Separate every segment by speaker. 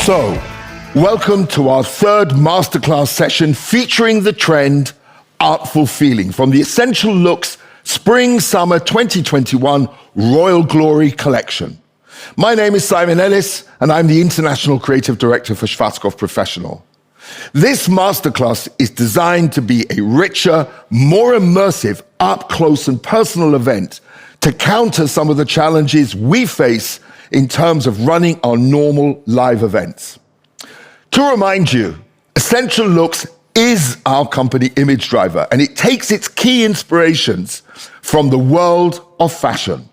Speaker 1: So, welcome to our third masterclass session featuring the trend Artful Feeling from the Essential Looks Spring-Summer 2021 Royal Glory Collection. My name is Simon Ellis, and I'm the International Creative Director for Schwarzkopf Professional. This masterclass is designed to be a richer, more immersive, up-close and personal event to counter some of the challenges we face in terms of running our normal live events. To remind you, Essential Looks is our company image driver, and it takes its key inspirations from the world of fashion.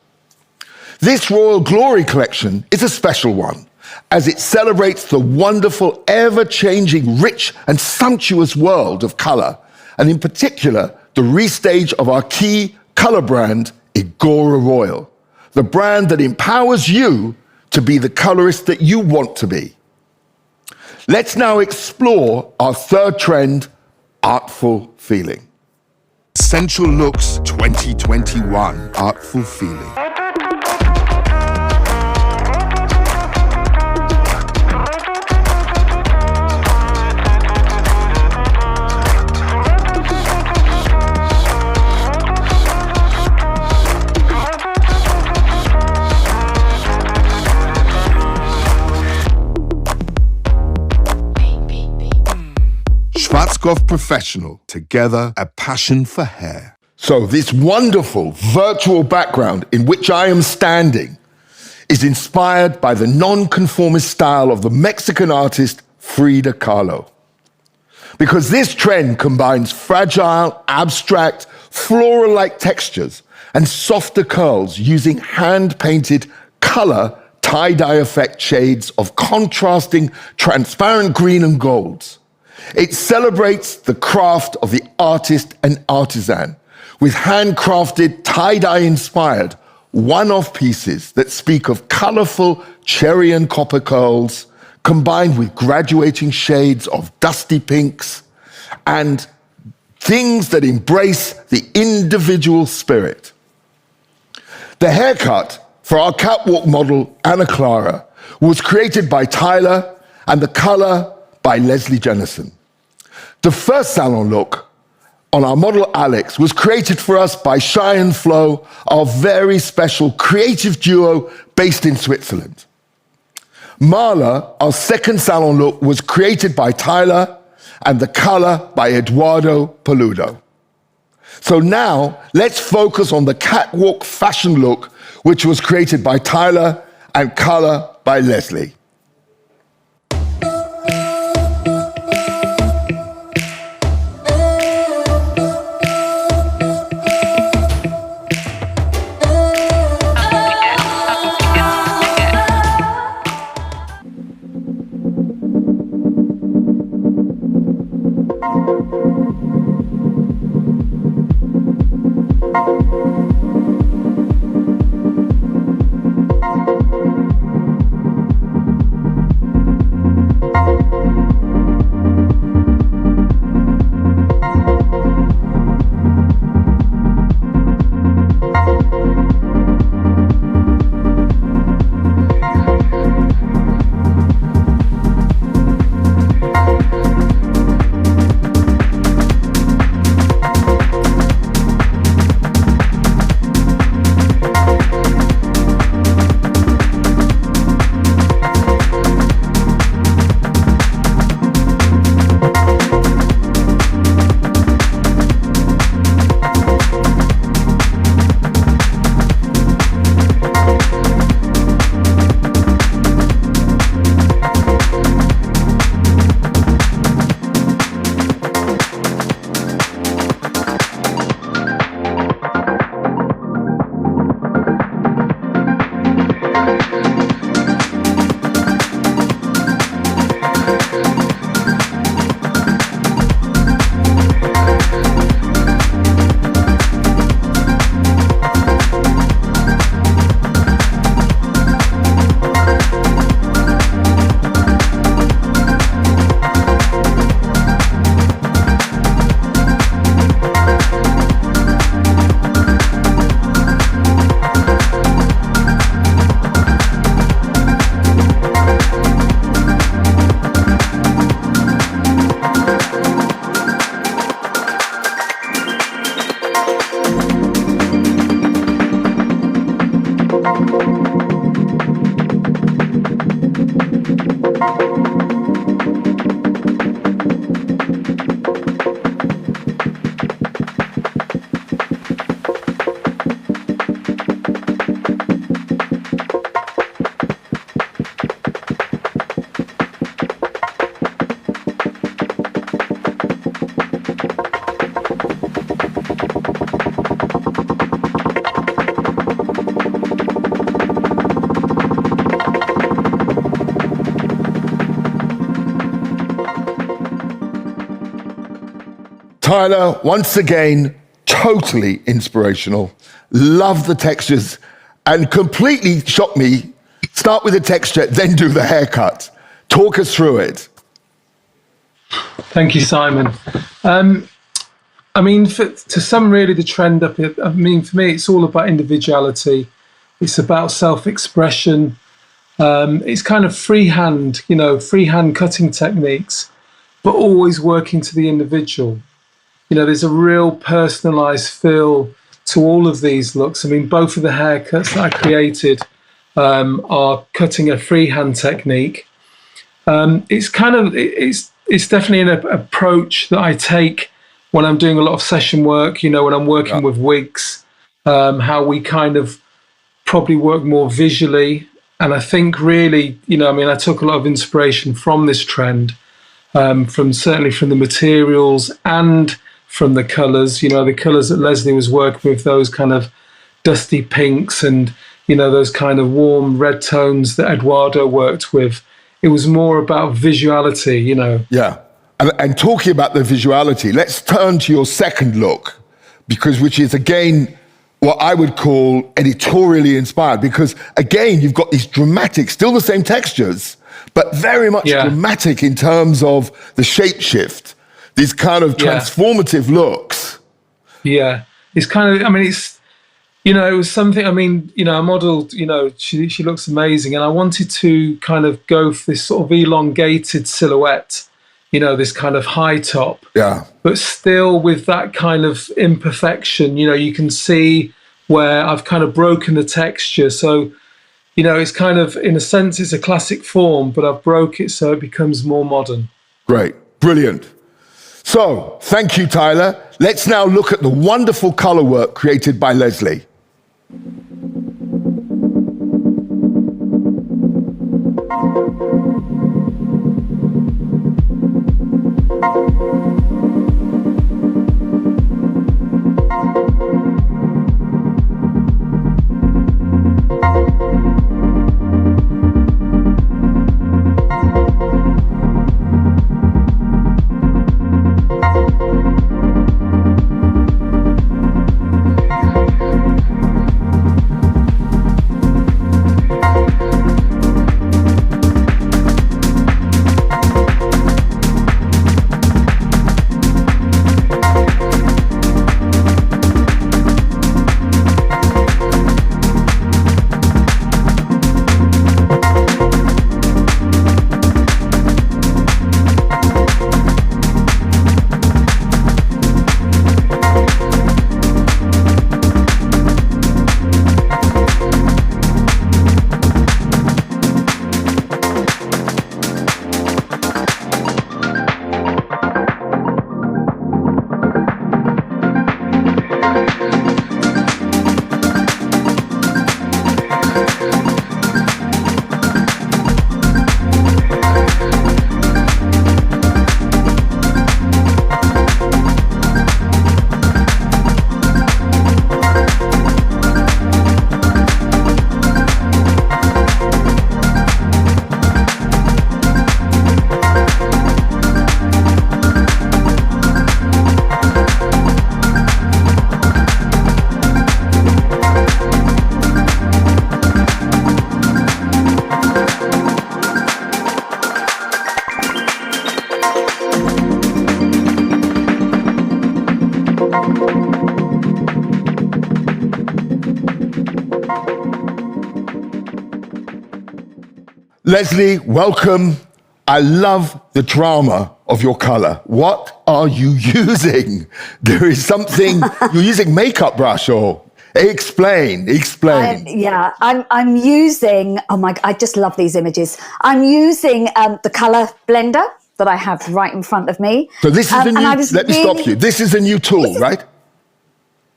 Speaker 1: This Royal Glory collection is a special one, as it celebrates the wonderful, ever-changing, rich and sumptuous world of color, and in particular, the restage of our key color brand, Igora Royal, the brand that empowers you to be the colorist that you want to be. Let's now explore our third trend, Artful Feeling. Essential Looks 2021, Artful Feeling. Schwarzkopf Professional, together a passion for hair. So this wonderful virtual background in which I am standing is inspired by the non-conformist style of the Mexican artist Frida Kahlo. Because this trend combines fragile, abstract, floral-like textures and softer curls using hand-painted color tie-dye effect shades of contrasting transparent green and golds. It celebrates the craft of the artist and artisan with handcrafted, tie-dye inspired, one-off pieces that speak of colorful cherry and copper curls combined with graduating shades of dusty pinks and things that embrace the individual spirit. The haircut for our catwalk model, Anna Clara, was created by Tyler and the color by Leslie Jennison. The first salon look on our model Alex was created for us by Shy and Flo, our very special creative duo based in Switzerland. Marla, our second salon look, was created by Tyler and the color by Eduardo Peludo. So now let's focus on the catwalk fashion look, which was created by Tyler and color by Leslie. Tyler, once again, totally inspirational. Love the textures and completely shocked me. Start with the texture, then do the haircut. Talk us through it.
Speaker 2: Thank you, Simon. I mean, to sum really the trend up, I mean, for me, it's all about individuality. It's about self-expression. It's kind of freehand, freehand cutting techniques, but always working to the individual. There's a real personalized feel to all of these looks. I mean, both of the haircuts that I created are cutting a freehand technique. It's definitely an approach that I take when I'm doing a lot of session work, when I'm working with wigs, how we kind of probably work more visually. And I think really, I took a lot of inspiration from this trend, certainly from the materials and from the colors. The colors that Leslie was working with, those kind of dusty pinks and, those kind of warm red tones that Eduardo worked with. It was more about visuality,
Speaker 1: Yeah. And talking about the visuality, let's turn to your second look, which is, again, what I would call editorially inspired, because, again, you've got these dramatic, still the same textures, but very much dramatic in terms of the shape shift, these kind of transformative looks.
Speaker 2: Yeah. It's kind of, it was something, I modeled, she looks amazing. And I wanted to kind of go for this sort of elongated silhouette, this kind of high top.
Speaker 1: Yeah.
Speaker 2: But still with that kind of imperfection, you can see where I've kind of broken the texture. So, it's kind of, in a sense, it's a classic form, but I've broke it so it becomes more modern.
Speaker 1: Great. Brilliant. So, thank you, Tyler. Let's now look at the wonderful color work created by Leslie. Leslie, welcome. I love the drama of your color. What are you using? There is something, you're using makeup brush or explain.
Speaker 3: I'm using, I just love these images. I'm using the color blender that I have right in front of me.
Speaker 1: So this is let me stop you. This is a new tool, right?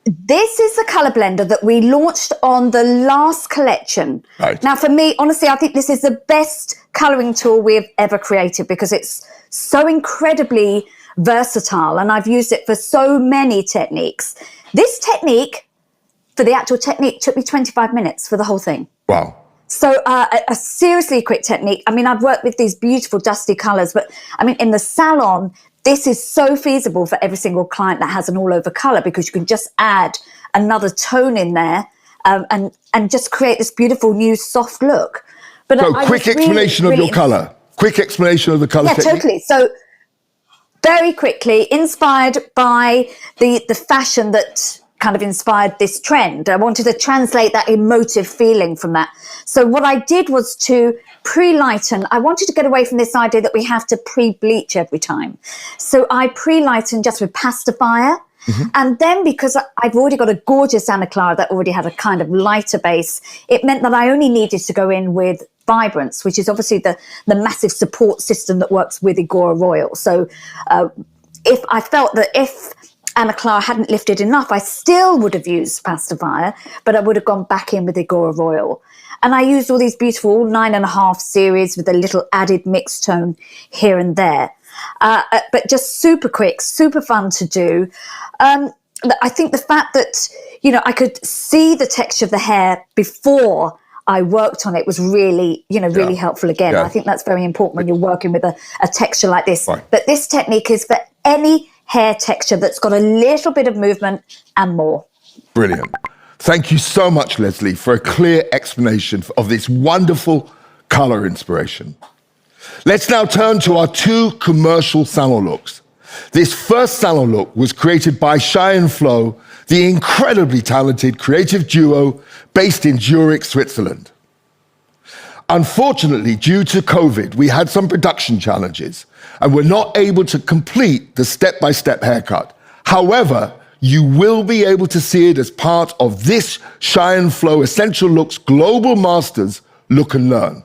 Speaker 3: This is the color blender that we launched on the last collection.
Speaker 1: Right.
Speaker 3: Now, for me, honestly, I think this is the best coloring tool we've ever created because it's so incredibly versatile and I've used it for so many techniques. This technique, for the actual technique, took me 25 minutes for the whole thing.
Speaker 1: Wow.
Speaker 3: So a seriously quick technique. I mean, I've worked with these beautiful dusty colors, but I mean, in the salon, this is so feasible for every single client that has an all over color, because you can just add another tone in there, and just create this beautiful new soft look. But
Speaker 1: so quick explanation of your color. Quick explanation of the color technique.
Speaker 3: Totally. So very quickly, inspired by the fashion that kind of inspired this trend, I wanted to translate that emotive feeling from that. So what I did was to pre-lighten. I wanted to get away from this idea that we have to pre-bleach every time. So I pre-lightened just with pacifier. And then, because I've already got a gorgeous Anna Clara that already had a kind of lighter base, it meant that I only needed to go in with Vibrance, which is obviously the massive support system that works with Igora Royal. So if I felt that if Anna Clara hadn't lifted enough, I still would have used pacifier, but I would have gone back in with Igora Royal. And I used all these beautiful 9.5 series with a little added mixed tone here and there. But just super quick, super fun to do. I think the fact that, I could see the texture of the hair before I worked on it was really, really helpful again.
Speaker 1: Yeah.
Speaker 3: I think that's very important when you're working with a texture like this.
Speaker 1: Right.
Speaker 3: But this technique is for any hair texture that's got a little bit of movement and more.
Speaker 1: Brilliant. Thank you so much, Leslie, for a clear explanation of this wonderful color inspiration. Let's now turn to our 2 commercial salon looks. This first salon look was created by Shai and Flo, the incredibly talented creative duo based in Zurich, Switzerland. Unfortunately, due to COVID, we had some production challenges and were not able to complete the step-by-step haircut. However, you will be able to see it as part of this Shai and Flo Essential Looks Global Masters Look and Learn.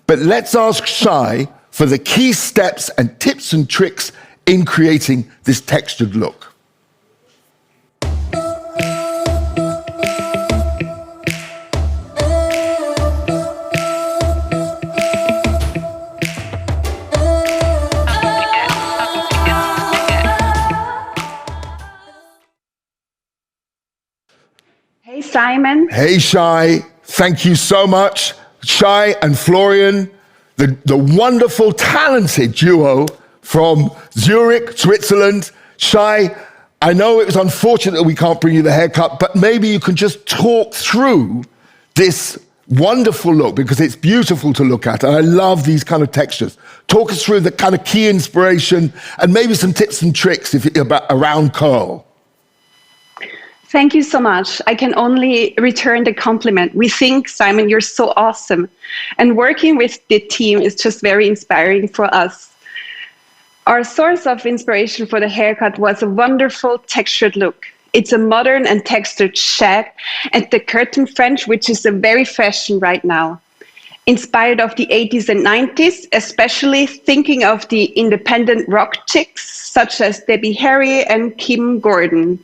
Speaker 1: But let's ask Shai for the key steps and tips and tricks in creating this textured look.
Speaker 4: Hey, Simon.
Speaker 1: Hey, Shai. Thank you so much. Shai and Florian, the wonderful, talented duo from Zurich, Switzerland. Shai, I know it was unfortunate that we can't bring you the haircut, but maybe you can just talk through this wonderful look, because it's beautiful to look at, and I love these kind of textures. Talk us through the kind of key inspiration and maybe some tips and tricks around curl.
Speaker 4: Thank you so much. I can only return the compliment. We think, Simon, you're so awesome. And working with the team is just very inspiring for us. Our source of inspiration for the haircut was a wonderful textured look. It's a modern and textured shag and the curtain French, which is a very fashion right now. Inspired of the 80s and 90s, especially thinking of the independent rock chicks such as Debbie Harry and Kim Gordon.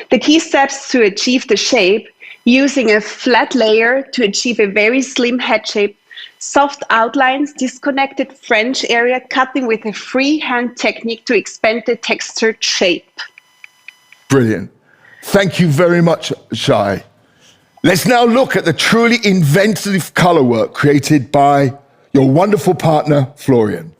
Speaker 4: The key steps to achieve the shape: using a flat layer to achieve a very slim head shape, soft outlines, disconnected French area, cutting with a freehand technique to expand the textured shape.
Speaker 1: Brilliant. Thank you very much, Shai. Let's now look at the truly inventive color work created by your wonderful partner, Florian.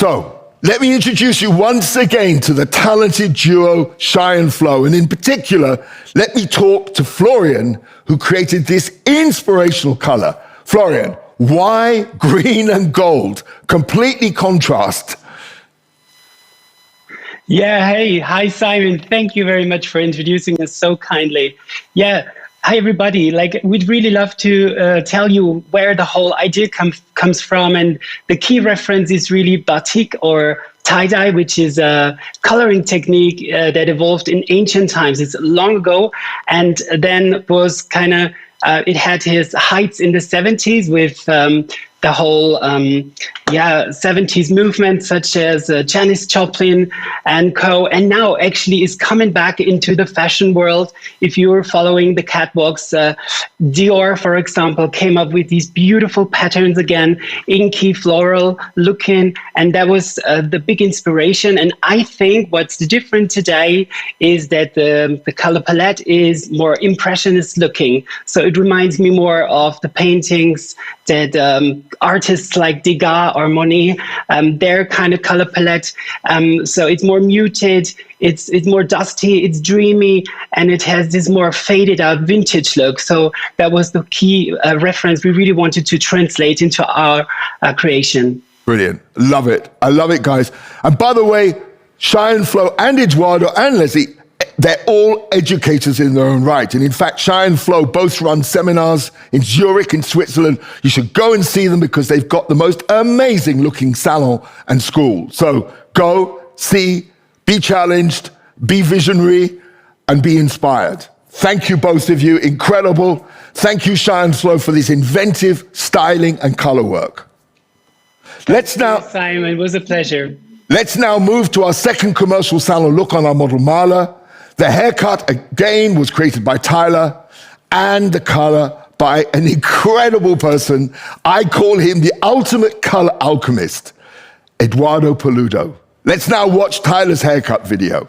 Speaker 1: So, let me introduce you once again to the talented duo Shy and Flo. And in particular, let me talk to Florian, who created this inspirational color. Florian, why green and gold? Completely contrast.
Speaker 5: Yeah, hey, hi Simon. Thank you very much for introducing us so kindly. Yeah, hi everybody. Like, we'd really love to tell you where the whole idea comes from, and the key reference is really batik or tie-dye, which is a coloring technique that evolved in ancient times. It's long ago, and then was kind of it had its heights in the 70s with the whole 70s movement, such as Janis Joplin and co. And now actually is coming back into the fashion world. If you were following the catwalks, Dior, for example, came up with these beautiful patterns again, inky, floral looking, and that was the big inspiration. And I think what's different today is that the color palette is more impressionist looking. So it reminds me more of the paintings that artists like Degas or Monet, their kind of color palette. So it's more muted, it's more dusty, it's dreamy, and it has this more faded out vintage look. So that was the key reference we really wanted to translate into our creation.
Speaker 1: Brilliant. Love it. I love it, guys. And by the way, Shy and Flo and Eduardo and Leslie, they're all educators in their own right. And in fact, Shy and Flo both run seminars in Zurich in Switzerland. You should go and see them because they've got the most amazing looking salon and school. So go, see, be challenged, be visionary, and be inspired. Thank you, both of you. Incredible. Thank you, Shy and Flo, for this inventive styling and color work.
Speaker 5: Simon, it was a pleasure.
Speaker 1: Let's now move to our second commercial salon look on our model Marla. The haircut, again, was created by Tyler, and the color by an incredible person. I call him the ultimate color alchemist, Eduardo Peludo. Let's now watch Tyler's haircut video.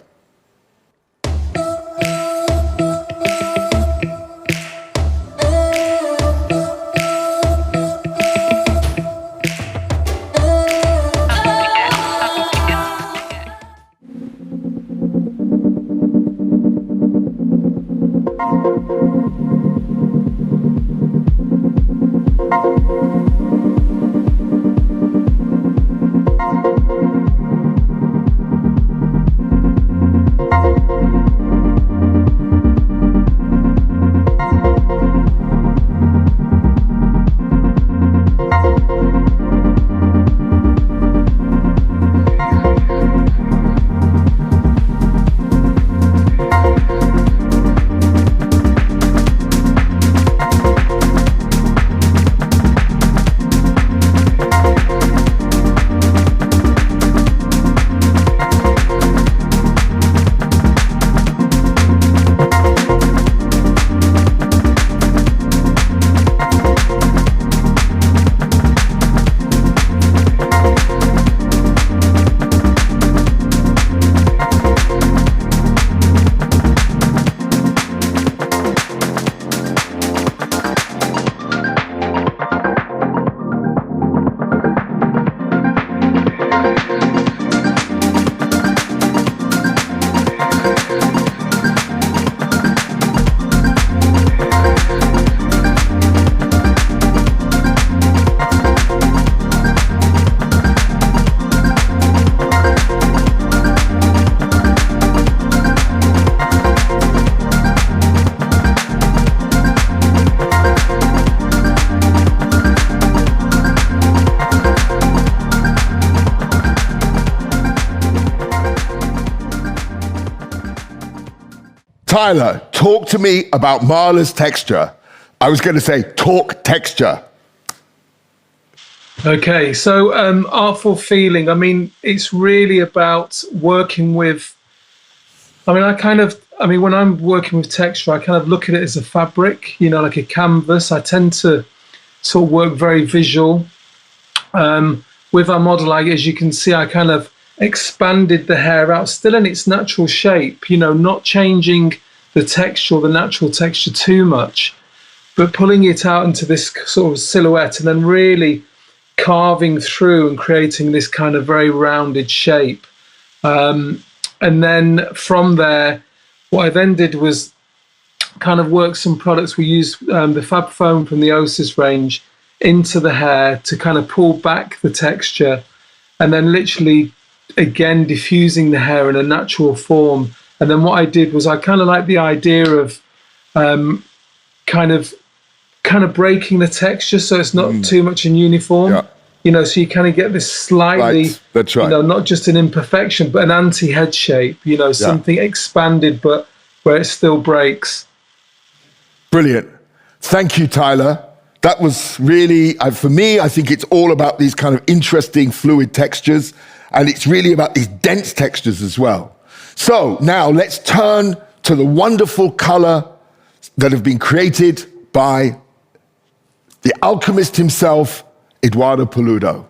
Speaker 1: Tyler, talk to me about Marla's texture. I was going to say talk texture.
Speaker 2: Okay, so Artful Feeling, I mean, it's really about working with, when I'm working with texture, I kind of look at it as a fabric, you know, like a canvas. I tend to sort of work very visual. With our model, as you can see, I kind of expanded the hair out, still in its natural shape, you know, not changing the texture or the natural texture too much, but pulling it out into this sort of silhouette and then really carving through and creating this kind of very rounded shape. And then from there, what I then did was kind of work some products. We used the Fab Foam from the Osis range into the hair to kind of pull back the texture, and then literally again diffusing the hair in a natural form. And then what I did was I kind of like the idea of kind of breaking the texture so it's not too much in uniform.
Speaker 1: Yeah.
Speaker 2: You know, so you kind of get this slightly,
Speaker 1: Right. That's right.
Speaker 2: you know, not just an imperfection, but an anti-head shape, you know, something expanded, but where it still breaks.
Speaker 1: Brilliant. Thank you, Tyler. That was really, for me, I think it's all about these kind of interesting fluid textures, and it's really about these dense textures as well. So now let's turn to the wonderful color that have been created by the alchemist himself, Eduardo Peludo.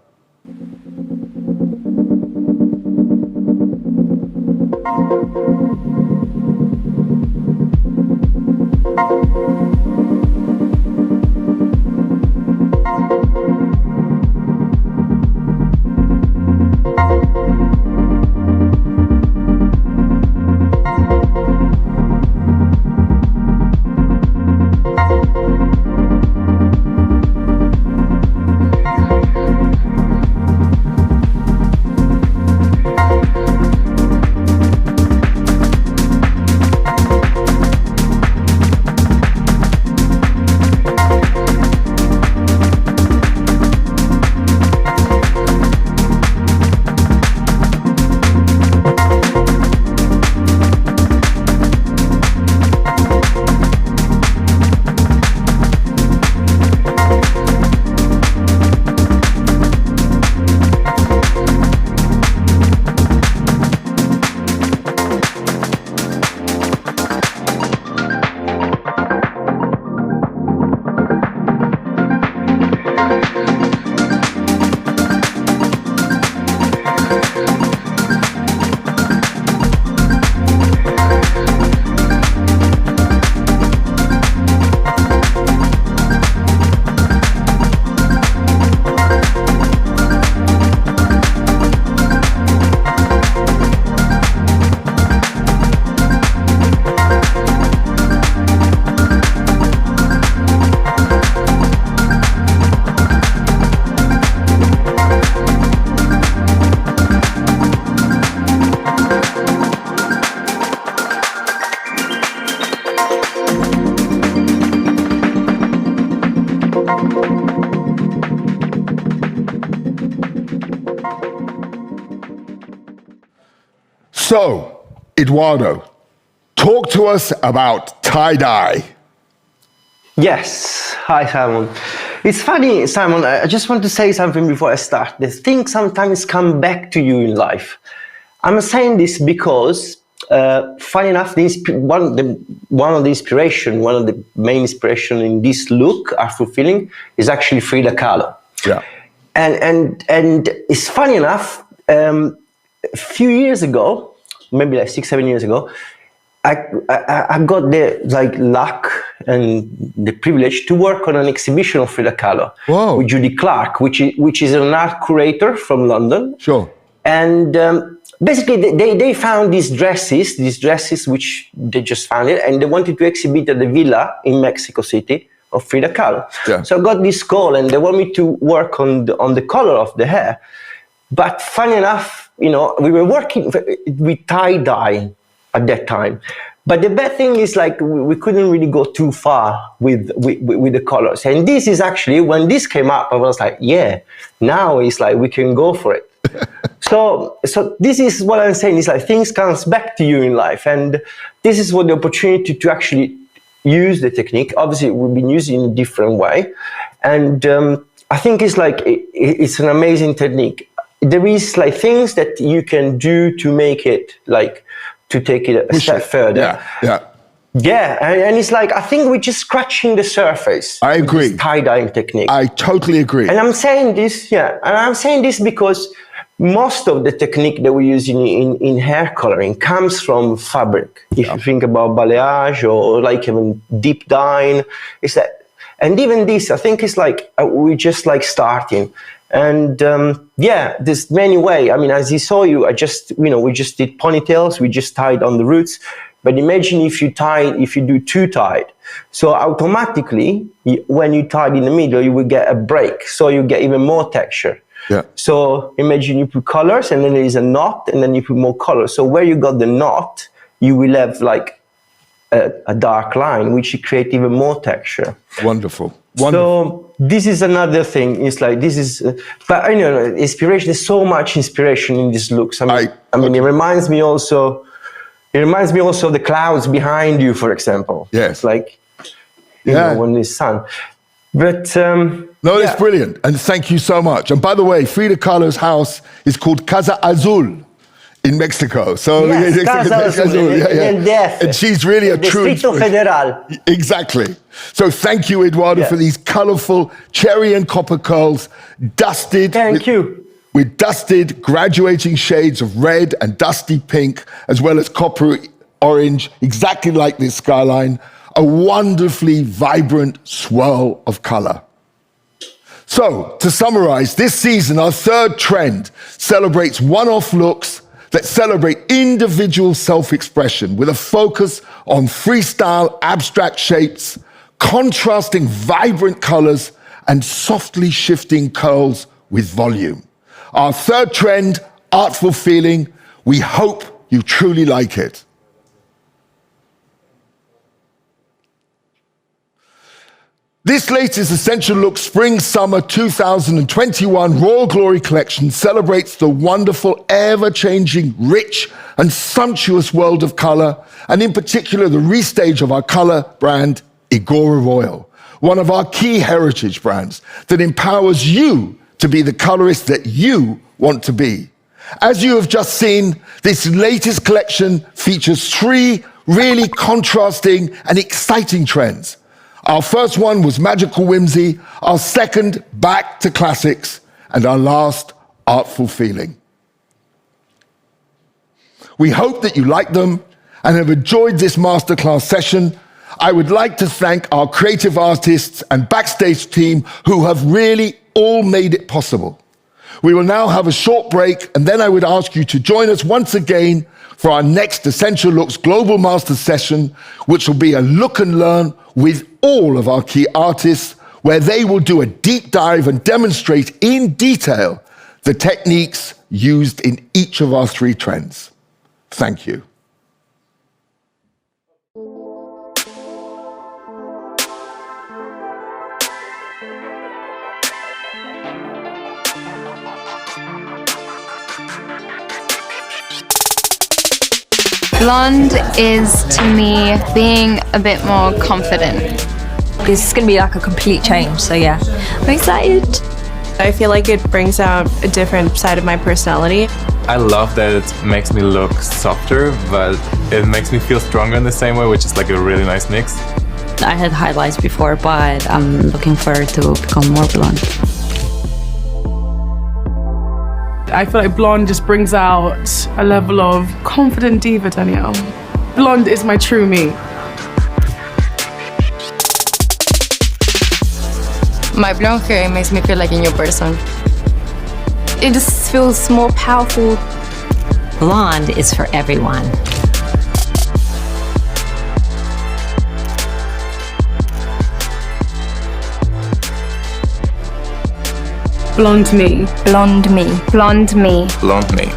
Speaker 1: So, Eduardo, talk to us about tie-dye.
Speaker 6: Yes. Hi, Simon. It's funny, Simon, I just want to say something before I start. The things sometimes come back to you in life. I'm saying this because, funny enough, one of the main inspiration in this look, Afro-feeling, is actually Frida Kahlo.
Speaker 1: Yeah.
Speaker 6: And it's funny enough, a few years ago, maybe like 6-7 years ago, I got the luck and the privilege to work on an exhibition of Frida Kahlo with Judy Clark, which is an art curator from London.
Speaker 1: Sure.
Speaker 6: And basically, they found these dresses which they just found it, and they wanted to exhibit at the villa in Mexico City of Frida Kahlo.
Speaker 1: Yeah.
Speaker 6: So I got this call, and they want me to work on the color of the hair. But funny enough, we were working with tie-dye at that time. But the bad thing is we couldn't really go too far with the colors. And this is actually, when this came up, I was like, yeah, now it's we can go for it. So this is what I'm saying, is things comes back to you in life. And this is what the opportunity to actually use the technique. Obviously, we've been using it in a different way. And I think it's it's an amazing technique. There is things that you can do to make it to take it a step further. Yeah, and it's I think we're just scratching the surface.
Speaker 1: I agree.
Speaker 6: With this tie-dyeing technique.
Speaker 1: I totally agree.
Speaker 6: And I'm saying this, because most of the technique that we use in hair coloring comes from fabric. If you think about balayage or even deep dyeing, and even this, I think it's we're just starting. And yeah, there's many ways. I mean, as you saw, we just did ponytails, we just tied on the roots. But imagine if you do two tied. So automatically, when you tied in the middle, you will get a break. So you get even more texture.
Speaker 1: Yeah.
Speaker 6: So imagine you put colors and then there is a knot and then you put more colors. So where you got the knot, you will have like a dark line, which create even more texture.
Speaker 1: Wonderful.
Speaker 6: So this is another thing. It's like this is, but inspiration. There's so much inspiration in these looks. I mean, it reminds me also. It reminds me also of the clouds behind you, for example.
Speaker 1: Yes.
Speaker 6: It's like, you know, when the sun. But
Speaker 1: no, it's brilliant, and thank you so much. And by the way, Frida Kahlo's house is called Casa Azul in Mexico. So
Speaker 6: yes, Casa Azul,
Speaker 1: and she's really a true
Speaker 6: Distrito Federal.
Speaker 1: Exactly. So thank you, Eduardo, for these colorful cherry and copper curls, dusted.
Speaker 6: Thank you.
Speaker 1: With dusted, graduating shades of red and dusty pink, as well as copper orange, exactly like this skyline, a wonderfully vibrant swirl of color. So, to summarize, this season, our third trend celebrates one-off looks that celebrate individual self-expression with a focus on freestyle, abstract shapes, contrasting vibrant colors, and softly shifting curls with volume. Our third trend, artful feeling, we hope you truly like it. This latest Essential Look Spring-Summer 2021 Royal Glory collection celebrates the wonderful, ever-changing, rich and sumptuous world of color, and in particular the restage of our color brand, Igora Royal, one of our key heritage brands that empowers you to be the colorist that you want to be. As you have just seen, this latest collection features 3 really contrasting and exciting trends. Our first one was magical whimsy, our second, back to classics, and our last, artful feeling. We hope that you like them and have enjoyed this masterclass session. I would like to thank our creative artists and backstage team who have really all made it possible. We will now have a short break, and then I would ask you to join us once again for our next Essential Looks Global Master session, which will be a look and learn with all of our key artists, where they will do a deep dive and demonstrate in detail the techniques used in each of our 3 trends. Thank you.
Speaker 7: Blonde is, to me, being a bit more confident.
Speaker 8: This is going to be like a complete change, so yeah, I'm excited.
Speaker 9: I feel like it brings out a different side of my personality.
Speaker 10: I love that it makes me look softer, but it makes me feel stronger in the same way, which is like a really nice mix.
Speaker 11: I had highlights before, but I'm looking forward to become more blonde.
Speaker 12: I feel like blonde just brings out a level of confident diva, Danielle. Blonde is my true me.
Speaker 7: My blonde hair makes me feel like a new person.
Speaker 9: It just feels more powerful.
Speaker 11: Blonde is for everyone.
Speaker 12: Blonde me.
Speaker 7: Blonde me. Blonde me.
Speaker 10: Blonde me.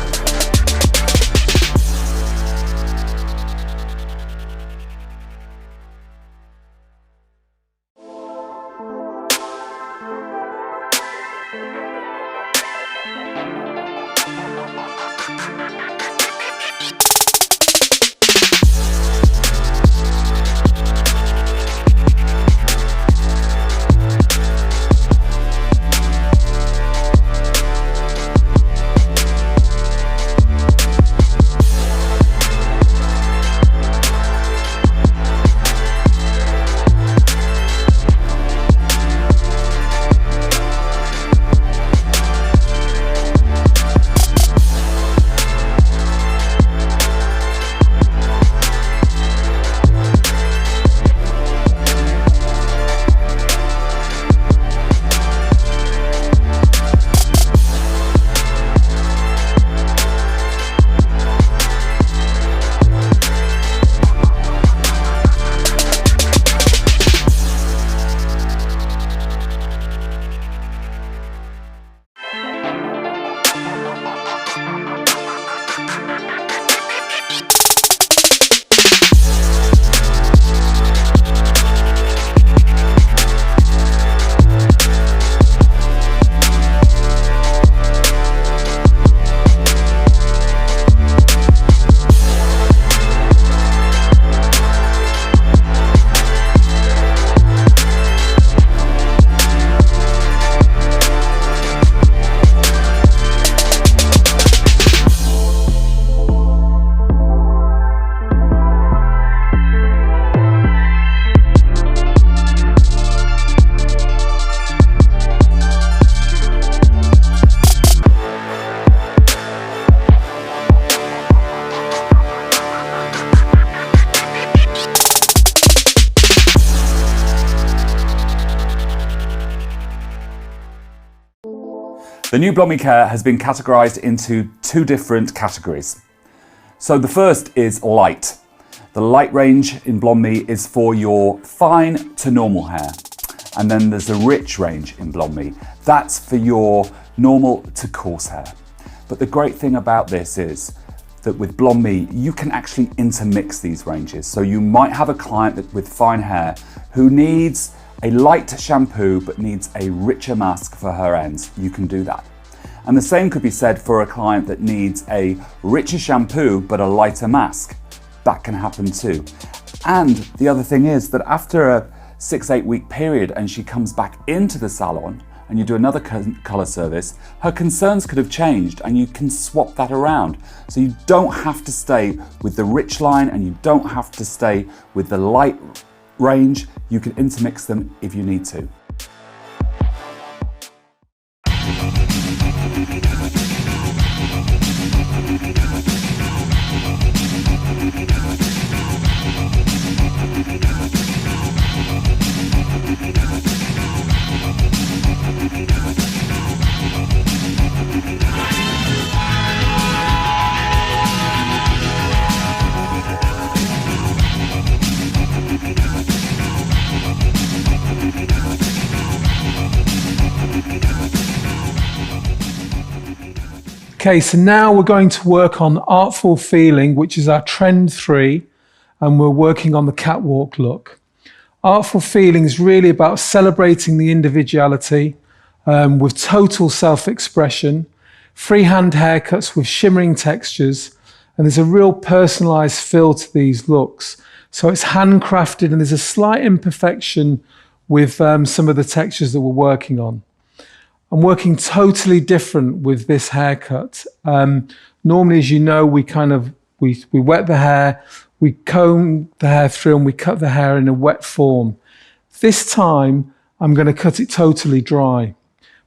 Speaker 13: The new Blommy Care has been categorised into 2 different categories. So the first is light. The light range in Blommy is for your fine to normal hair. And then there's a rich range in Blommy. That's for your normal to coarse hair. But the great thing about this is that with Blommy, you can actually intermix these ranges. So you might have a client with fine hair who needs a light shampoo but needs a richer mask for her ends. You can do that. And the same could be said for a client that needs a richer shampoo but a lighter mask. That can happen too. And the other thing is that after a 6-8 week period and she comes back into the salon and you do another colour service, her concerns could have changed and you can swap that around. So you don't have to stay with the rich line and you don't have to stay with the light range. You can intermix them if you need to.
Speaker 2: Okay, so now we're going to work on Artful Feeling, which is our trend 3, and we're working on the catwalk look. Artful Feeling is really about celebrating the individuality with total self-expression, freehand haircuts with shimmering textures, and there's a real personalized feel to these looks. So it's handcrafted and there's a slight imperfection with some of the textures that we're working on. I'm working totally different with this haircut. Normally, as you know, we wet the hair, we comb the hair through and we cut the hair in a wet form. This time, I'm going to cut it totally dry.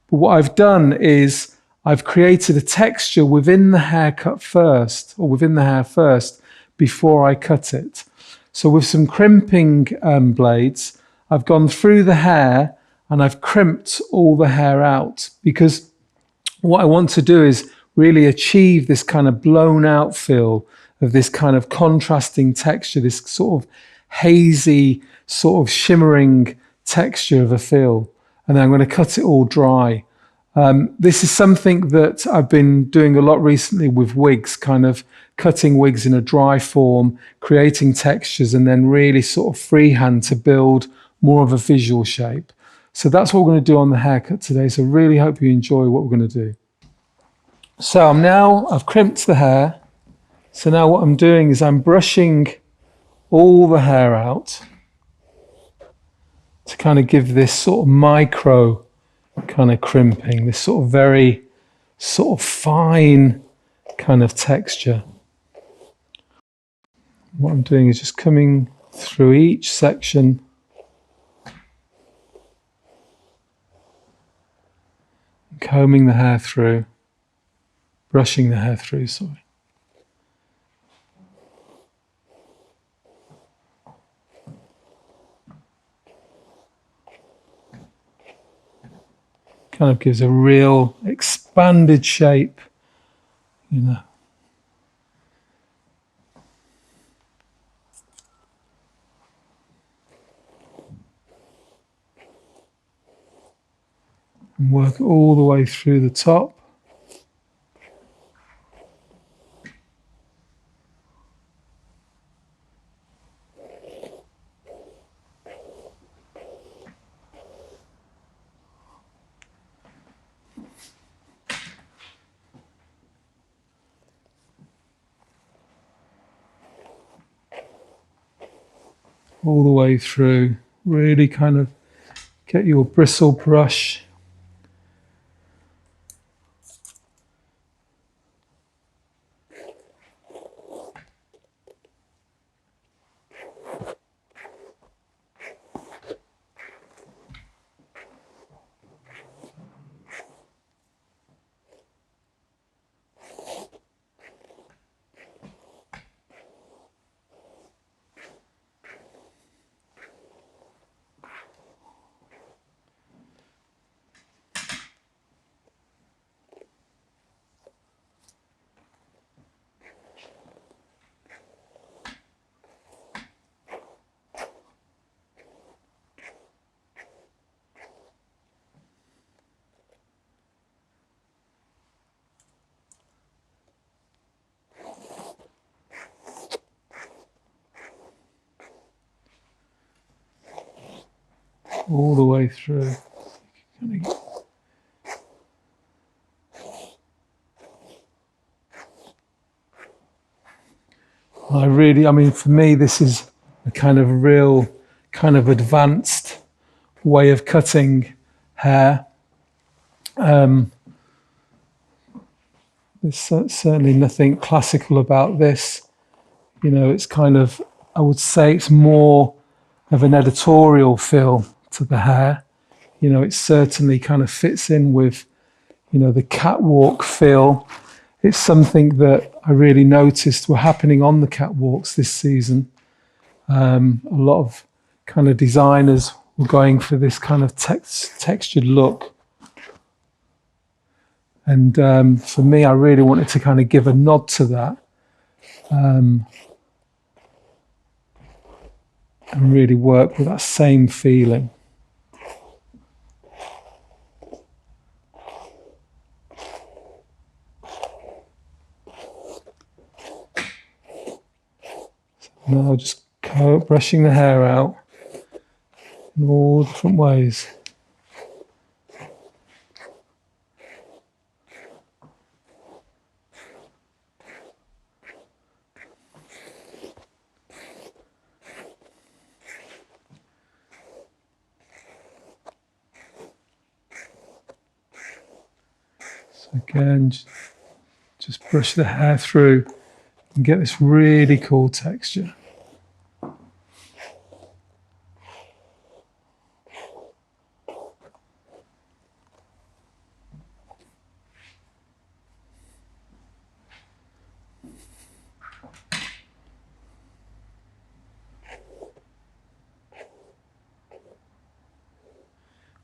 Speaker 2: But what I've done is I've created a texture within the haircut first, or within the hair first, before I cut it. So with some crimping blades, I've gone through the hair and I've crimped all the hair out, because what I want to do is really achieve this kind of blown out feel of this kind of contrasting texture, this sort of hazy, sort of shimmering texture of a feel. And then I'm going to cut it all dry. This is something that I've been doing a lot recently with wigs, kind of cutting wigs in a dry form, creating textures, and then really sort of freehand to build more of a visual shape. So that's what we're going to do on the haircut today. So really hope you enjoy what we're going to do. So I've crimped the hair. So now what I'm doing is I'm brushing all the hair out to kind of give this sort of micro kind of crimping, this sort of very sort of fine kind of texture. What I'm doing is just coming through each section combing the hair through, brushing the hair through, sorry. Kind of gives a real expanded shape, you know. And work all the way through the top. All the way through, really kind of get your bristle brush all the way through. I mean, for me, this is a kind of real, kind of advanced way of cutting hair. There's certainly nothing classical about this. You know, it's kind of, I would say it's more of an editorial feel to the hair. You know, it certainly kind of fits in with, you know, the catwalk feel. It's something that I really noticed were happening on the catwalks this season. A lot of kind of designers were going for this kind of textured look. And for me, I really wanted to kind of give a nod to that. And really work with that same feeling. Now just brushing the hair out in all different ways. So again, just brush the hair through and get this really cool texture.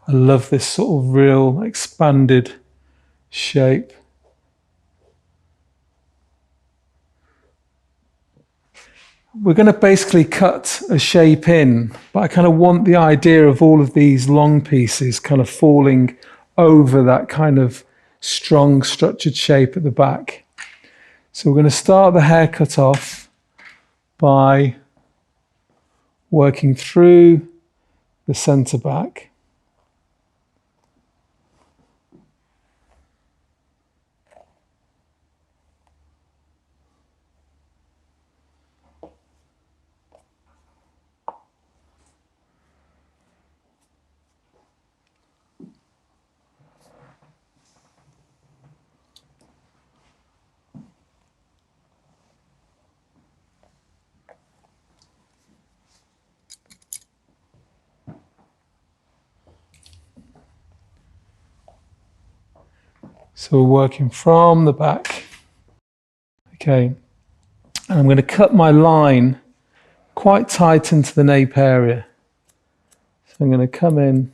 Speaker 2: I love this sort of real expanded shape. We're going to basically cut a shape in, but I kind of want the idea of all of these long pieces kind of falling over that kind of strong structured shape at the back. So we're going to start the haircut off by working through the centre back. So we're working from the back. Okay, and I'm going to cut my line quite tight into the nape area. So I'm going to come in .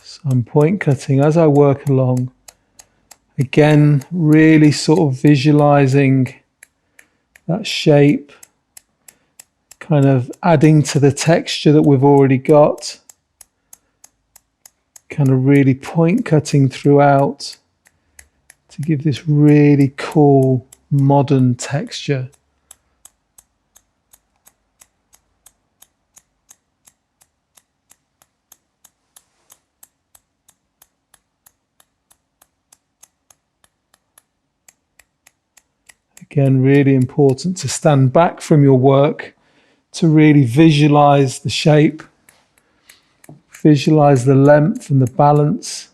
Speaker 2: So I'm point cutting as I work along. Again, really sort of visualizing that shape, kind of adding to the texture that we've already got. Kind of really point cutting throughout to give this really cool modern texture. Again, really important to stand back from your work to really visualize the shape, visualize the length and the balance.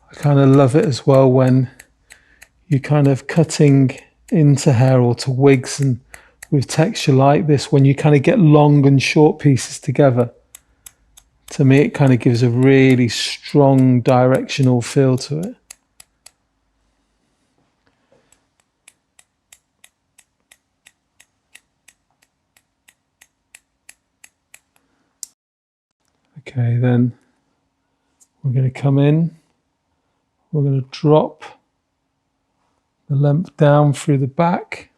Speaker 2: I kind of love it as well when you're kind of cutting into hair or to wigs and with texture like this, when you kind of get long and short pieces together. To me, it kind of gives a really strong directional feel to it. Okay, then We're going to come in, we're going to drop the length down through the back.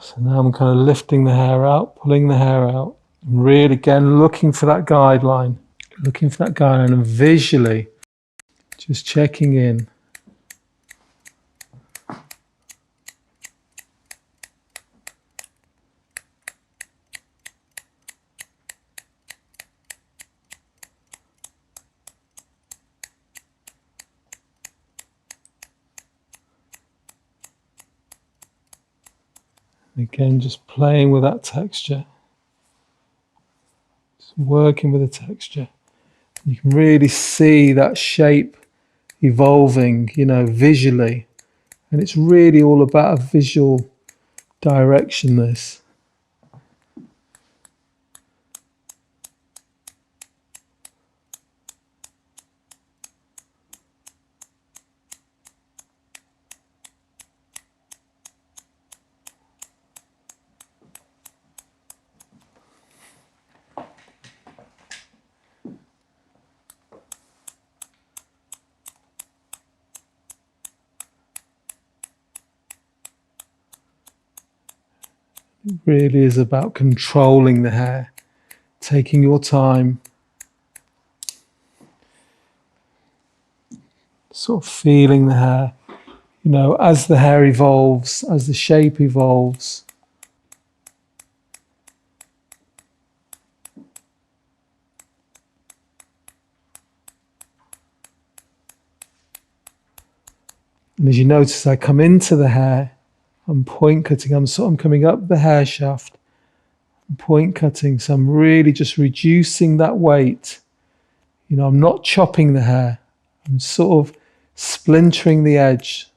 Speaker 2: So now I'm kind of lifting the hair out, pulling the hair out, and really again looking for that guideline, and visually just checking in. Again, just playing with that texture, just working with the texture. You can really see that shape evolving, you know, visually. And it's really all about a visual direction, this. It really is about controlling the hair, taking your time, sort of feeling the hair, you know, as the hair evolves, as the shape evolves. And as you notice, I come into the hair, I'm point cutting, I'm coming up the hair shaft, I'm point cutting, so I'm really just reducing that weight. You know, I'm not chopping the hair, I'm sort of splintering the edge.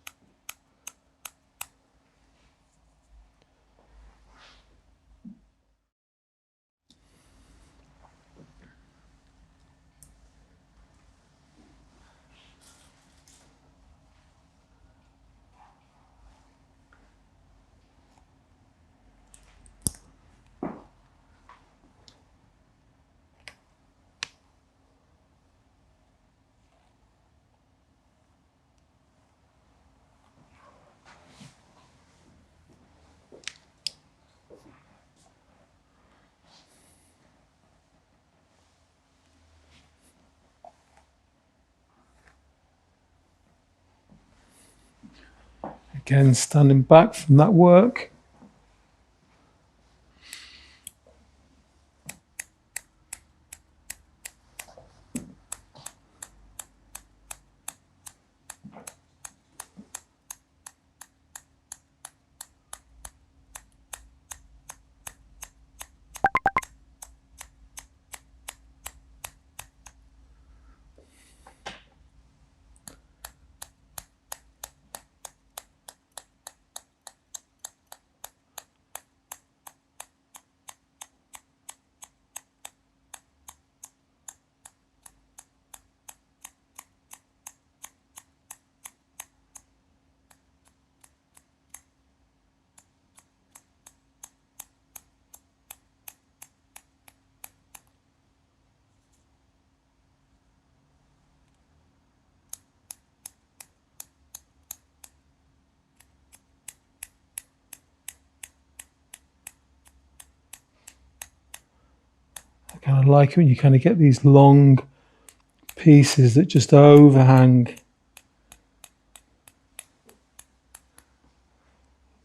Speaker 2: Again, standing back from that work. I kind of like it when you kind of get these long pieces that just overhang.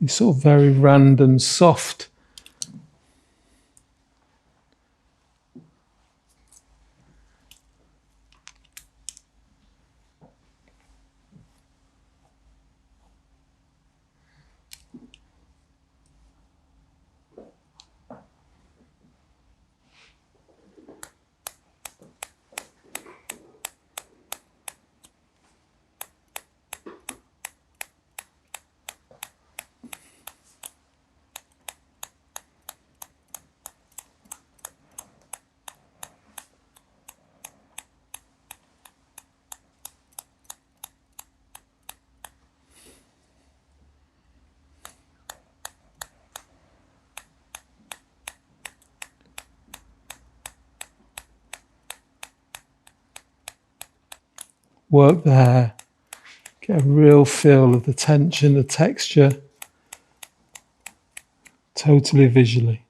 Speaker 2: These sort of very random, soft. work the hair. Get a real feel of the tension, the texture, totally visually.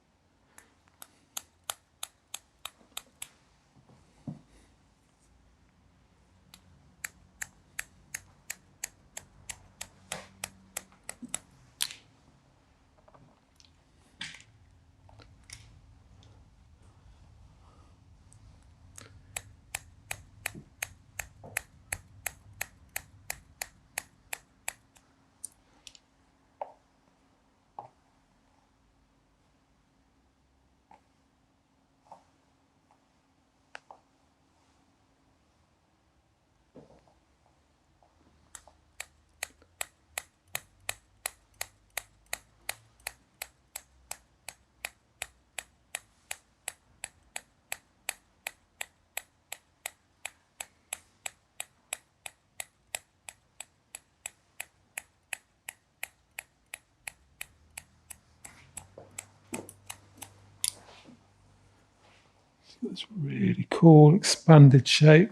Speaker 2: It's really cool, expanded shape.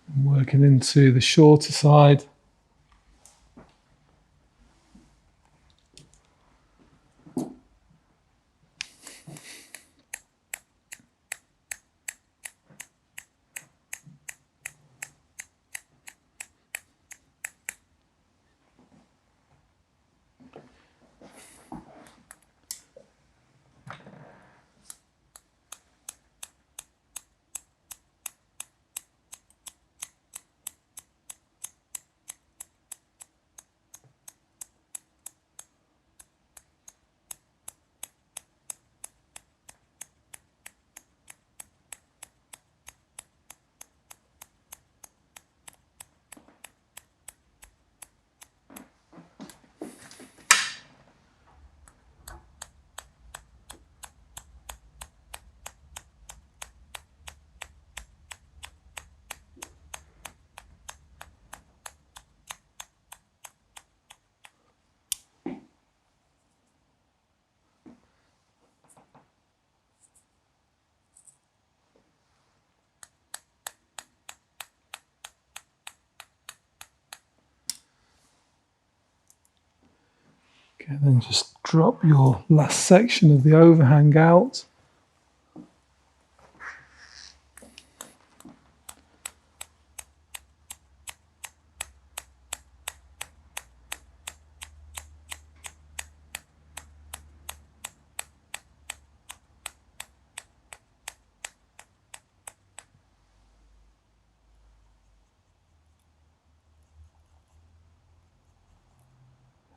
Speaker 2: And working into the shorter side. Okay, then just drop your last section of the overhang out.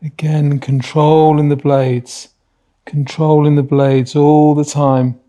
Speaker 2: Again, controlling the blades all the time.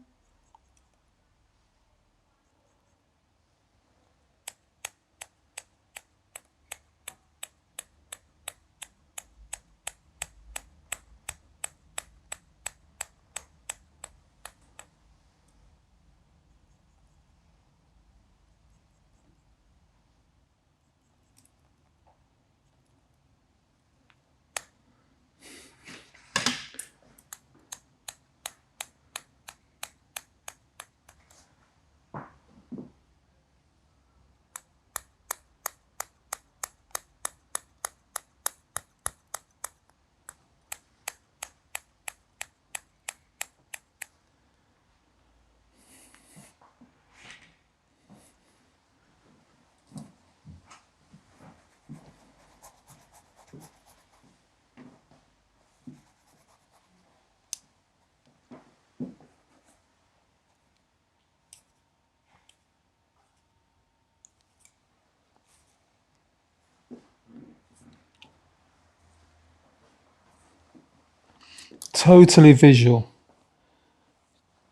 Speaker 2: Totally visual,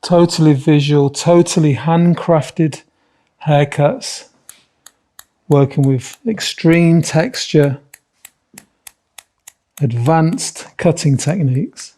Speaker 2: totally handcrafted haircuts, working with extreme texture, advanced cutting techniques.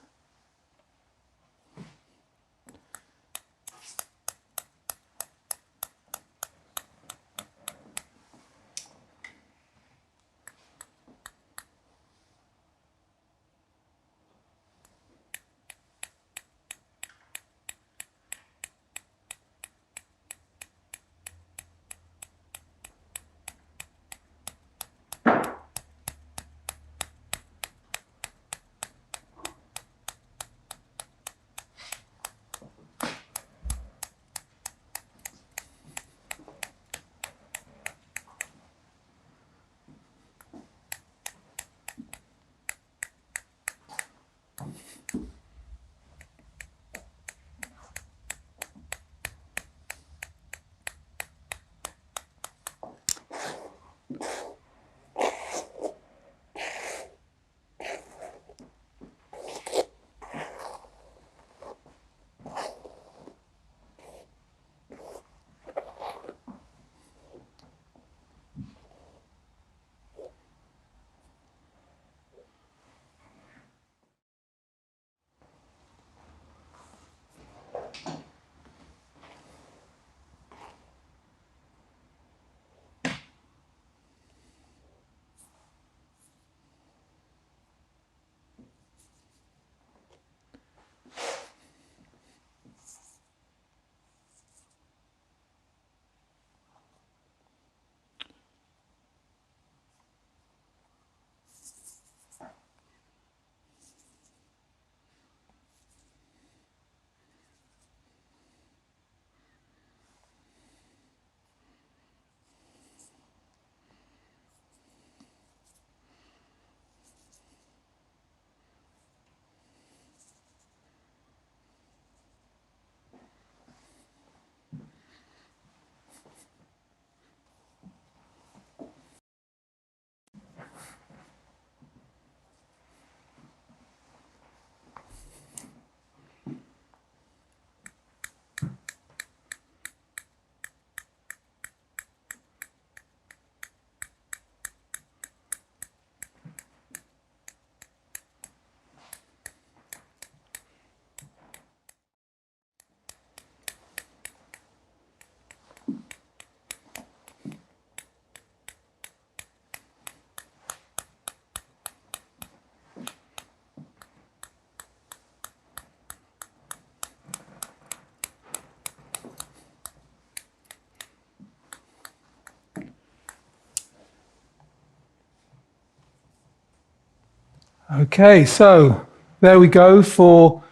Speaker 2: Okay, so there we go for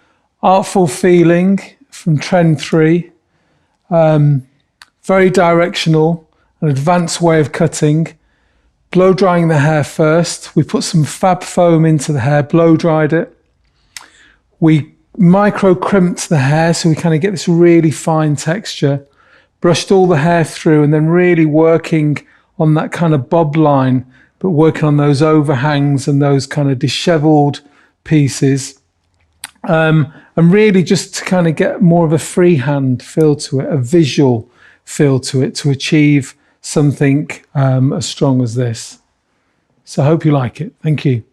Speaker 2: Artful Feeling from Trend 3. Very directional, an advanced way of cutting. Blow drying the hair first. We put some fab foam into the hair, blow dried it. We micro crimped the hair so we kind of get this really fine texture. Brushed all the hair through and then really working on that kind of bob line, but working on those overhangs and those kind of disheveled pieces. And really just to kind of get more of a freehand feel to it, a visual feel to it, to achieve something as strong as this. So I hope you like it. Thank you.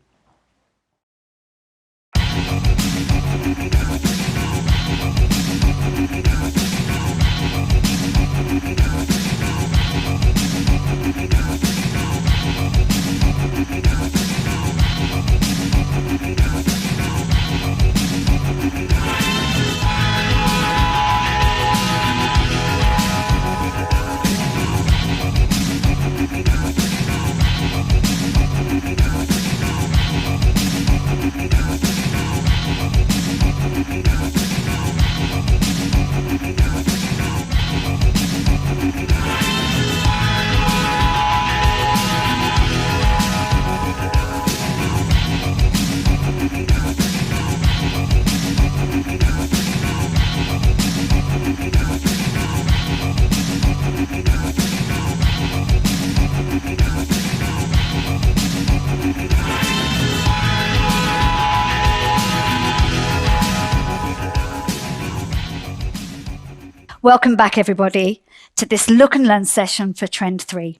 Speaker 3: Welcome back, everybody, to this Look and Learn session for Trend 3.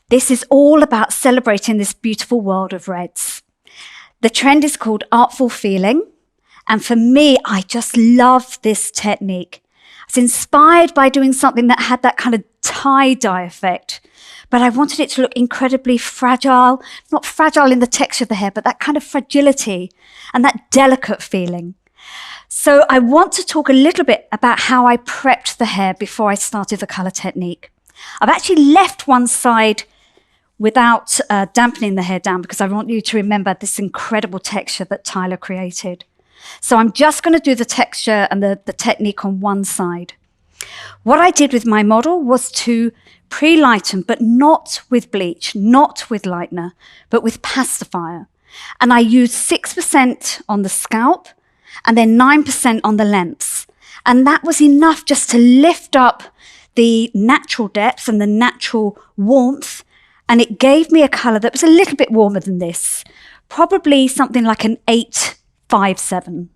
Speaker 3: This is all about celebrating this beautiful world of reds. The trend is called Artful Feeling, and for me, I just love this technique. I was inspired by doing something that had that kind of tie-dye effect, but I wanted it to look incredibly fragile, not fragile in the texture of the hair, but that kind of fragility and that delicate feeling. So I want to talk a little bit about how I prepped the hair before I started the color technique. I've actually left one side without dampening the hair down because I want you to remember this incredible texture that Tyler created. So I'm just going to do the texture and the technique on one side. What I did with my model was to pre-lighten, but not with bleach, not with lightener, but with pacifier. And I used 6% on the scalp and then 9% on the lengths. And that was enough just to lift up the natural depth and the natural warmth. And it gave me a color that was a little bit warmer than this, probably something like an 857.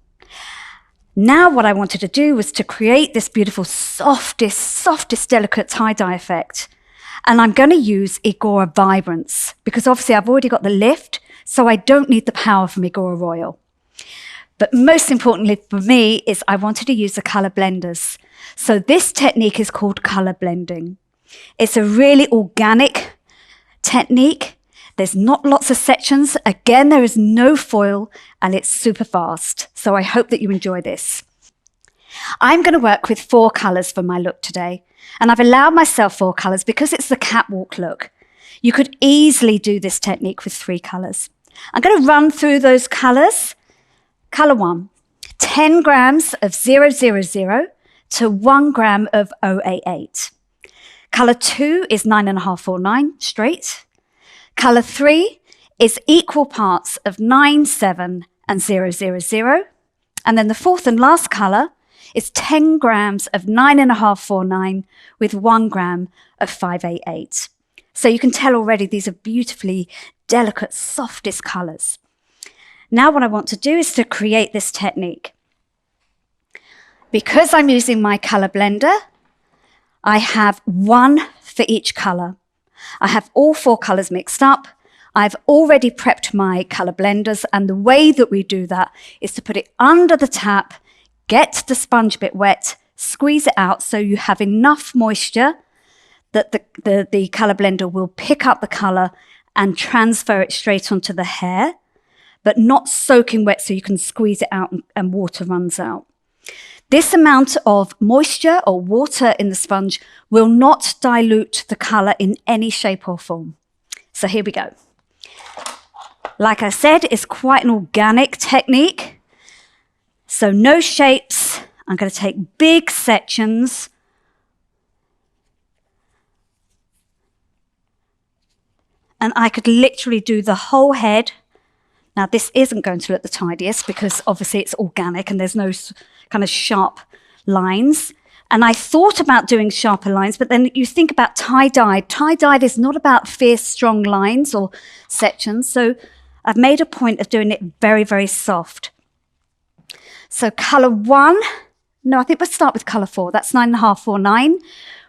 Speaker 3: Now what I wanted to do was to create this beautiful, softest delicate tie-dye effect. And I'm going to use Igora Vibrance because obviously I've already got the lift, so I don't need the power from Igora Royal. But most importantly for me is I wanted to use the color blenders. So this technique is called color blending. It's a really organic technique. There's not lots of sections. Again, there is no foil and it's super fast. So I hope that you enjoy this. I'm going to work with 4 colors for my look today. And I've allowed myself 4 colors because it's the catwalk look. You could easily do this technique with 3 colors. I'm going to run through those colors. Color 1, 10 grams of 000 to 1 gram of 088. Color 2 is 9.549 straight. Color 3 is equal parts of 97 and 000. And then the fourth and last color is 10 grams of 9.549 with 1 gram of 588. So you can tell already these are beautifully delicate, softest colors. Now what I want to do is to create this technique. Because I'm using my color blender, I have 1 for each color. I have all 4 colors mixed up. I've already prepped my color blenders, and the way that we do that is to put it under the tap, get the sponge bit wet, squeeze it out so you have enough moisture that the color blender will pick up the color and transfer it straight onto the hair, but not soaking wet so you can squeeze it out and water runs out. This amount of moisture or water in the sponge will not dilute the color in any shape or form. So here we go. Like I said, it's quite an organic technique. So no shapes. I'm going to take big sections. And I could literally do the whole head. Now, this isn't going to look the tidiest because obviously it's organic and there's no kind of sharp lines. And I thought about doing sharper lines, but then you think about tie-dyed. Tie-dyed is not about fierce, strong lines or sections. So I've made a point of doing it very, very soft. So color 1, no, I think we'll start with color 4. That's 9.549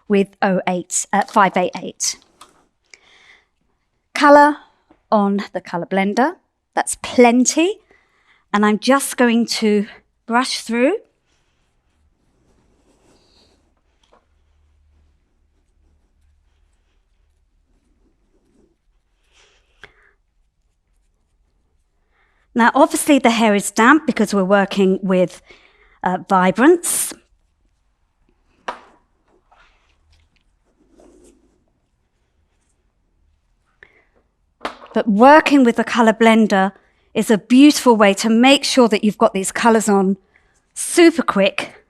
Speaker 3: with 588. Color on the color blender. That's plenty. And I'm just going to brush through. Now, obviously the hair is damp because we're working with vibrance. But working with the color blender is a beautiful way to make sure that you've got these colors on super quick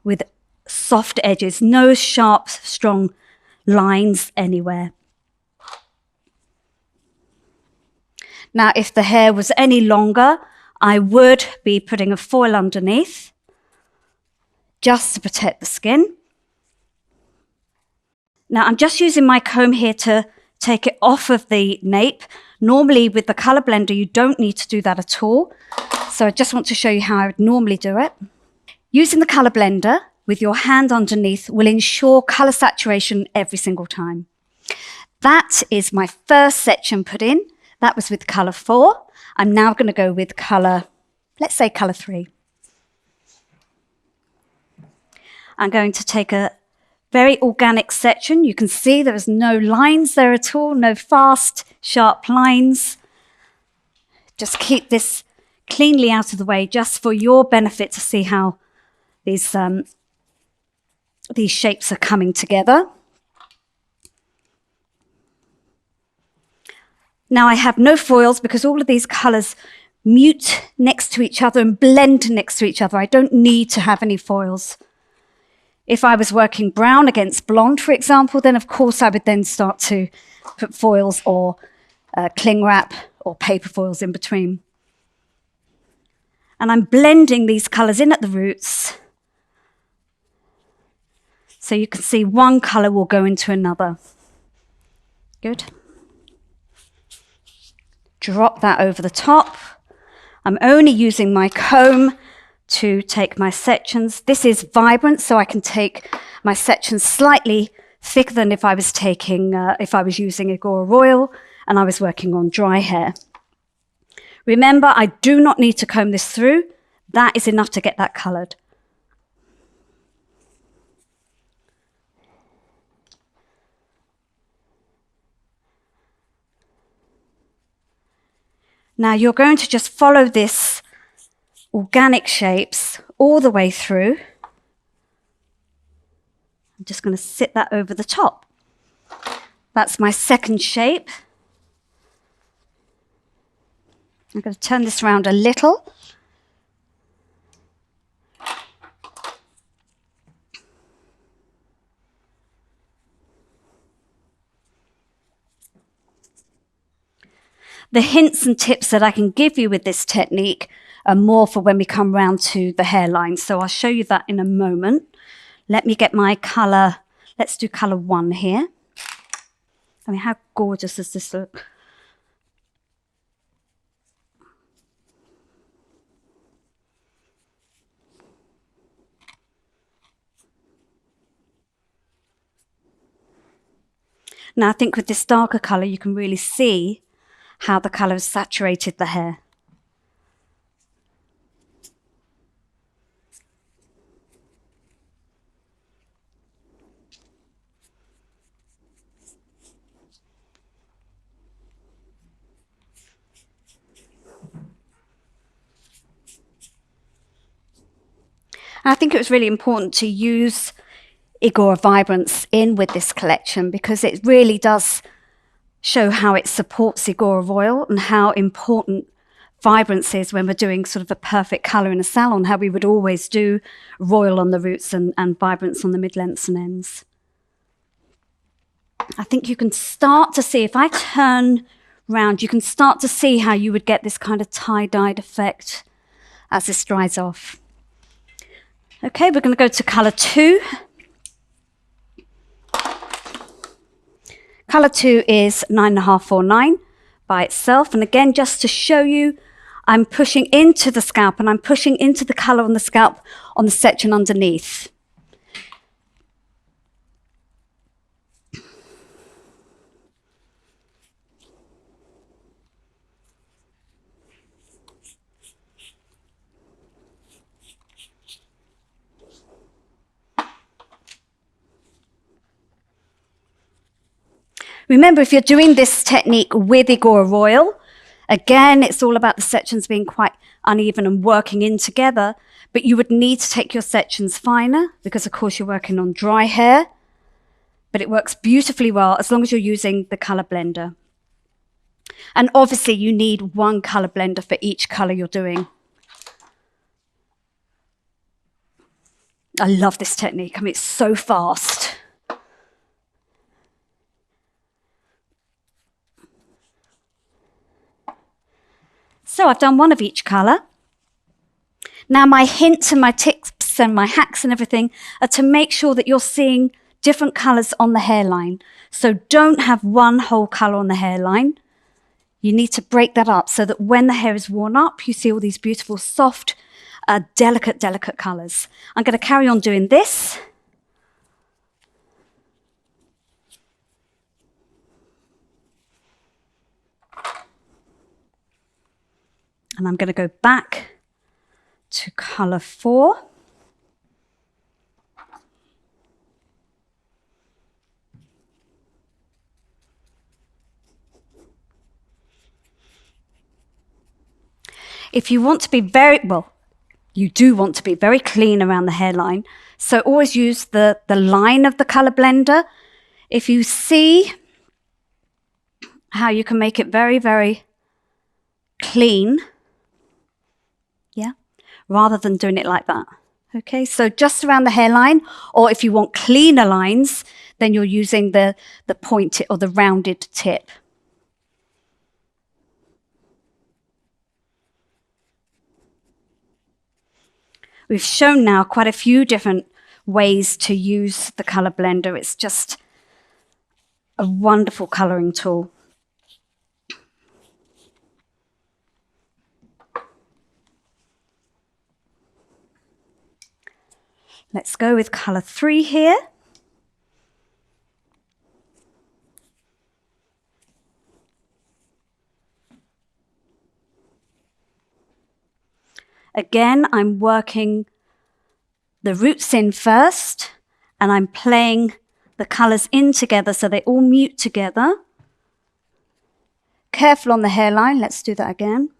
Speaker 3: with soft edges, no sharp, strong lines anywhere. Now, if the hair was any longer, I would be putting a foil underneath just to protect the skin. Now, I'm just using my comb here to take it off of the nape. Normally, with the color blender, you don't need to do that at all. So I just want to show you how I would normally do it. Using the color blender with your hand underneath will ensure color saturation every single time. That is my first section put in. That was with color 4. I'm now going to go with color, let's say color 3. I'm going to take a very organic section. You can see there's no lines there at all, no fast, sharp lines. Just keep this cleanly out of the way just for your benefit to see how these shapes are coming together. Now I have no foils because all of these colors mute next to each other and blend next to each other. I don't need to have any foils. If I was working brown against blonde, for example, then of course I would then start to put foils or cling wrap or paper foils in between. And I'm blending these colors in at the roots. So you can see one color will go into another. Good. Drop that over the top. I'm only using my comb to take my sections. This is vibrant, so I can take my sections slightly thicker than if I was using Igora Royal and I was working on dry hair. Remember, I do not need to comb this through. That is enough to get that colored. Now you're going to just follow this organic shapes all the way through. I'm just going to sit that over the top. That's my second shape. I'm going to turn this around a little. The hints and tips that I can give you with this technique are more for when we come round to the hairline. So I'll show you that in a moment. Let me get my colour. Let's do colour 1 here. I mean, how gorgeous does this look? Now I think with this darker colour you can really see how the colour has saturated the hair. And I think it was really important to use Igora Vibrance in with this collection because it really does show how it supports Igora Royal and how important vibrance is when we're doing sort of a perfect colour in a salon, how we would always do royal on the roots and vibrance on the mid-lengths and ends. I think you can start to see, if I turn round, you can start to see how you would get this kind of tie-dyed effect as this dries off. Okay, we're going to go to colour 2. Colour 2 is 9549 by itself. And again, just to show you, I'm pushing into the scalp and I'm pushing into the colour on the scalp on the section underneath. Remember, if you're doing this technique with Igora Royal, again, it's all about the sections being quite uneven and working in together, but you would need to take your sections finer because, of course, you're working on dry hair, but it works beautifully well as long as you're using the colour blender. And obviously, you need one colour blender for each colour you're doing. I love this technique. I mean, it's so fast. So I've done one of each colour. Now my hints and my tips and my hacks and everything are to make sure that you're seeing different colours on the hairline. So don't have one whole colour on the hairline. You need to break that up so that when the hair is worn up, you see all these beautiful, soft, delicate colours. I'm going to carry on doing this. And I'm going to go back to colour 4. If you want to be you do want to be very clean around the hairline, so always use the line of the colour blender. If you see how you can make it very, very clean, rather than doing it like that. Okay, so just around the hairline, or if you want cleaner lines, then you're using the pointed or the rounded tip. We've shown now quite a few different ways to use the colour blender. It's just a wonderful colouring tool. Let's go with colour 3 here. Again, I'm working the roots in first, and I'm playing the colours in together so they all mute together. Careful on the hairline, let's do that again.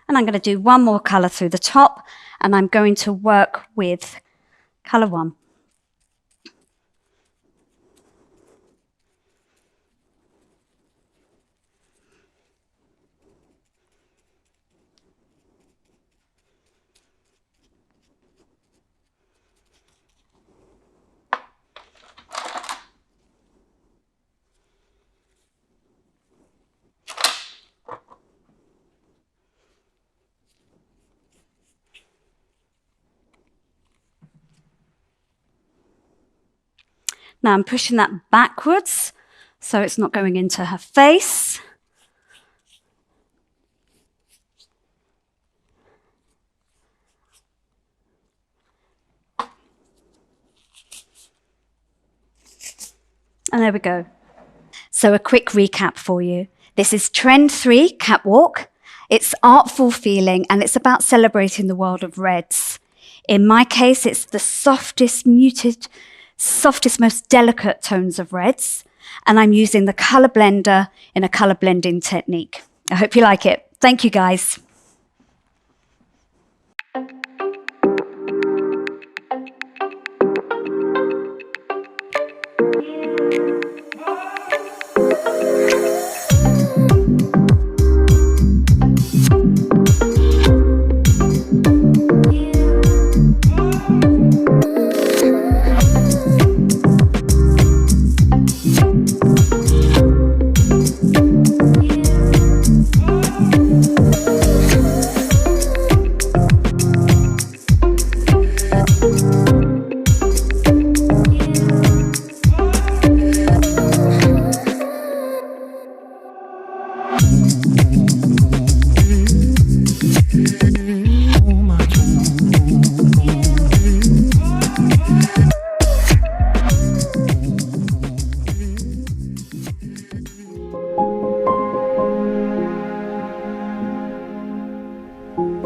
Speaker 3: And I'm going to do one more colour through the top, and I'm going to work with colour 1. Now I'm pushing that backwards so it's not going into her face. And there we go. So a quick recap for you. This is Trend 3 Catwalk. It's artful feeling and it's about celebrating the world of reds. In my case, it's the softest, muted, softest, most delicate tones of reds. and I'm using the color blender in a color blending technique. I hope you like it. Thank you, guys.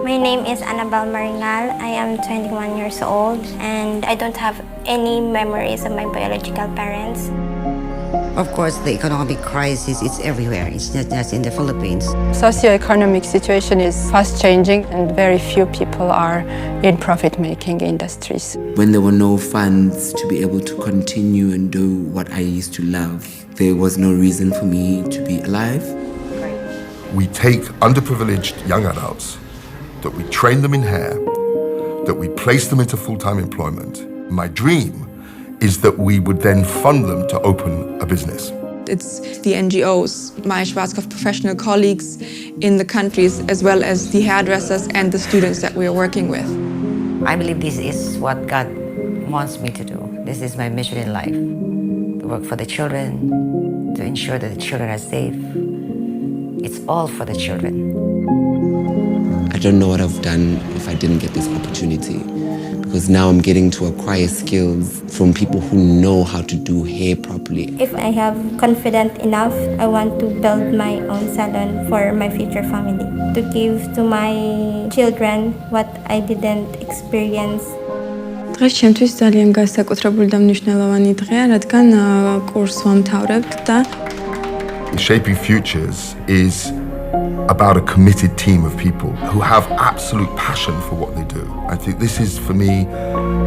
Speaker 14: My name is Annabelle Marinal. I am 21 years old and I don't have any memories of my biological parents.
Speaker 15: Of course, the economic crisis is everywhere. It's not just in the Philippines.
Speaker 16: Socioeconomic situation is fast changing and very few people are in profit-making industries.
Speaker 17: When there were no funds to be able to continue and do what I used to love, there was no reason for me to be alive.
Speaker 1: We take underprivileged young adults, that we train them in hair, that we place them into full-time employment. My dream is that we would then fund them to open a business.
Speaker 18: It's the NGOs, my Schwarzkopf professional colleagues in the countries, as well as the hairdressers and the students that we are working with.
Speaker 15: I believe this is what God wants me to do. This is my mission in life. To work for the children, to ensure that the children are safe. It's all for the children.
Speaker 17: I don't know what I've done if I didn't get this opportunity, because now I'm getting to acquire skills from people who know how to do hair properly.
Speaker 14: If I have confidence enough, I want to build my own salon for my future family, to give to my children what I didn't experience.
Speaker 18: დღეს ჩემთვის ძალიან განსაკუთრებული და მნიშვნელოვანი დღეა, რადგან კურსს ვამთავრებთ და
Speaker 1: Shaping Futures is about a committed team of people who have absolute passion for what they do. I think this is, for me,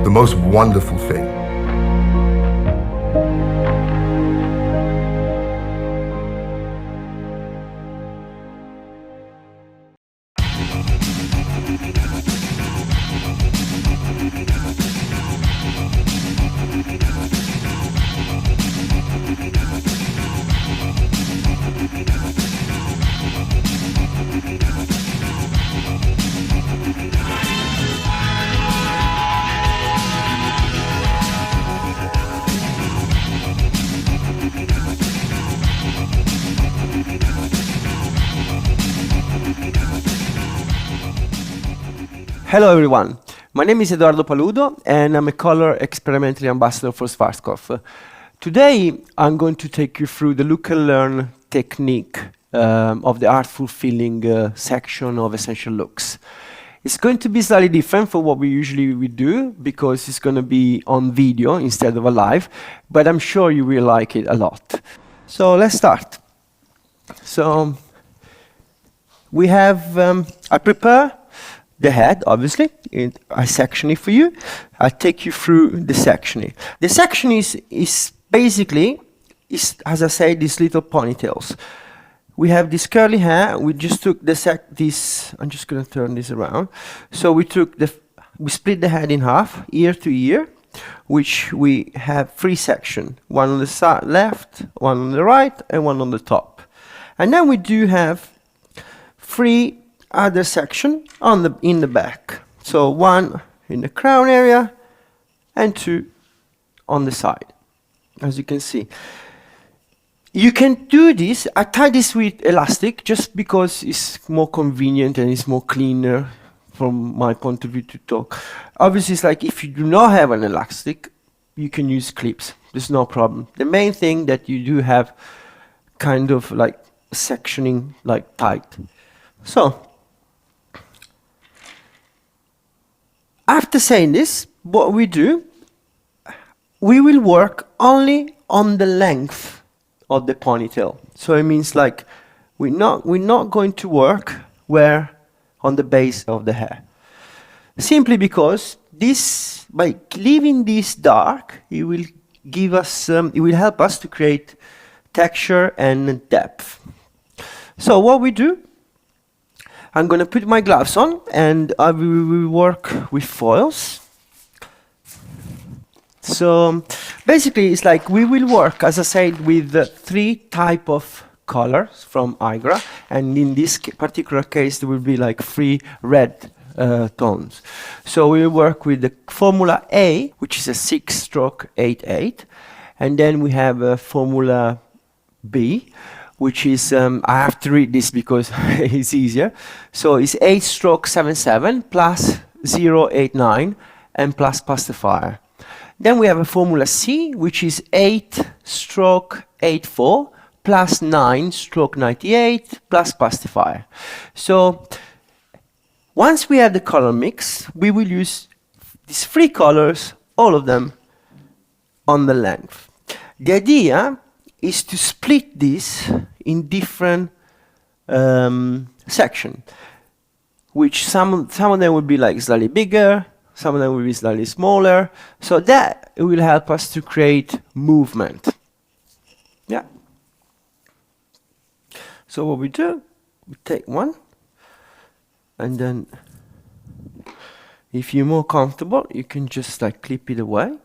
Speaker 1: the most wonderful thing.
Speaker 6: Hello everyone, my name is Edoardo Paludo and I'm a color experimental ambassador for Schwarzkopf. Today I'm going to take you through the look and learn technique of the artful feeling section of Essential Looks. It's going to be slightly different from what we usually do because it's going to be on video instead of a live, but I'm sure you will like it a lot. So let's start. So we have, I prepare the head, obviously, I section it for you. I'll take you through the sectioning. The section is basically, as I say, these little ponytails. We have this curly hair. We just took this. I'm just going to turn this around. So we split the head in half, ear to ear, which we have 3 sections. One on the side left, one on the right, and one on the top. And then we do have 3 other section in the back. So 1 in the crown area and 2 on the side, as you can see. You can do this. I tie this with elastic just because it's more convenient and it's more cleaner from my point of view to talk. Obviously, it's like if you do not have an elastic, you can use clips. There's no problem. The main thing that you do have kind of like sectioning like tight. So after saying this, what we do, we will work only on the length of the ponytail. So it means like we're not going to work where on the base of the hair. Simply because this, by leaving this dark, it will give us, it will help us to create texture and depth. So what we do, I'm going to put my gloves on and I will work with foils. So basically it's like we will work, as I said, with 3 type of colors from Igra, and in this particular case there will be like 3 red tones. So we work with the Formula A, which is a 6-stroke 8/8, and then we have a Formula B, which is, I have to read this because it's easier. So it's 8-stroke 7/7 plus 089 and plus pacifier. Then we have a Formula C, which is 8-stroke 8/4 plus 9-stroke 98 plus pacifier. So once we have the color mix, we will use these 3 colors, all of them on the length. The idea is to split this in different sections, which some of them will be like slightly bigger, some of them will be slightly smaller, so that it will help us to create movement. Yeah. So what we do, we take one, and then if you're more comfortable, you can just like clip it away,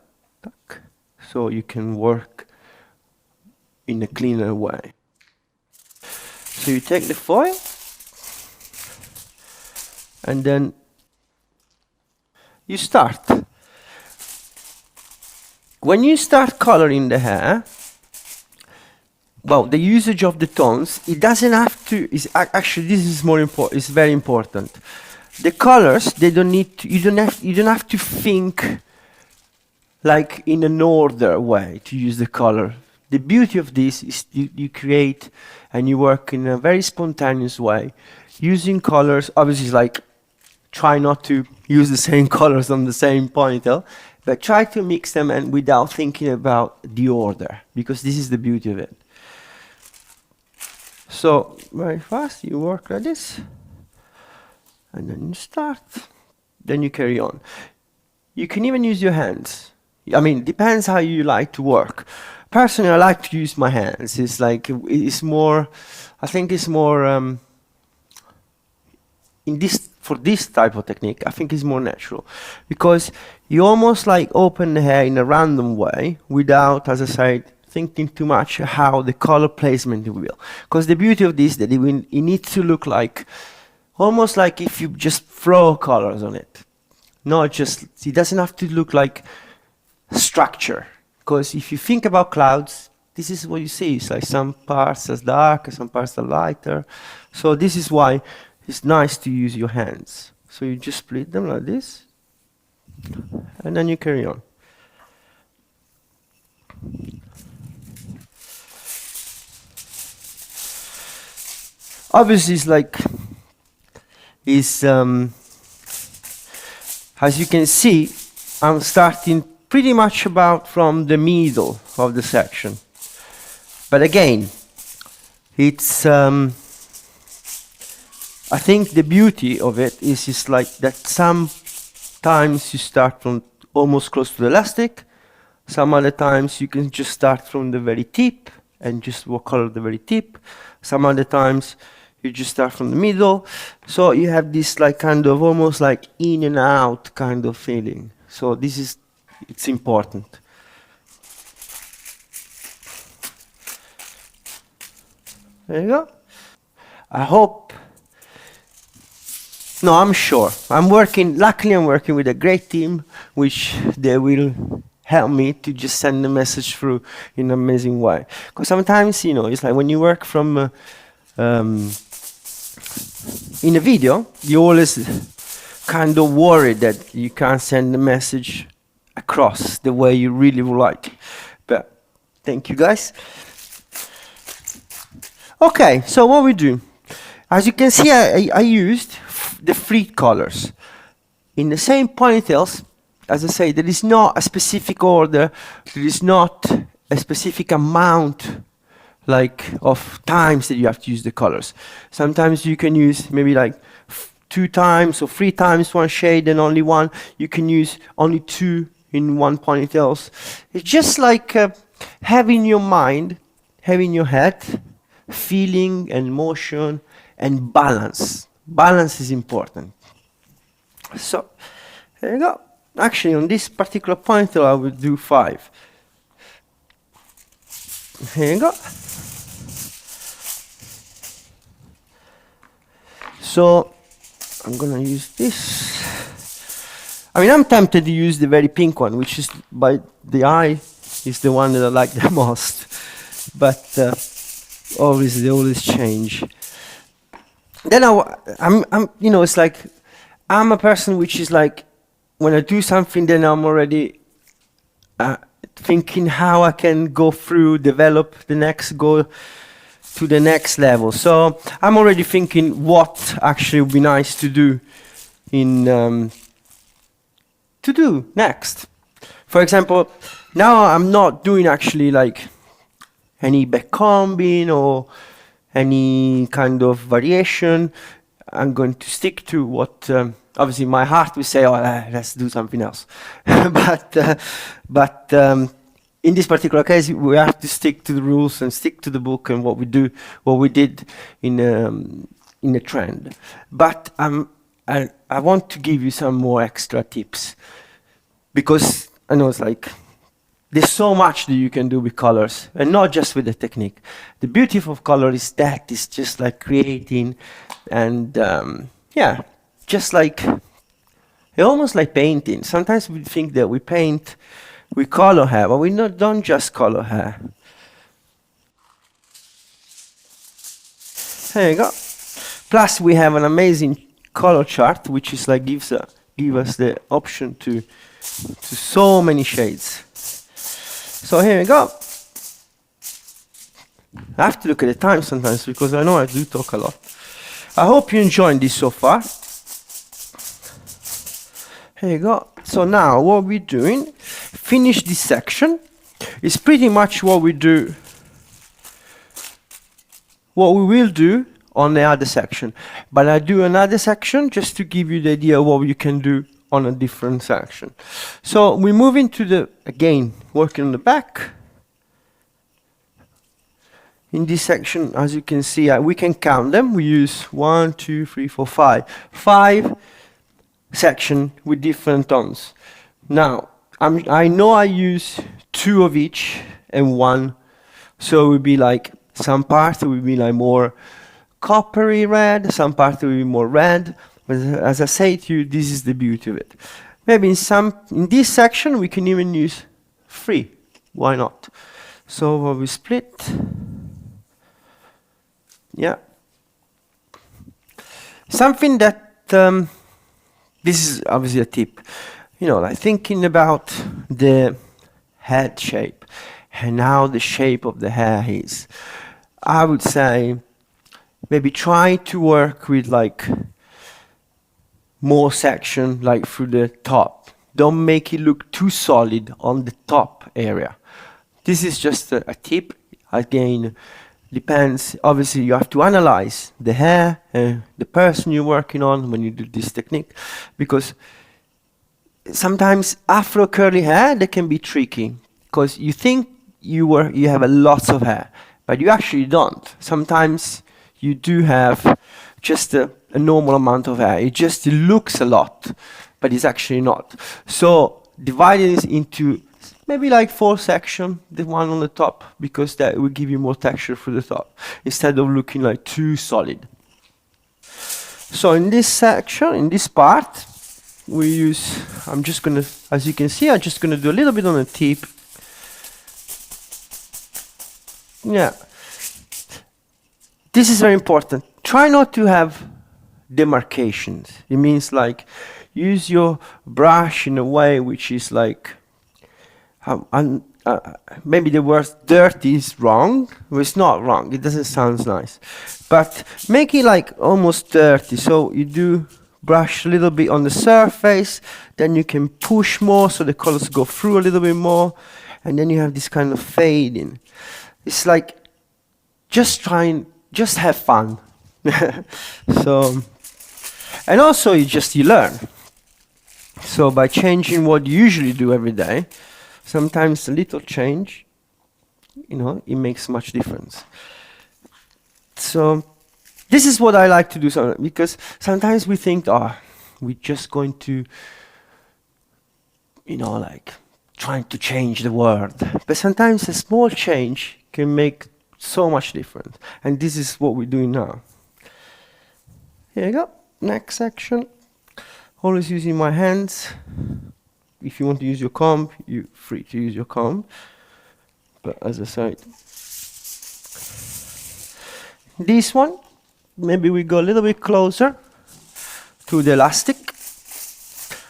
Speaker 6: so you can work in a cleaner way. So you take the foil, and then you start. When you start coloring the hair, well, the usage of the tones, it doesn't have to, actually this is more important, it's very important. The colors, they don't need to, you don't have to think like in an order way to use the color. The beauty of this is you create and you work in a very spontaneous way. Using colors, obviously, like try not to use the same colors on the same ponytail, but try to mix them and without thinking about the order, because this is the beauty of it. So very fast, you work like this, and then you start, then you carry on. You can even use your hands. I mean, depends how you like to work. Personally, I like to use my hands. It's like, it's more, I think it's more, for this type of technique, I think it's more natural. Because you almost like open the hair in a random way without, as I said, thinking too much how the color placement will. Because the beauty of this, that it needs to look like, almost like if you just throw colors on it. Not just, it doesn't have to look like structure. Because if you think about clouds, this is what you see. It's like some parts are darker, some parts are lighter. So this is why it's nice to use your hands. So you just split them like this, and then you carry on. Obviously, it's like, as you can see, I'm starting pretty much about from the middle of the section. But again, it's, I think the beauty of it is like that sometimes you start from almost close to the elastic, some other times you can just start from the very tip and just color the very tip, some other times you just start from the middle, so you have this like kind of almost like in and out kind of feeling. So this is, it's important. There you go. I hope, no, I'm sure. Luckily I'm working with a great team, which they will help me to just send the message through in an amazing way. Because sometimes, you know, it's like when you work from, in a video, you always kind of worry that you can't send the message across the way you really would like. But thank you guys. Okay, so what we do, as you can see, I used the 3 colors in the same ponytails. As I say, there is not a specific order, there is not a specific amount
Speaker 19: like of times that you have to use the colors. Sometimes you can use maybe like 2 times or 3 times one shade and only one. You can use only 2 in one ponytails. It's just like having your mind, having your head, feeling and motion and balance. Balance is important. So there you go. Actually, on this particular ponytail, I will do 5. Here you go. So I'm gonna use this. I mean, I'm tempted to use the very pink one, which is by the eye is the one that I like the most. But always they always change. Then I'm you know, it's like I'm a person which is like when I do something, then I'm already thinking how I can go through, develop the next, go to the next level. So I'm already thinking what actually would be nice to do in next. For example, now I'm not doing actually like any back combing or any kind of variation. I'm going to stick to what obviously my heart will say, oh, let's do something else. but in this particular case, we have to stick to the rules and stick to the book and what we did in the trend. But I want to give you some more extra tips because I know it's like there's so much that you can do with colors and not just with the technique. The beauty of color is that it's just like creating and yeah, just like almost like painting. Sometimes we think that we paint, we color hair, but we don't just color hair. There you go. Plus we have an amazing color chart, which is like give us the option to so many shades. So here we go. I have to look at the time sometimes because I know I do talk a lot. I hope you enjoyed this so far. Here you go. So now what we're doing, finish this section, is pretty much what we do, what we will do on the other section. But I do another section just to give you the idea of what you can do on a different section. So we move into the, again, working on the back. In this section, as you can see, we can count them. We use 1, 2, 3, 4, 5. 5 section with different tones. Now, I know I use 2 of each and 1, so it would be like some parts will be like more coppery red, some parts will be more red. But as I say to you, this is the beauty of it. Maybe in this section we can even use 3. Why not? So we split. Yeah. Something that this is obviously a tip. You know, like thinking about the head shape and how the shape of the hair is. I would say maybe try to work with like more section like through the top. Don't make it look too solid on the top area. This is just a tip. Again, depends. Obviously, you have to analyze the hair and the person you're working on when you do this technique, because sometimes Afro curly hair, they can be tricky because you think you have a lot of hair, but you actually don't. Sometimes you do have just a normal amount of hair. It just looks a lot, but it's actually not. So dividing this into maybe like 4 sections, the one on the top, because that will give you more texture through the top, instead of looking like too solid. So in this section, in this part, we use, I'm just gonna, as you can see, I'm just gonna do a little bit on the tip. Yeah. This is very important. Try not to have demarcations. It means like use your brush in a way which is like maybe the word dirty is wrong. Well, it's not wrong. It doesn't sound nice, but make it like almost dirty. So you do brush a little bit on the surface, then you can push more so the colors go through a little bit more, and then you have this kind of fading. It's like just have fun. So, and also you learn. So by changing what you usually do every day, sometimes a little change, it makes much difference. So this is what I like to do sometimes, because sometimes we think, we're just going to, like trying to change the world. But sometimes a small change can make so much difference. And this is what we're doing now. Here you go. Next section. Always using my hands. If you want to use your comb, you're free to use your comb. But as I said, this one, maybe we go a little bit closer to the elastic.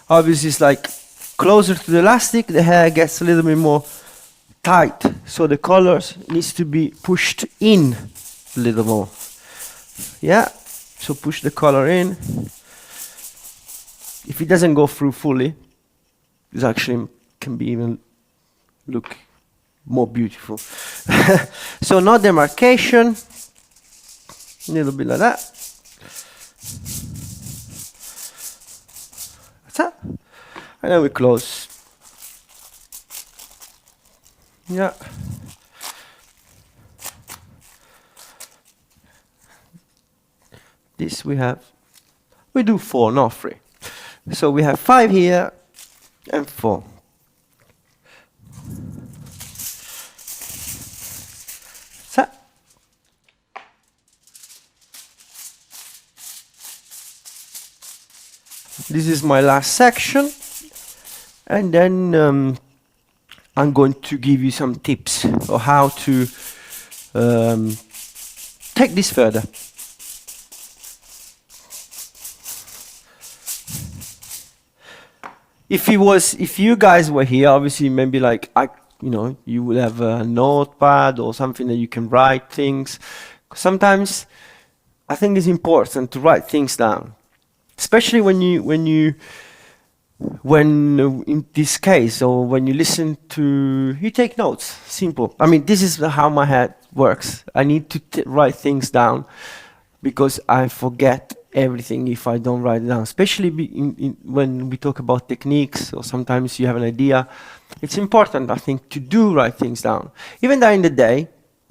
Speaker 19: Obviously, it's like closer to the elastic, the hair gets a little bit more tight. So the colors needs to be pushed in a little more. Yeah, so push the color in. If it doesn't go through fully, it actually can be even look more beautiful. So no demarcation, a little bit like that. That's it. And then we close. Yeah. This we do 4, not 3. So we have 5 here and 4. So. This is my last section. And then I'm going to give you some tips on how to take this further. If you guys were here, obviously maybe like you would have a notepad or something that you can write things. Sometimes I think it's important to write things down, especially when in this case, or when you you take notes. Simple. I mean, this is how my head works. I need to write things down because I forget everything if I don't write it down, especially when we talk about techniques, or sometimes you have an idea. It's important, I think, to write things down. Even during the day,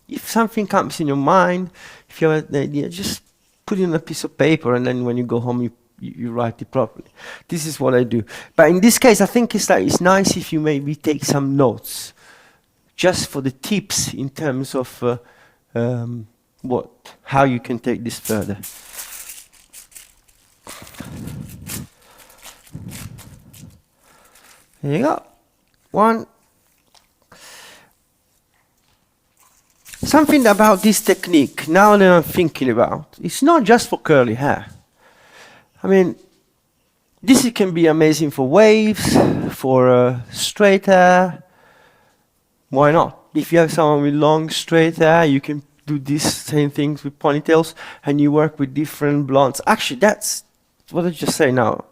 Speaker 19: if something comes in your mind, if you have an idea, just put it on a piece of paper, and then when you go home, you write it properly. This is what I do. But in this case, I think it's nice if you maybe take some notes, just for the tips in terms of how you can take this further. There you go. 1. Something about this technique, now that I'm thinking about, it's not just for curly hair. I mean, this can be amazing for waves, for straight hair. Why not? If you have someone with long straight hair, you can do these same things with ponytails, and you work with different blondes. Actually, that's what I just say now.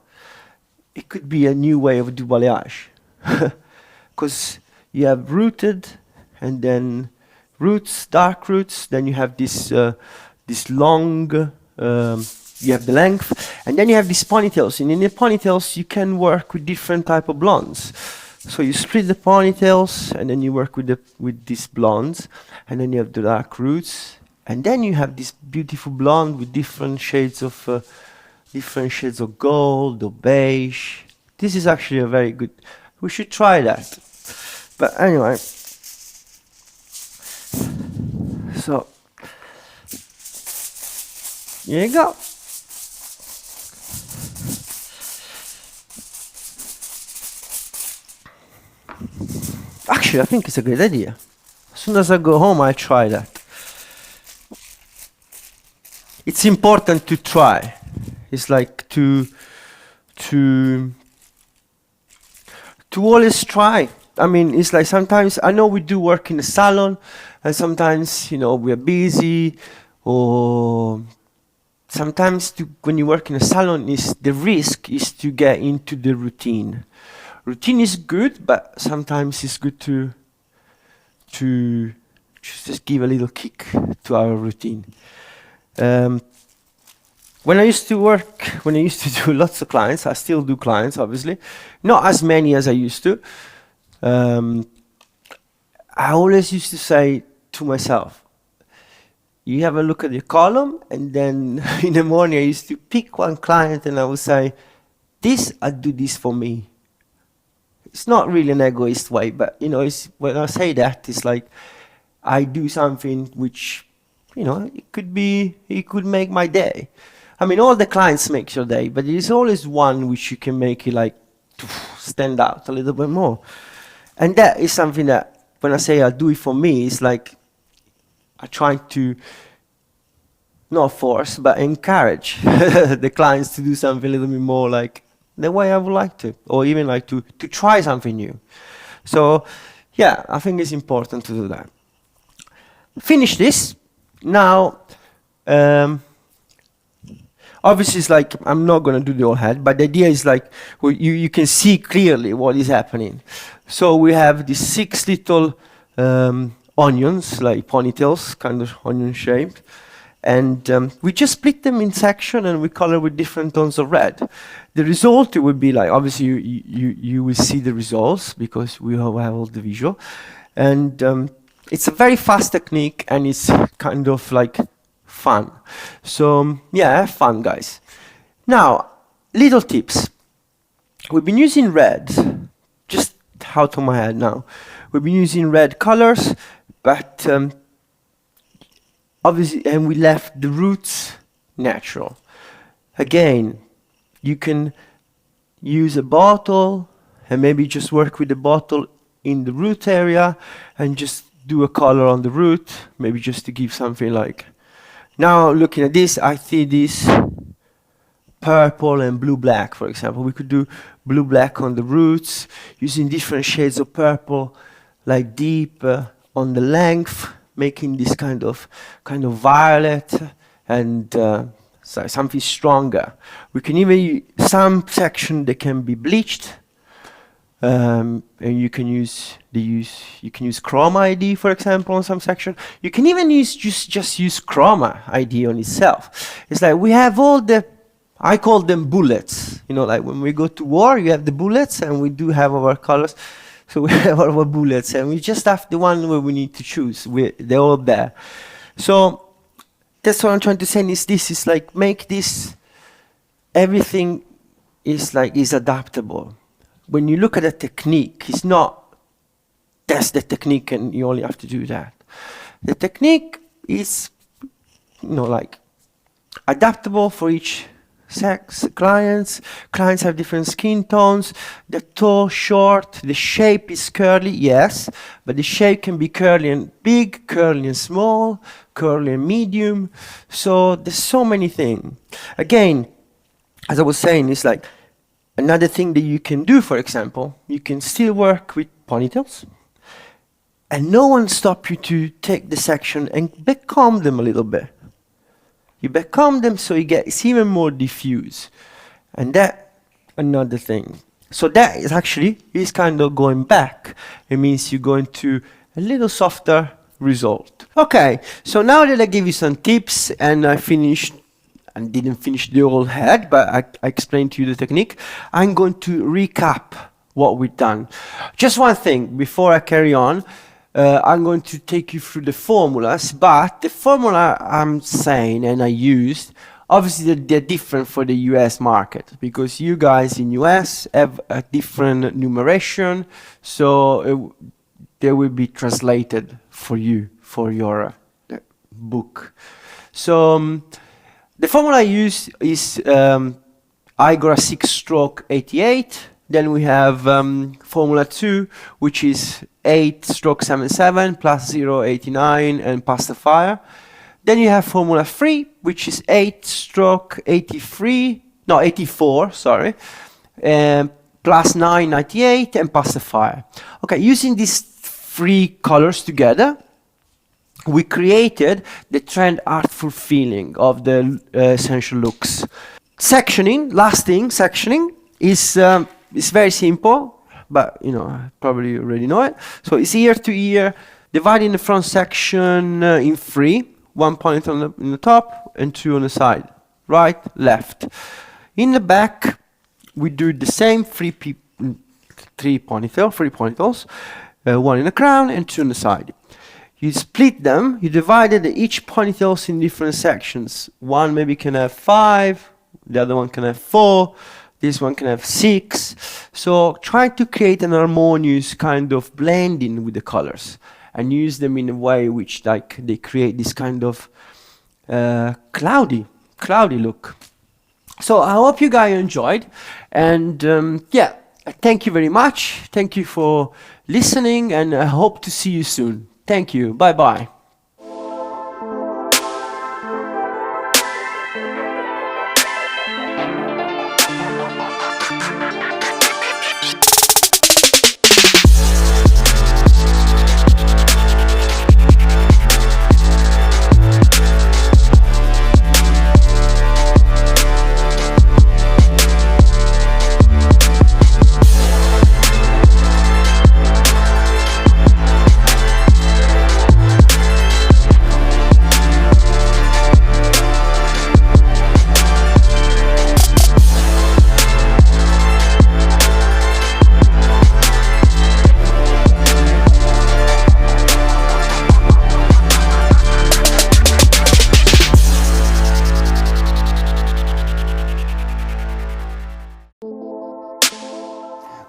Speaker 19: It could be a new way of do balayage, because you have rooted, and then roots, dark roots. Then you have this long. You have the length, and then you have these ponytails. And in the ponytails, you can work with different type of blondes. So you split the ponytails, and then you work with these blondes, and then you have the dark roots, and then you have this beautiful blonde with different shades of gold or beige. This is actually a very good. We should try that. But anyway, so here you go. Actually, I think it's a great idea. As soon as I go home, I'll try that. It's important to try. It's like to always try. I mean, it's like sometimes, I know we do work in a salon, and sometimes, we're busy, or sometimes when you work in a salon, the risk is to get into the routine. Routine is good, but sometimes it's good to just give a little kick to our routine. When I used to do lots of clients, I still do clients, obviously, not as many as I used to. I always used to say to myself, you have a look at your column, and then in the morning I used to pick one client and I would say, I do this for me. It's not really an egoist way, but when I say that, it's like I do something which, it could make my day. I mean, all the clients make your day, but there's always one which you can make it like stand out a little bit more. And that is something that when I say I do it for me, it's like I try to not force, but encourage the clients to do something a little bit more like the way I would like to, or even like to try something new. So yeah, I think it's important to do that. Finish this. Now, obviously it's like, I'm not going to do the whole head, but the idea is like, you can see clearly what is happening. So we have these 6 little onions, like ponytails, kind of onion shaped. And we just split them in section and we color with different tones of red. The result, it would be like, obviously you will see the results because we have all the visual. And it's a very fast technique and it's kind of like fun. So yeah, have fun, guys. Now, little tips. We've been using red, just out of my head now. We've been using red colors, but obviously, and we left the roots natural. Again, you can use a bottle and maybe just work with the bottle in the root area and just do a color on the root, maybe just to give something like. Now looking at this, I see this purple and blue-black, for example. We could do blue-black on the roots, using different shades of purple, like deep on the length, making this kind of violet and so something stronger. We can even some section that can be bleached, and you can use Chroma ID, for example, on some section. You can even use just use Chroma ID on itself. It's like we have all the, I call them bullets. Like when we go to war, you have the bullets, and we do have our colors. So we have our bullets, and we just have the one where we need to choose. They're all there. So that's what I'm trying to say is this is like make this, everything is adaptable. When you look at a technique, it's not, that's the technique and you only have to do that. The technique is, like adaptable for each sex, clients have different skin tones, the toe short, the shape is curly, yes, but the shape can be curly and big, curly and small, curly and medium, so there's so many things. Again, as I was saying, it's like another thing that you can do, for example, you can still work with ponytails and no one stop you to take the section and backcomb them a little bit. You backcomb them so it's even more diffuse. And that, another thing. So that is actually, is kind of going back. It means you're going to a little softer result. Okay, so now that I gave you some tips and I finished, and didn't finish the whole head, but I explained to you the technique, I'm going to recap what we've done. Just one thing, before I carry on, I'm going to take you through the formulas, but the formula I'm saying and I used, obviously they're different for the US market because you guys in US have a different numeration, so they will be translated for you, for your book. So the formula I use is Igora 6-stroke-88. Then we have Formula 2, which is 8-stroke-77 plus 0-89 and pasta fire. Then you have Formula 3, which is 8-stroke-84, sorry, plus 9-98 and pasta fire. Okay, using these 3 colors together, we created the trend artful feeling of the essential looks. Sectioning, last thing, sectioning is it's very simple, but probably you already know it. So it's ear to ear. Dividing the front section in 3, 1 ponytail in the top and 2 on the side, right, left. In the back, we do the same 3 ponytails, 1 in the crown and 2 on the side. You split them, you divided each ponytails in different sections. One maybe can have 5, the other one can have 4, this one can have 6. So try to create an harmonious kind of blending with the colors and use them in a way which like they create this kind of cloudy look. So I hope you guys enjoyed, and yeah, thank you very much. Thank you for listening, and I hope to see you soon. Thank you. Bye bye.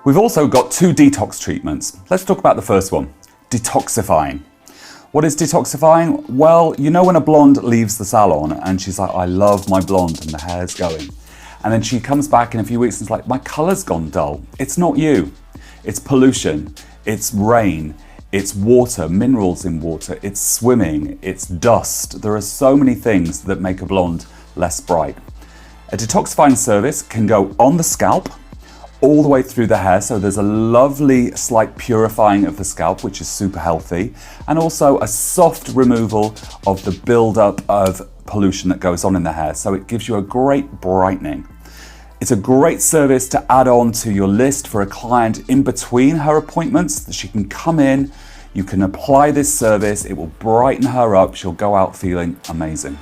Speaker 13: We've also got 2 detox treatments. Let's talk about the first one, detoxifying. What is detoxifying? Well, you know when a blonde leaves the salon and she's like, I love my blonde and the hair's going. And then she comes back in a few weeks and it's like, my color's gone dull. It's not you. It's pollution, it's rain, it's water, minerals in water, it's swimming, it's dust. There are so many things that make a blonde less bright. A detoxifying service can go on the scalp, all the way through the hair, so there's a lovely slight purifying of the scalp, which is super healthy, and also a soft removal of the buildup of pollution that goes on in the hair, so it gives you a great brightening. It's a great service to add on to your list for a client in between her appointments, that she can come in, you can apply this service, it will brighten her up, she'll go out feeling amazing.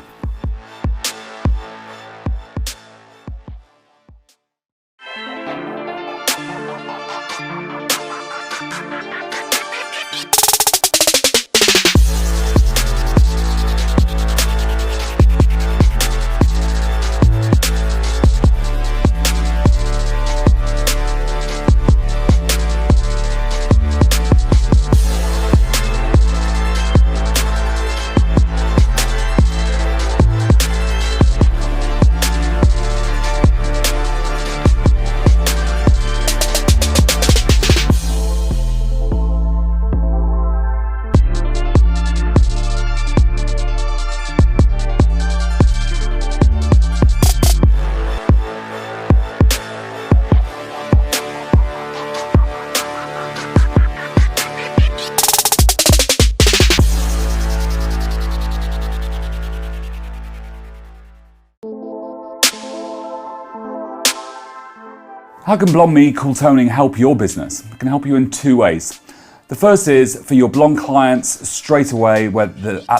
Speaker 13: How can Blonde Me Cool Toning help your business? It can help you in 2 ways. The first is for your blonde clients straight away, at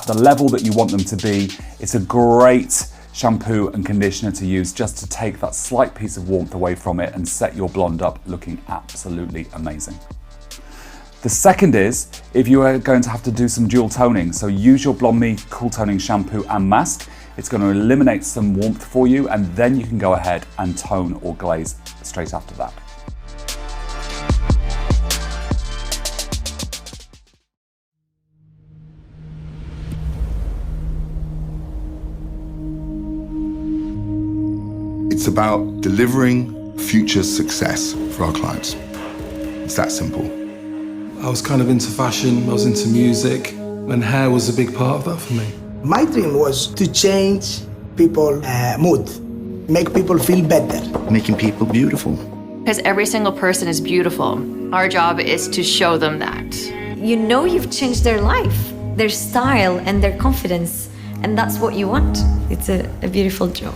Speaker 13: the level that you want them to be. It's a great shampoo and conditioner to use just to take that slight piece of warmth away from it and set your blonde up looking absolutely amazing. The second is if you are going to have to do some dual toning, so use your Blonde Me Cool Toning shampoo and mask. It's going to eliminate some warmth for you, and then you can go ahead and tone or glaze straight after that.
Speaker 1: It's about delivering future success for our clients. It's that simple.
Speaker 2: I was kind of into fashion, I was into music, and hair was a big part of that for me.
Speaker 20: My dream was to change people's mood, make people feel better.
Speaker 21: Making people beautiful.
Speaker 22: Because every single person is beautiful. Our job is to show them that.
Speaker 8: You know you've changed their life, their style and their confidence, and that's what you want. It's a beautiful job.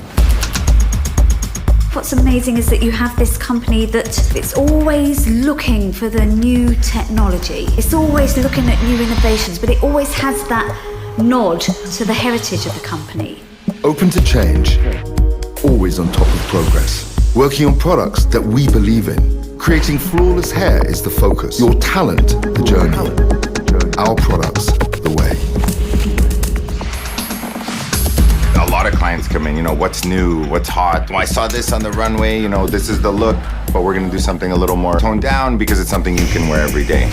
Speaker 3: what's amazing is that you have this company that it's always looking for the new technology. It's always looking at new innovations, but it always has that nod to the heritage of the company.
Speaker 1: Open to change, always on top of progress. Working on products that we believe in. Creating flawless hair is the focus. Your talent, the journey. Our products, the way.
Speaker 4: A lot of clients come in, you know, what's new, what's hot? Well, I saw this on the runway, you know, this is the look, but we're gonna do something a little more toned down because it's something you can wear every day.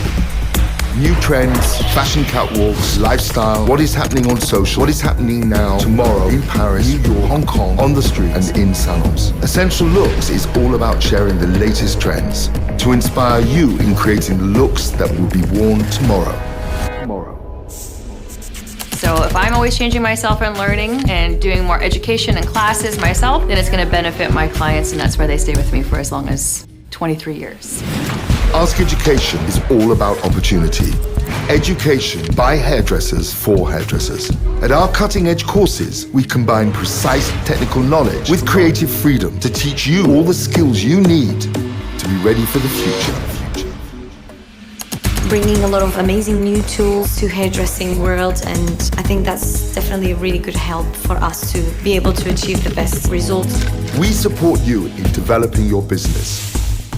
Speaker 1: New trends, fashion catwalks, lifestyle, what is happening on social, what is happening now, tomorrow, in Paris, New York, Hong Kong, on the street, and in salons. Essential Looks is all about sharing the latest trends to inspire you in creating the looks that will be worn tomorrow.
Speaker 22: So if I'm always changing myself and learning and doing more education and classes myself, then it's going to benefit my clients, and that's why they stay with me for as long as 23 years.
Speaker 1: Ask Education is all about opportunity. Education by hairdressers for hairdressers. At our cutting-edge courses, we combine precise technical knowledge with creative freedom to teach you all the skills you need to be ready for the future.
Speaker 11: Bringing a lot of amazing new tools to hairdressing world, and I think that's definitely a really good help for us to be able to achieve the best results.
Speaker 1: We support you in developing your business.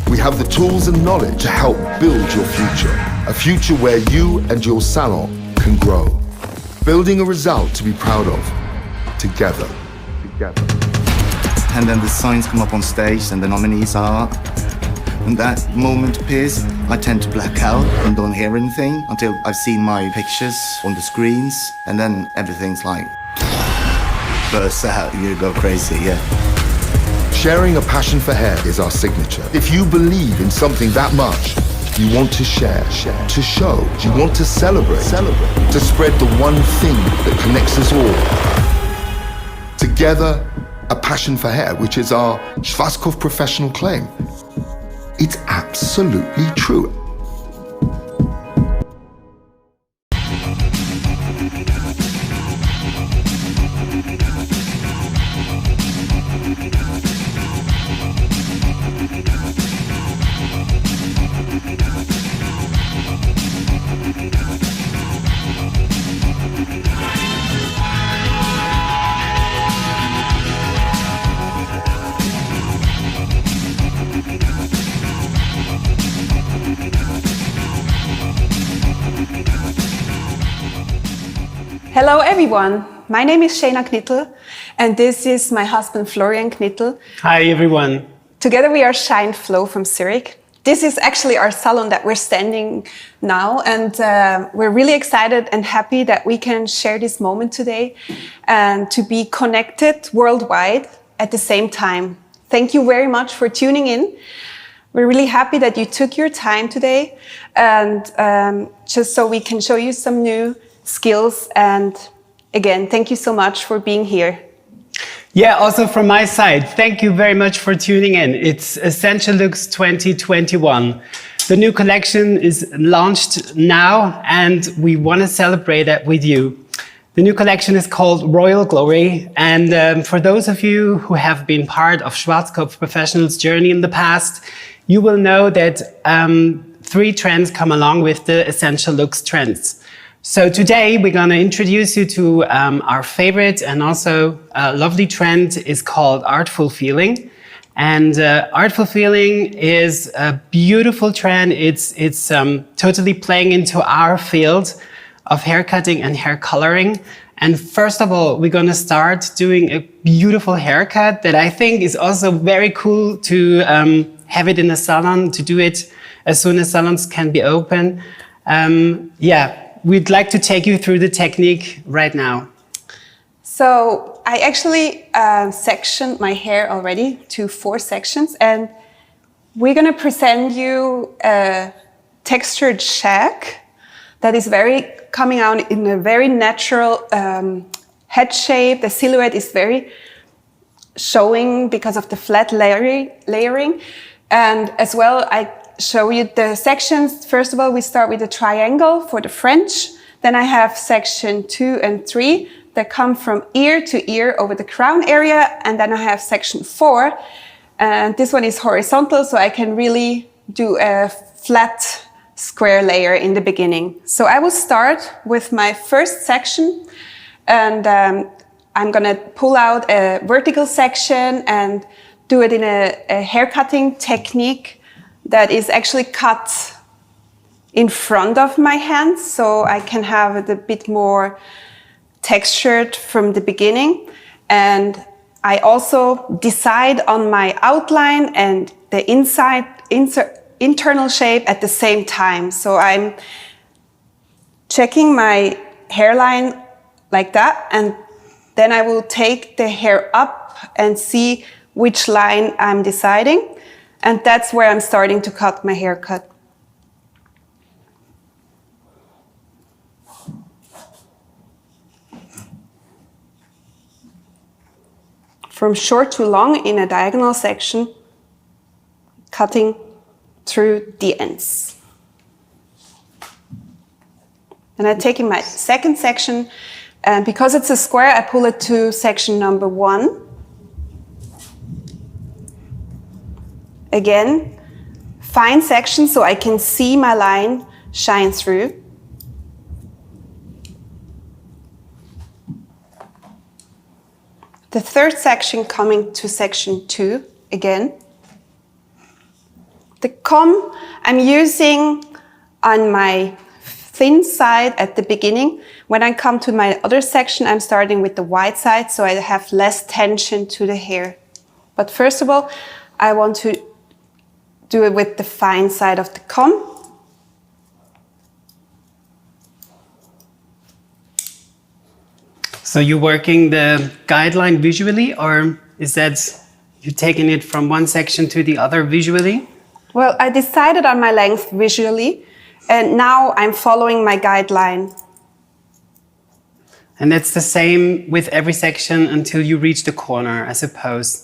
Speaker 1: We have the tools and knowledge to help build your future. A future where you and your salon can grow. Building a result to be proud of. Together.
Speaker 21: And then the signs come up on stage and the nominees are. When that moment appears, I tend to black out and don't hear anything until I've seen my pictures on the screens, and then everything's like bursts out, you go crazy, yeah.
Speaker 1: Sharing a passion for hair is our signature. If you believe in something that much, you want to share, to show, you want to celebrate, to spread the one thing that connects us all. Together, a passion for hair, which is our Schwarzkopf professional claim. It's absolutely true.
Speaker 23: Hello everyone, my name is Shayna Knittel and this is my husband Florian Knittel.
Speaker 5: Hi everyone.
Speaker 23: Together we are Shine Flow from Zurich. This is actually our salon that we're standing now, and we're really excited and happy that we can share this moment today and to be connected worldwide at the same time. Thank you very much for tuning in. We're really happy that you took your time today, and just so we can show you some new skills. And again, thank you so much for being here.
Speaker 5: Yeah, also from my side, thank you very much for tuning in. It's Essential Looks 2021. The new collection is launched now and we want to celebrate that with you. The new collection is called Royal Glory, and for those of you who have been part of Schwarzkopf Professional's journey in the past, you will know that 3 trends come along with the Essential Looks trends. So today we're going to introduce you to our favorite and also lovely trend is called Artful Feeling. And Artful Feeling is a beautiful trend. It's totally playing into our field of hair cutting and hair coloring. And first of all, we're going to start doing a beautiful haircut that I think is also very cool to have it in a salon, to do it as soon as salons can be open. Yeah. We'd like to take you through the technique right now.
Speaker 23: So I actually sectioned my hair already to 4 sections, and we're going to present you a textured shag that is coming out in a very natural head shape. The silhouette is very showing because of the flat layering. And as well, I show you the sections. First of all, we start with the triangle for the French. Then I have section 2 and 3 that come from ear to ear over the crown area. And then I have section 4 And this one is horizontal, so I can really do a flat square layer in the beginning. So I will start with my first section, and I'm gonna pull out a vertical section and do it in a hair cutting technique that is actually cut in front of my hands, so I can have it a bit more textured from the beginning. And I also decide on my outline and the internal shape at the same time. So I'm checking my hairline like that, and then I will take the hair up and see which line I'm deciding. And that's where I'm starting to cut my haircut. From short to long in a diagonal section, cutting through the ends. And I'm taking my second section, and because it's a square, I pull it to section number 1. Again, fine section so I can see my line shine through. The third section coming to section 2 again. The comb I'm using on my thin side at the beginning. When I come to my other section, I'm starting with the wide side so I have less tension to the hair. But first of all, I want to do it with the fine side of the comb.
Speaker 5: So you're working the guideline visually, or is that you taking it from one section to the other visually?
Speaker 23: Well, I decided on my length visually, and now I'm following my guideline.
Speaker 5: And that's the same with every section until you reach the corner, I suppose.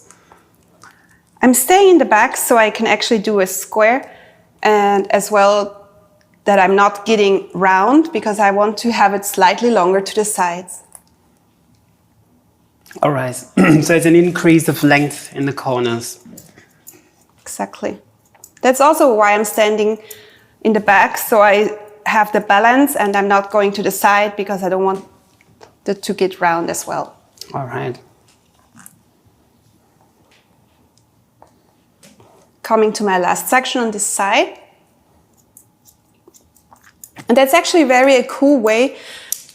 Speaker 23: I'm staying in the back so I can actually do a square, and as well that I'm not getting round because I want to have it slightly longer to the sides.
Speaker 5: All right, so it's an increase of length in the corners.
Speaker 23: Exactly. That's also why I'm standing in the back, so I have the balance and I'm not going to the side because I don't want it to get round as well.
Speaker 5: All right.
Speaker 23: Coming to my last section on this side. And that's actually a cool way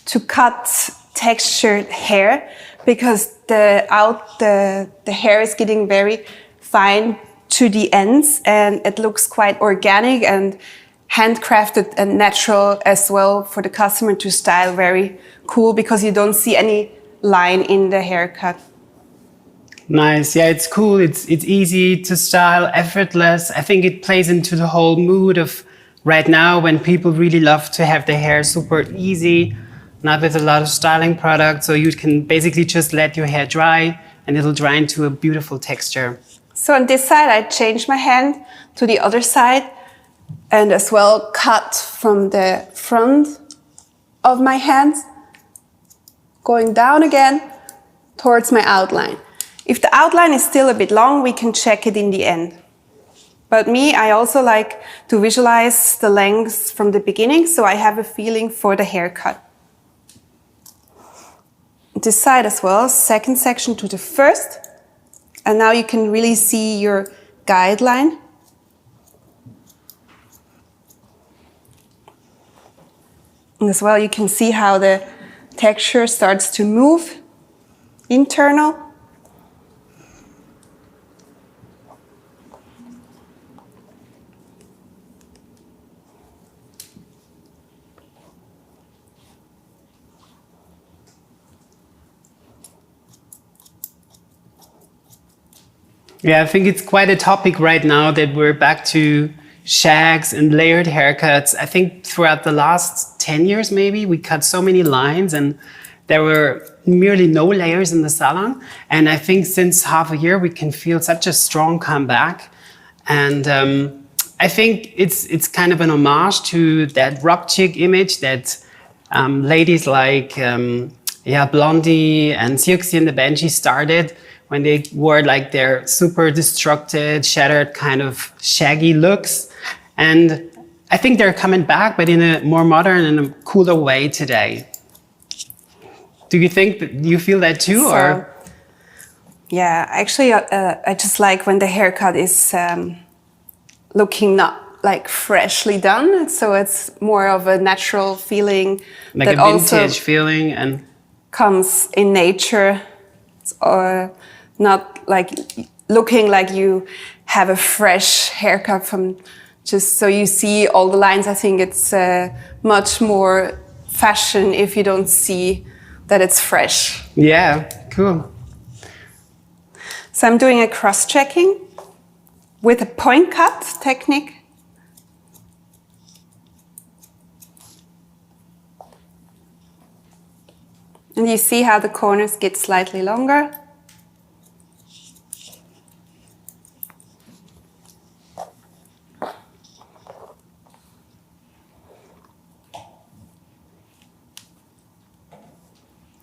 Speaker 23: to cut textured hair, because the hair is getting very fine to the ends and it looks quite organic and handcrafted and natural as well for the customer to style. Very cool, because you don't see any line in the haircut.
Speaker 5: Nice, yeah, it's cool. It's easy to style, effortless. I think it plays into the whole mood of right now when people really love to have their hair super easy, not with a lot of styling products. So you can basically just let your hair dry and it'll dry into a beautiful texture.
Speaker 23: So on this side, I changed my hand to the other side and as well cut from the front of my hands, going down again towards my outline. If the outline is still a bit long, we can check it in the end. But me, I also like to visualize the length from the beginning, so I have a feeling for the haircut. This side as well, second section to the first. And now you can really see your guideline. And as well, you can see how the texture starts to move internal.
Speaker 5: Yeah, I think it's quite a topic right now that we're back to shags and layered haircuts. I think throughout the last 10 years, maybe, we cut so many lines and there were nearly no layers in the salon. And I think since half a year, we can feel such a strong comeback. And I think it's kind of an homage to that rock chick image that ladies like Blondie and Siouxsie and the Benji started when they wore like their super destructed, shattered kind of shaggy looks. And I think they're coming back, but in a more modern and a cooler way today. Do you think that you feel that too, or?
Speaker 23: Yeah, actually, I just like when the haircut is looking not like freshly done, so it's more of a natural feeling,
Speaker 5: Like
Speaker 23: that
Speaker 5: a vintage
Speaker 23: also
Speaker 5: feeling, and
Speaker 23: comes in nature, or not like looking like you have a fresh haircut from just so you see all the lines. I think it's much more fashion if you don't see that it's fresh.
Speaker 5: yeah, cool.
Speaker 23: So I'm doing a cross-checking with a point cut technique. And you see how the corners get slightly longer.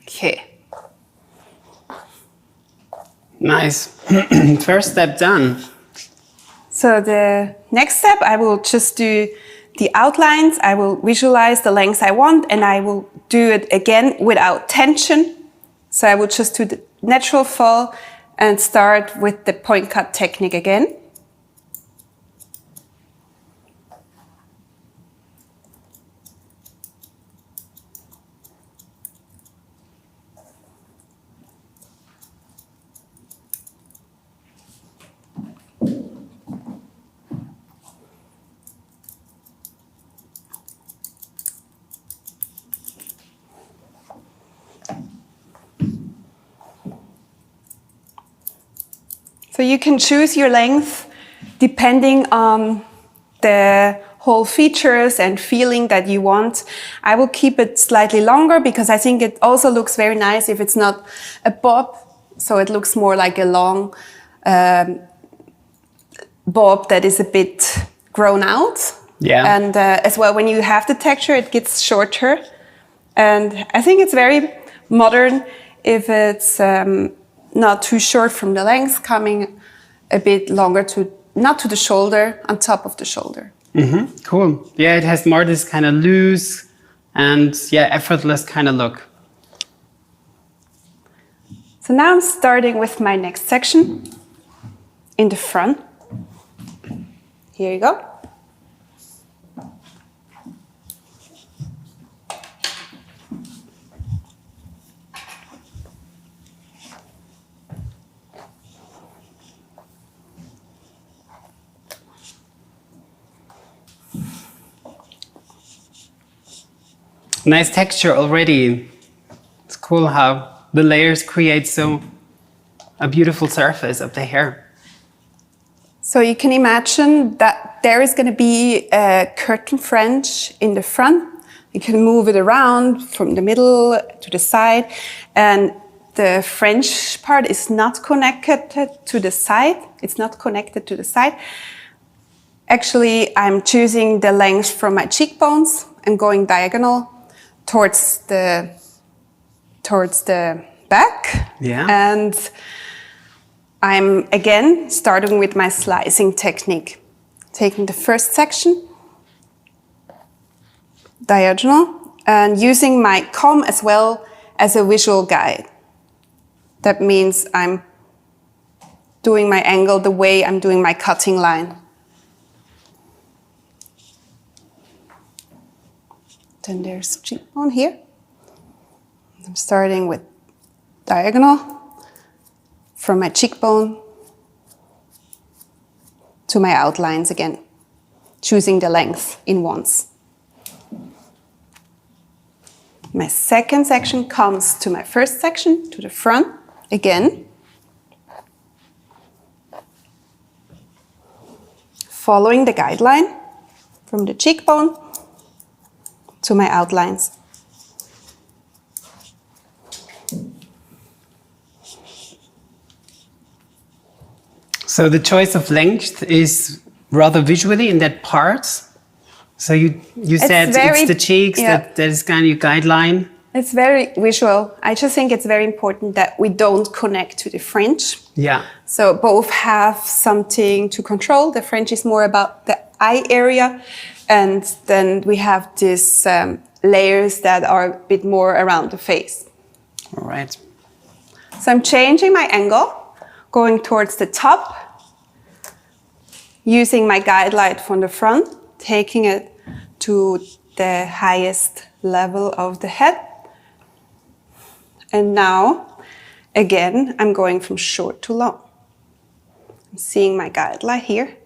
Speaker 23: Okay.
Speaker 5: Nice. First step done.
Speaker 23: So the next step, I will just do the outlines. I will visualize the lengths I want, and I will do it again without tension. So I will just do the natural fall and start with the point cut technique again. So you can choose your length depending on the whole features and feeling that you want. I will keep it slightly longer because I think it also looks very nice if it's not a bob. So it looks more like a long bob that is a bit grown out.
Speaker 5: Yeah.
Speaker 23: And as well, when you have the texture, it gets shorter. And I think it's very modern if it's not too short from the length, coming a bit longer to, not to the shoulder, on top of the shoulder.
Speaker 5: Mm-hmm. Cool. Yeah, it has more this kind of loose and yeah, effortless kind of look.
Speaker 23: So now I'm starting with my next section in the front. Here you go.
Speaker 5: Nice texture already. It's cool how the layers create a beautiful surface of the hair.
Speaker 23: So you can imagine that there is going to be a curtain fringe in the front. You can move it around from the middle to the side, and the fringe part is not connected to the side. It's not connected to the side. Actually, I'm choosing the length from my cheekbones and going diagonal towards the back.
Speaker 5: Yeah.
Speaker 23: And I'm again starting with my slicing technique. Taking the first section, diagonal, and using my comb as well as a visual guide. That means I'm doing my angle the way I'm doing my cutting line. Then there's cheekbone here. I'm starting with diagonal from my cheekbone to my outlines again, choosing the length in once. My second section comes to my first section, to the front again. Following the guideline from the cheekbone to my outlines.
Speaker 5: So the choice of length is rather visually in that part. So you said it's the cheeks,
Speaker 23: yeah.
Speaker 5: that is kind of your guideline.
Speaker 23: It's very visual. I just think it's very important that we don't connect to the fringe.
Speaker 5: Yeah.
Speaker 23: So both have something to control. The fringe is more about the eye area. And then we have these layers that are a bit more around the face.
Speaker 5: All right.
Speaker 23: So I'm changing my angle, going towards the top, using my guide light from the front, taking it to the highest level of the head. And now, again, I'm going from short to long. I'm seeing my guide light here.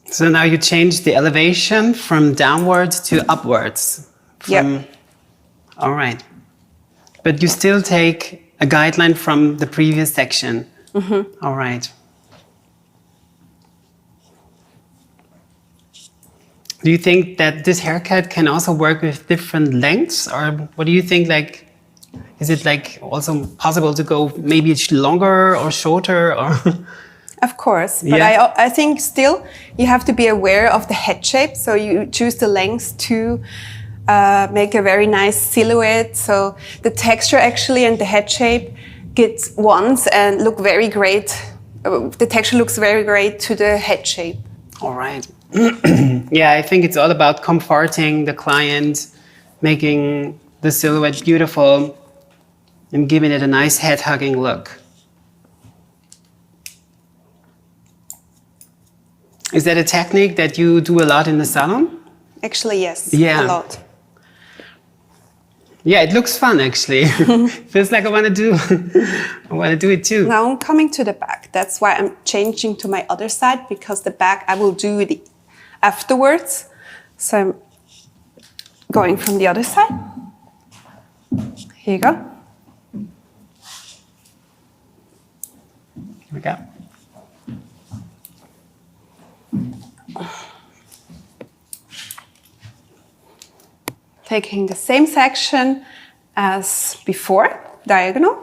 Speaker 5: So now you change the elevation from downwards to upwards.
Speaker 23: Yep.
Speaker 5: All right. But you still take a guideline from the previous section.
Speaker 23: Mm-hmm.
Speaker 5: All right. Do you think that this haircut can also work with different lengths? Or what do you think, like, is it like also possible to go maybe longer or shorter or?
Speaker 23: Of course, but
Speaker 5: Yeah.
Speaker 23: I think still you have to be aware of the head shape. So you choose the length to make a very nice silhouette. So the texture actually and the head shape get once and look very great. The texture looks very great to the head shape.
Speaker 5: All right. Yeah, I think it's all about comforting the client, making the silhouette beautiful, and giving it a nice head-hugging look. Is that a technique that you do a lot in the salon?
Speaker 23: Actually, yes,
Speaker 5: Yeah.
Speaker 23: a lot.
Speaker 5: Yeah, it looks fun actually. Feels like I want to do it too.
Speaker 23: Now I'm coming to the back. That's why I'm changing to my other side, because the back I will do it afterwards. So I'm going from the other side. Here you go.
Speaker 5: Here we go.
Speaker 23: Taking the same section as before, diagonal,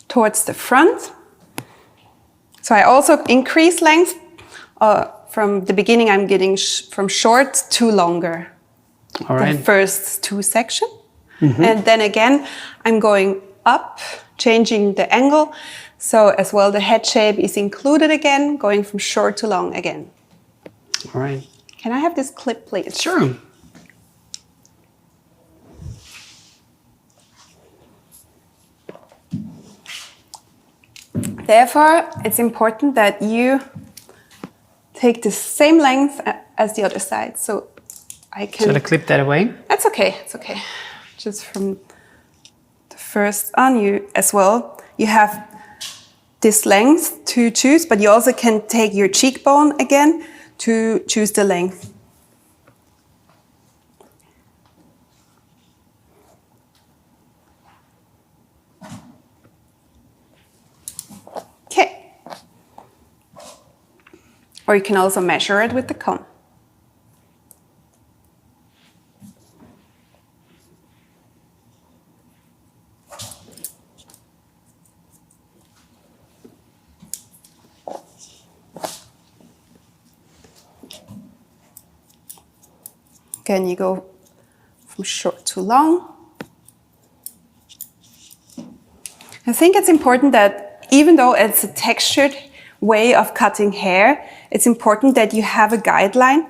Speaker 23: towards the front. So I also increase length. From the beginning, I'm getting from short to longer.
Speaker 5: All right.
Speaker 23: The first two sections.
Speaker 5: Mhm.
Speaker 23: And then again, I'm going up, changing the angle. So as well, the head shape is included again, going from short to long again.
Speaker 5: All right.
Speaker 23: Can I have this clip, please?
Speaker 5: Sure.
Speaker 23: Therefore, it's important that you take the same length as the other side. So I can...
Speaker 5: Should I clip that away?
Speaker 23: That's okay, it's okay. Just from the first on, you as well, you have this length to choose, but you also can take your cheekbone again to choose the length. Okay. Or you can also measure it with the comb. Again, you go from short to long. I think it's important that even though it's a textured way of cutting hair, it's important that you have a guideline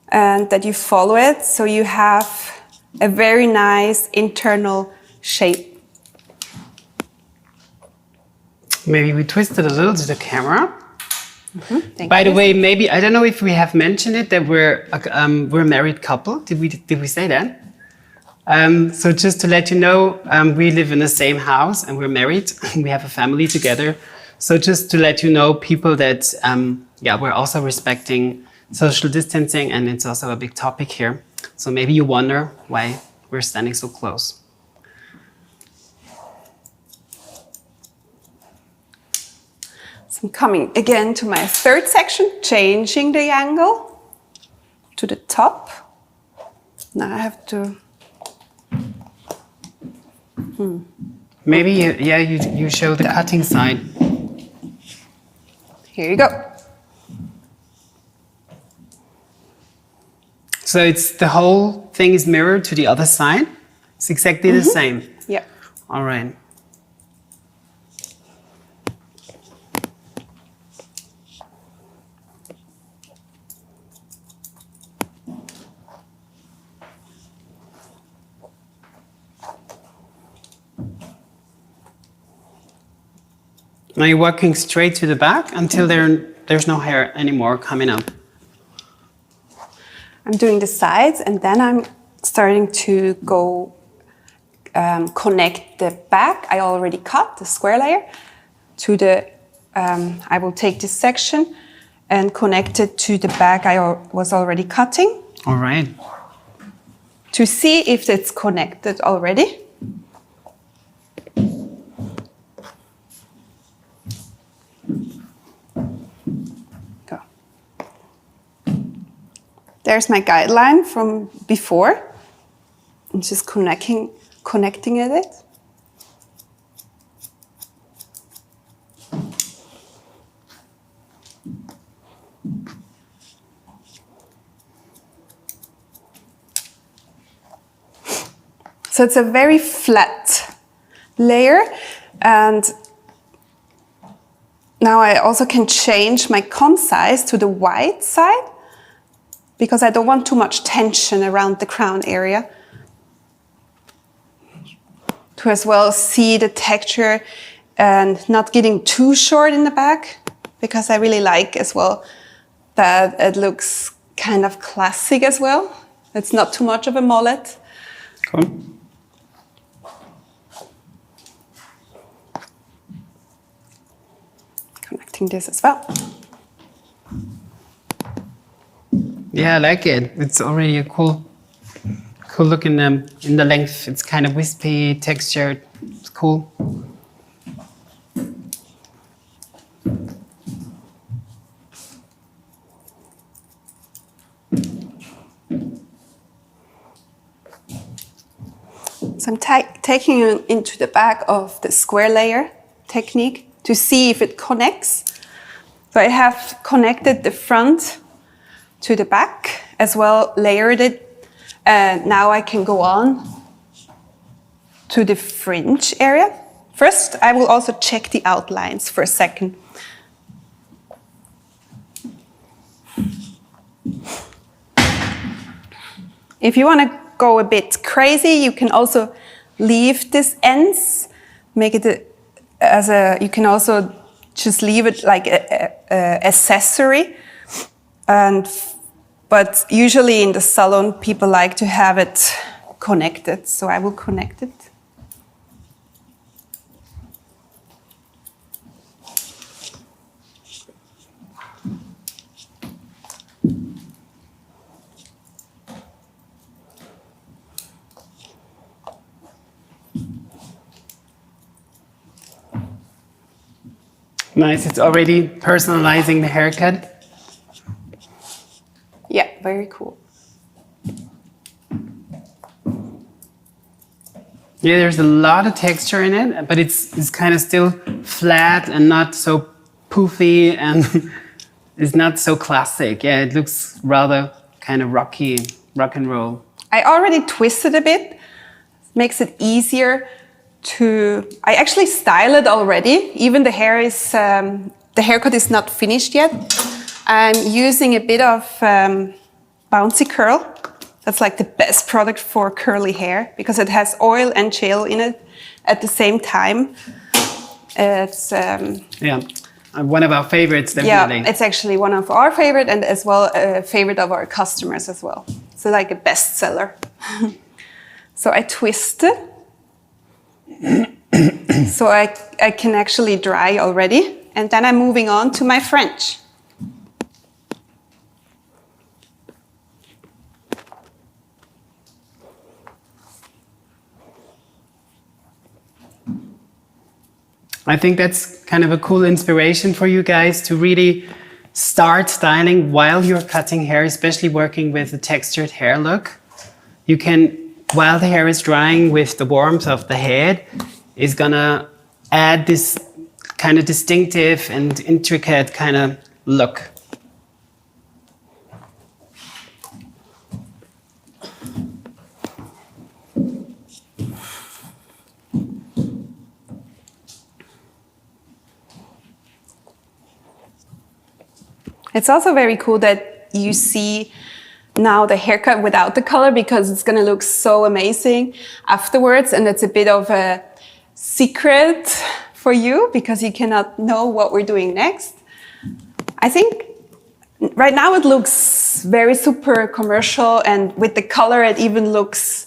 Speaker 23: and that you follow it so you have a very nice internal shape.
Speaker 5: Maybe we twist it a little to the camera.
Speaker 23: Thank
Speaker 5: By the
Speaker 23: you.
Speaker 5: way, maybe I don't know if we have mentioned it that we're a married couple. Did we say that? So just to let you know, we live in the same house and we're married. We have a family together. So just to let you know, people that we're also respecting social distancing, and it's also a big topic here. So maybe you wonder why we're standing so close.
Speaker 23: So I'm coming again to my third section, changing the angle to the top. Now I have to...
Speaker 5: Maybe you show the cutting side.
Speaker 23: Here you go.
Speaker 5: So it's the whole thing is mirrored to the other side. It's exactly the same.
Speaker 23: Yeah.
Speaker 5: All right. Now you're walking straight to the back until there's no hair anymore coming up.
Speaker 23: I'm doing the sides, and then I'm starting to go connect the back. I already cut the square layer to the, I will take this section and connect it to the back I was already cutting.
Speaker 5: All right.
Speaker 23: To see if it's connected already. Go. There's my guideline from before. I'm just connecting it. So it's a very flat layer, and now I also can change my comb size to the wide side because I don't want too much tension around the crown area. To as well see the texture and not getting too short in the back, because I really like as well that it looks kind of classic as well. It's not too much of a mullet.
Speaker 5: Cool.
Speaker 23: Connecting this as well.
Speaker 5: Yeah, I like it. It's already a cool look in the length. It's kind of wispy, textured. It's cool.
Speaker 23: So I'm taking it into the back of the square layer technique to see if it connects. So I have connected the front to the back, as well layered it. And now I can go on to the fringe area. First, I will also check the outlines for a second. If you want to go a bit crazy, you can also leave these ends, make it as a, you can also just leave it like a accessory. But usually in the salon, people like to have it connected, so I will connect it.
Speaker 5: Nice, it's already personalizing the haircut.
Speaker 23: Yeah, very cool.
Speaker 5: Yeah, there's a lot of texture in it, but it's kind of still flat and not so poofy, and it's not so classic. Yeah, it looks rather kind of rocky, rock and roll.
Speaker 23: I already twisted a bit, makes it easier to, I actually style it already. Even the hair is, the haircut is not finished yet. I'm using a bit of Bouncy Curl. That's like the best product for curly hair because it has oil and gel in it at the same time. It's
Speaker 5: yeah, one of our favorites, definitely.
Speaker 23: Yeah, it's actually one of our favorite and as well a favorite of our customers as well. So like a bestseller. So I twist it. So I can actually dry already. And then I'm moving on to my French.
Speaker 5: I think that's kind of a cool inspiration for you guys to really start styling while you're cutting hair, especially working with a textured hair look. You can, while the hair is drying with the warmth of the head, is gonna add this kind of distinctive and intricate kind of look.
Speaker 23: It's also very cool that you see now the haircut without the color, because it's going to look so amazing afterwards, and it's a bit of a secret for you because you cannot know what we're doing next. I think right now it looks very super commercial, and with the color it even looks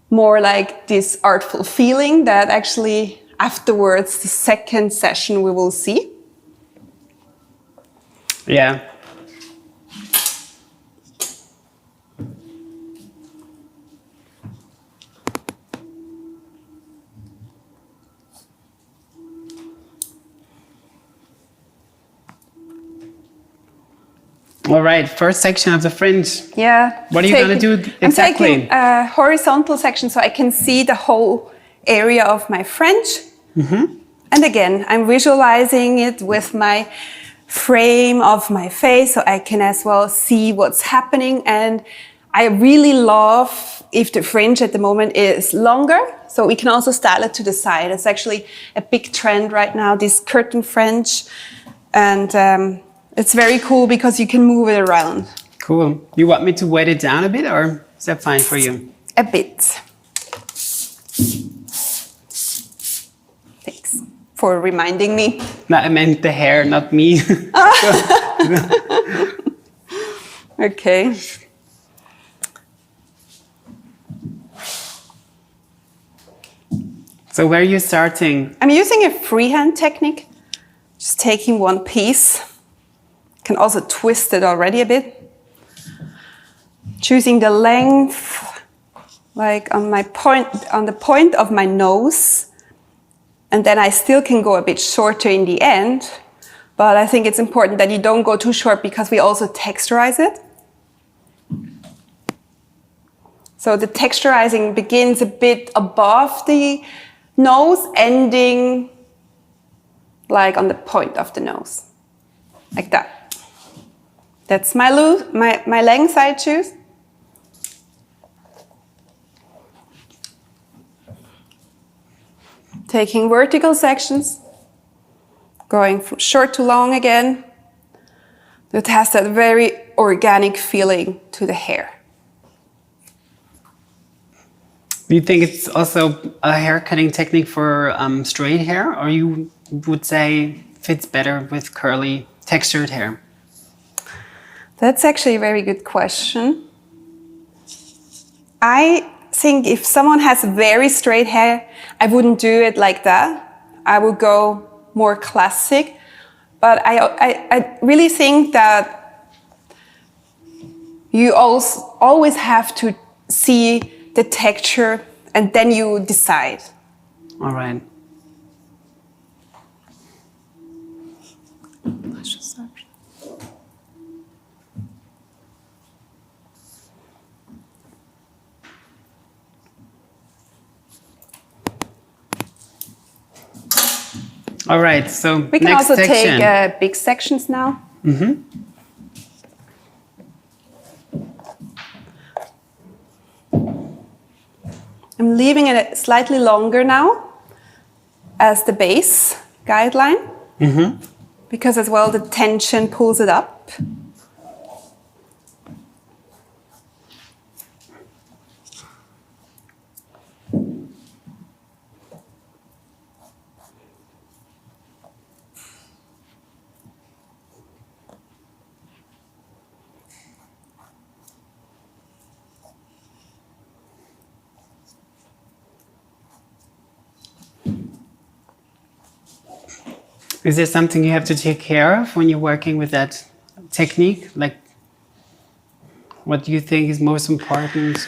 Speaker 23: more like this artful feeling that actually afterwards, the second session, we will see.
Speaker 5: Yeah. All right, first section of the fringe.
Speaker 23: Yeah.
Speaker 5: What are you going to do exactly?
Speaker 23: I'm taking a horizontal section so I can see the whole area of my fringe.
Speaker 5: Mm-hmm.
Speaker 23: And again, I'm visualizing it with my frame of my face so I can as well see what's happening. And I really love if the fringe at the moment is longer, so we can also style it to the side. It's actually a big trend right now, this curtain fringe. And it's very cool because you can move it around.
Speaker 5: Cool. You want me to wet it down a bit, or is that fine for you?
Speaker 23: A bit. Thanks for reminding me.
Speaker 5: No, I meant the hair, not me.
Speaker 23: Okay.
Speaker 5: So where are you starting?
Speaker 23: I'm using a freehand technique, just taking one piece. Can also twist it already a bit. Choosing the length, like on the point of my nose. And then I still can go a bit shorter in the end. But I think it's important that you don't go too short because we also texturize it. So the texturizing begins a bit above the nose, ending like on the point of the nose, like that. That's my length I choose. Taking vertical sections, going from short to long again. It has that very organic feeling to the hair.
Speaker 5: Do you think it's also a hair cutting technique for straight hair, or you would say fits better with curly textured hair?
Speaker 23: That's actually a very good question. I think if someone has very straight hair, I wouldn't do it like that. I would go more classic. But I really think that you always have to see the texture and then you decide.
Speaker 5: All right. All right, so
Speaker 23: we can
Speaker 5: next
Speaker 23: also
Speaker 5: section.
Speaker 23: take big sections now.
Speaker 5: Mm-hmm.
Speaker 23: I'm leaving it slightly longer now as the base guideline, because as well the tension pulls it up.
Speaker 5: Is there something you have to take care of when you're working with that technique? Like, what do you think is most important?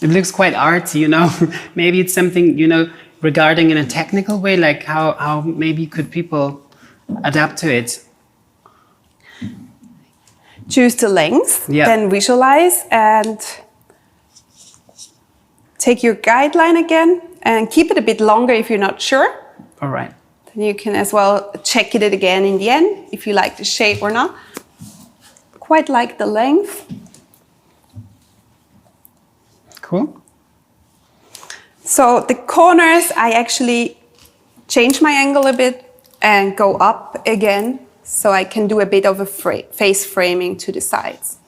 Speaker 5: It looks quite artsy, you know. Maybe it's something, you know, regarding in a technical way, like how maybe could people adapt to it?
Speaker 23: Choose the length,
Speaker 5: Yeah.
Speaker 23: then visualize and take your guideline again and keep it a bit longer if you're not sure.
Speaker 5: All right.
Speaker 23: Then you can as well check it again in the end if you like the shape or not. Quite like the length.
Speaker 5: Cool.
Speaker 23: So the corners, I actually change my angle a bit and go up again so I can do a bit of a face framing to the sides.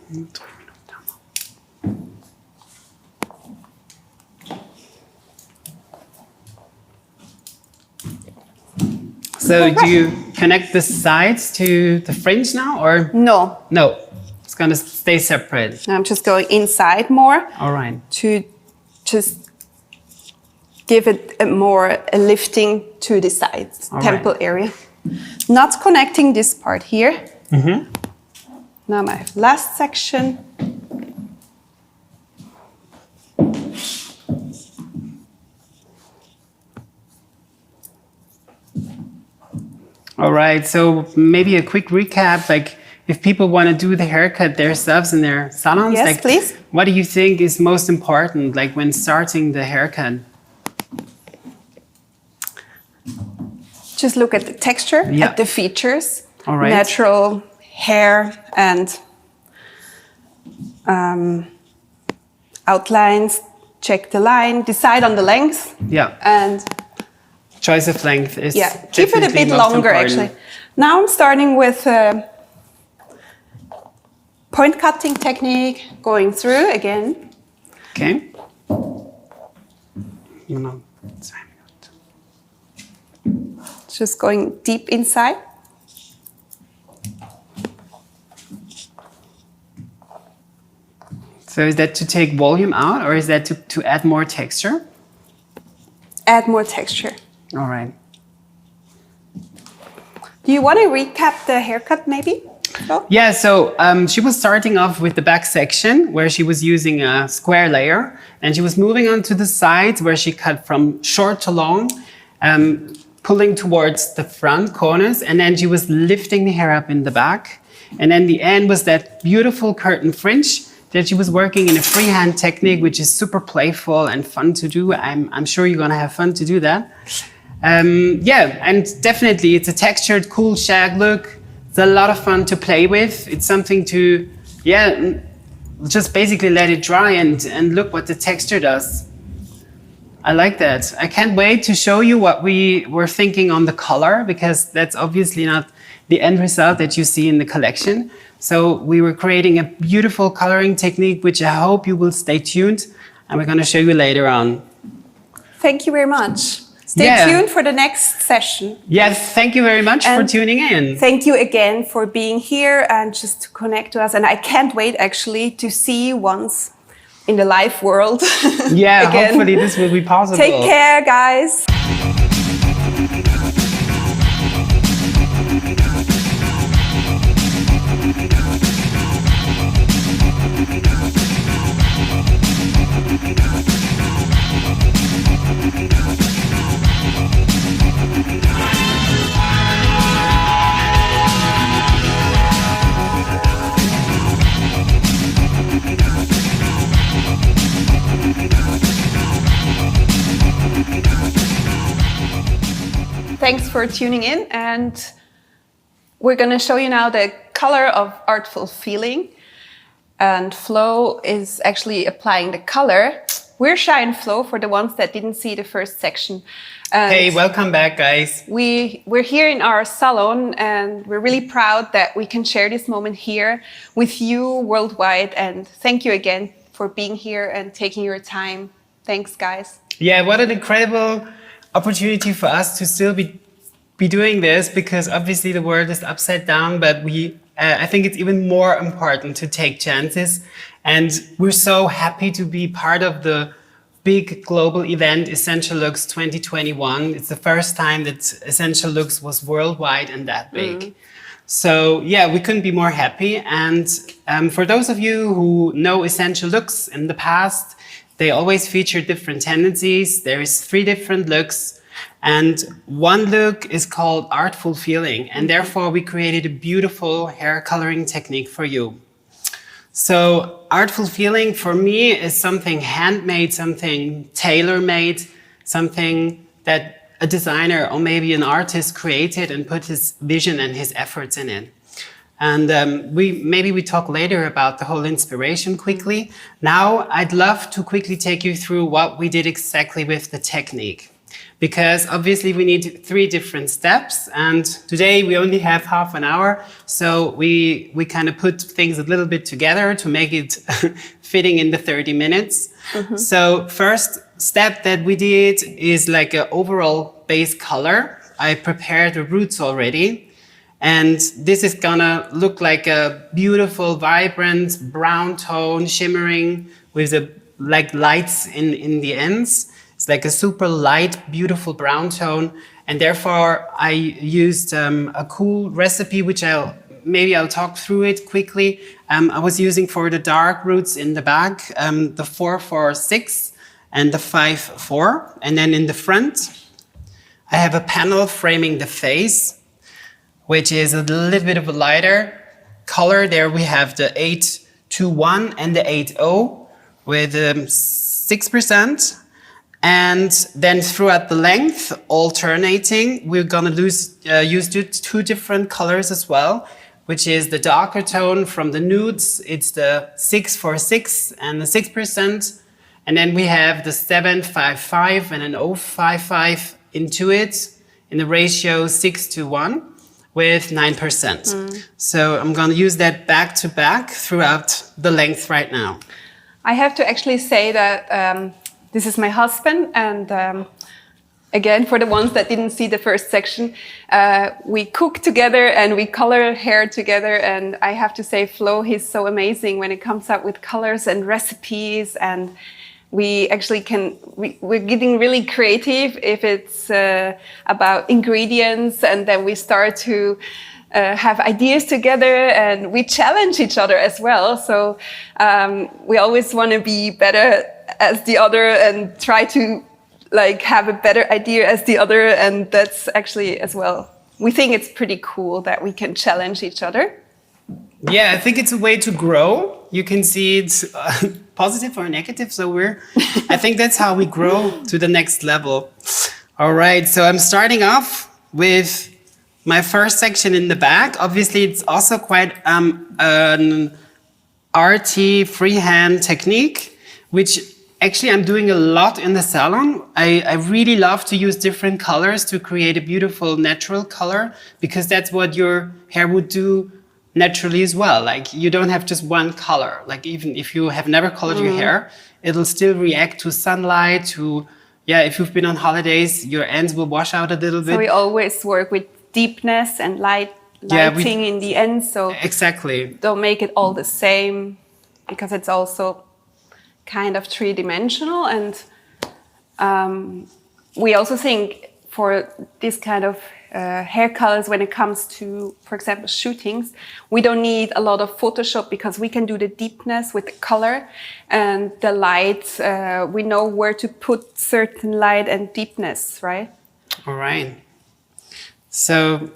Speaker 5: So do you connect the sides to the fringe now, or?
Speaker 23: No.
Speaker 5: No, it's gonna stay separate.
Speaker 23: I'm just going inside more.
Speaker 5: All right.
Speaker 23: To just give it a more a lifting to the sides,
Speaker 5: All
Speaker 23: temple
Speaker 5: right.
Speaker 23: area. Not connecting this part here.
Speaker 5: Mm-hmm.
Speaker 23: Now my last section.
Speaker 5: All right, so maybe a quick recap, like if people want to do the haircut themselves in their salons,
Speaker 23: Yes,
Speaker 5: like,
Speaker 23: please.
Speaker 5: what do you think is most important, like when starting the haircut?
Speaker 23: Just look at the texture,
Speaker 5: Yeah.
Speaker 23: at the features,
Speaker 5: All right.
Speaker 23: natural hair and outlines. Check the line, decide on the length,
Speaker 5: Yeah,
Speaker 23: and
Speaker 5: choice of length is
Speaker 23: yeah, keep it a
Speaker 5: definitely
Speaker 23: bit
Speaker 5: most
Speaker 23: longer
Speaker 5: important.
Speaker 23: actually. Now I'm starting with point cutting technique, going through again.
Speaker 5: Okay. You know,
Speaker 23: Just going deep inside.
Speaker 5: so is that to take volume out, or is that to add more texture?
Speaker 23: Add more texture.
Speaker 5: All right.
Speaker 23: Do you want to recap the haircut maybe?
Speaker 5: Yeah, so she was starting off with the back section where she was using a square layer, and she was moving on to the sides where she cut from short to long, pulling towards the front corners, and then she was lifting the hair up in the back. And then the end was that beautiful curtain fringe that she was working in a freehand technique, which is super playful and fun to do. I'm sure you're gonna have fun to do that. Yeah, and definitely it's a textured, cool shag look. It's a lot of fun to play with. It's something to, yeah, just basically let it dry and look what the texture does. I like that. I can't wait to show you what we were thinking on the color, because that's obviously not the end result that you see in the collection. So we were creating a beautiful coloring technique, which I hope you will stay tuned, and we're going to show you later on.
Speaker 23: Thank you very much. Stay
Speaker 5: Yeah.
Speaker 23: tuned for the next session.
Speaker 5: Yes, thank you very much for
Speaker 23: And
Speaker 5: tuning in.
Speaker 23: Thank you again for being here and just to connect to us. And I can't wait actually to see you once in the live world.
Speaker 5: Yeah,
Speaker 23: again.
Speaker 5: hopefully this will be possible.
Speaker 23: Take care, guys. Thanks for tuning in, and we're going to show you now the color of Artful Feeling. And Flo is actually applying the color. We're Shy and Flo for the ones that didn't see the first section. And
Speaker 5: Hey, welcome back, guys.
Speaker 23: we're here in our salon, and we're really proud that we can share this moment here with you worldwide. And thank you again for being here and taking your time. Thanks, guys.
Speaker 5: Yeah, what an incredible opportunity for us to still be doing this, because obviously the world is upside down, but I think it's even more important to take chances. And we're so happy to be part of the big global event, Essential Looks 2021. It's the first time that Essential Looks was worldwide and that big. So yeah, we couldn't be more happy. And for those of you who know Essential Looks in the past, they always feature different tendencies. There is 3 different looks, and one look is called Artful Feeling, and therefore we created a beautiful hair coloring technique for you. So Artful Feeling for me is something handmade, something tailor-made, something that a designer or maybe an artist created and put his vision and his efforts in it. And maybe we talk later about the whole inspiration quickly. Now, I'd love to quickly take you through what we did exactly with the technique. because obviously we need 3 different steps, and today we only have half an hour, so we kind of put things a little bit together to make it fitting in the 30 minutes. So first step that we did is like an overall base color. I prepared the roots already, and this is gonna look like a beautiful, vibrant brown tone, shimmering with the like lights in the ends. It's like a super light, beautiful brown tone, and therefore I used a cool recipe, which I'll talk through it quickly. I was using for the dark roots in the back, the 4-4-6 and the 5-4, and then in the front, I have a panel framing the face, which is a little bit of a lighter color. There we have the 8-2-1 and the 8-0 with 6%. And then throughout the length, alternating, we're gonna use 2 different colors as well, which is the darker tone from the nudes. It's the 6-4-6 and the 6%. And then we have the 7-5-5 and an 0-5-5 into it in the ratio 6-1 with 9%. So I'm going to use that back to back throughout the length right now.
Speaker 23: I have to actually say that this is my husband, and again, for the ones that didn't see the first section, we cook together and we color hair together, and I have to say Flo, he's so amazing when it comes up with colors and recipes, and we actually we're getting really creative if it's about ingredients, and then we start to have ideas together, and we challenge each other as well. So we always want to be better as the other and try to like have a better idea as the other, and that's actually as well. We think it's pretty cool that we can challenge each other.
Speaker 5: Yeah, I think it's a way to grow. You can see it's positive or negative. So I think that's how we grow to the next level. All right, so I'm starting off with my first section in the back. Obviously, it's also quite an arty freehand technique, which actually I'm doing a lot in the salon. I really love to use different colors to create a beautiful natural color, because that's what your hair would do naturally as well. Like, you don't have just one color. Like, even if you have never colored your hair, it'll still react to sunlight, if you've been on holidays, your ends will wash out a little bit.
Speaker 23: So we always work with deepness and lighting in the end. So
Speaker 5: exactly.
Speaker 23: Don't make it all the same, because it's also kind of 3-dimensional. And we also think for this kind of hair colors, when it comes to, for example, shootings, we don't need a lot of Photoshop, because we can do the deepness with the color and the light. We know where to put certain light and deepness, right?
Speaker 5: All right. So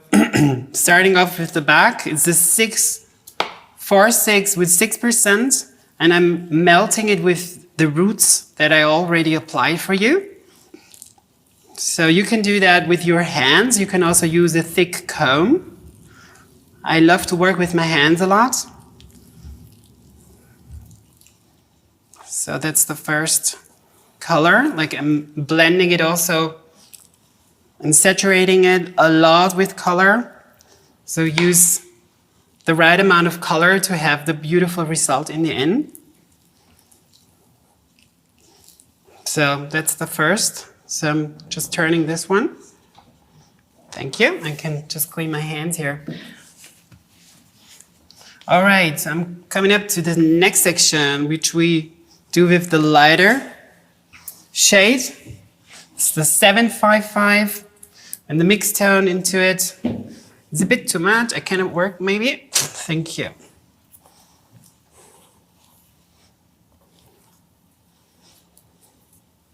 Speaker 5: starting off with the back, it's the 6-4-6 with 6%, and I'm melting it with the roots that I already applied for you. So you can do that with your hands. You can also use a thick comb. I love to work with my hands a lot. So that's the first color. Like, I'm blending it also and saturating it a lot with color. So use the right amount of color to have the beautiful result in the end. So that's the first. So I'm just turning this one. Thank you. I can just clean my hands here. All right, so I'm coming up to the next section, which we do with the lighter shade. It's the 7-5-5 and the mixed tone into it. It's a bit too much. I cannot work maybe. Thank you.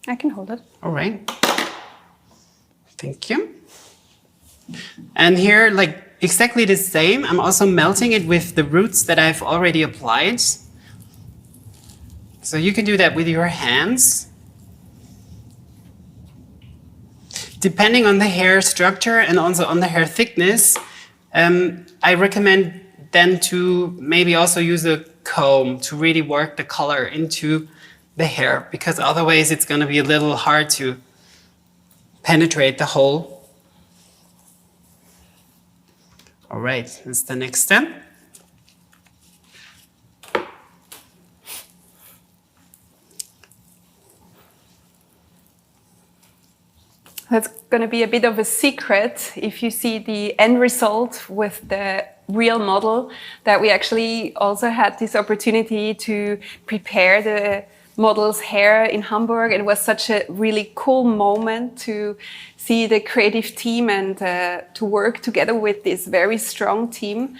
Speaker 23: I can hold it.
Speaker 5: All right. Thank you. And here, like, exactly the same. I'm also melting it with the roots that I've already applied. So you can do that with your hands. Depending on the hair structure and also on the hair thickness, I recommend then to maybe also use a comb to really work the color into the hair, because otherwise it's going to be a little hard to
Speaker 7: penetrate the hole. All right, that's the next step.
Speaker 23: That's going to be a bit of a secret if you see the end result with the real model, that we actually also had this opportunity to prepare the model's hair in Hamburg. It was such a really cool moment to see the creative team and to work together with this very strong team.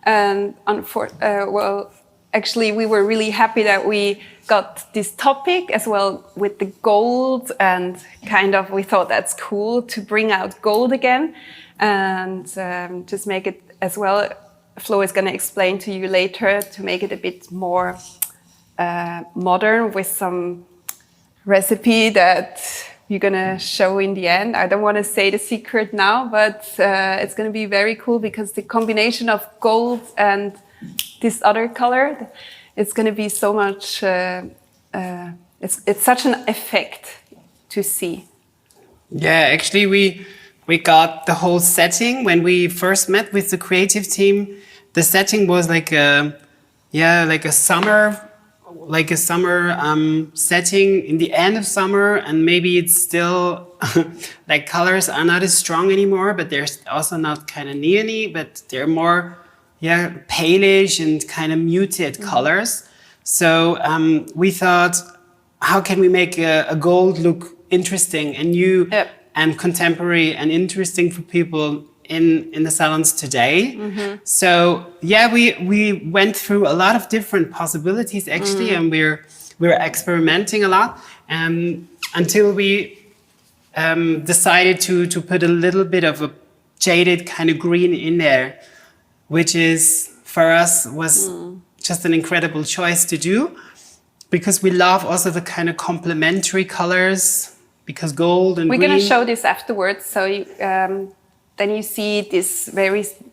Speaker 23: And well, actually, we were really happy that we got this topic as well with the gold, and kind of we thought that's cool to bring out gold again and just make it as well. Flo is going to explain to you later to make it a bit more modern with some recipe that you're going to show in the end. I don't want to say the secret now, but it's going to be very cool because the combination of gold and this other color, it's going to be so much, it's such an effect to see.
Speaker 7: Yeah, actually we got the whole setting when we first met with the creative team. The setting was like a summer setting in the end of summer, and maybe it's still like colors are not as strong anymore, but they're also not kind of neon-y, but they're more palish and kind of muted colors. So we thought, how can we make a gold look interesting and new and contemporary and interesting for people in the salons today?
Speaker 23: Mm-hmm.
Speaker 7: So we went through a lot of different possibilities actually, and we're experimenting a lot until we decided to put a little bit of a jaded kind of green in there, which is for us was just an incredible choice to do, because we love also the kind of complementary colors, because gold and
Speaker 23: we're
Speaker 7: green.
Speaker 23: Going to show this afterwards. So then you see this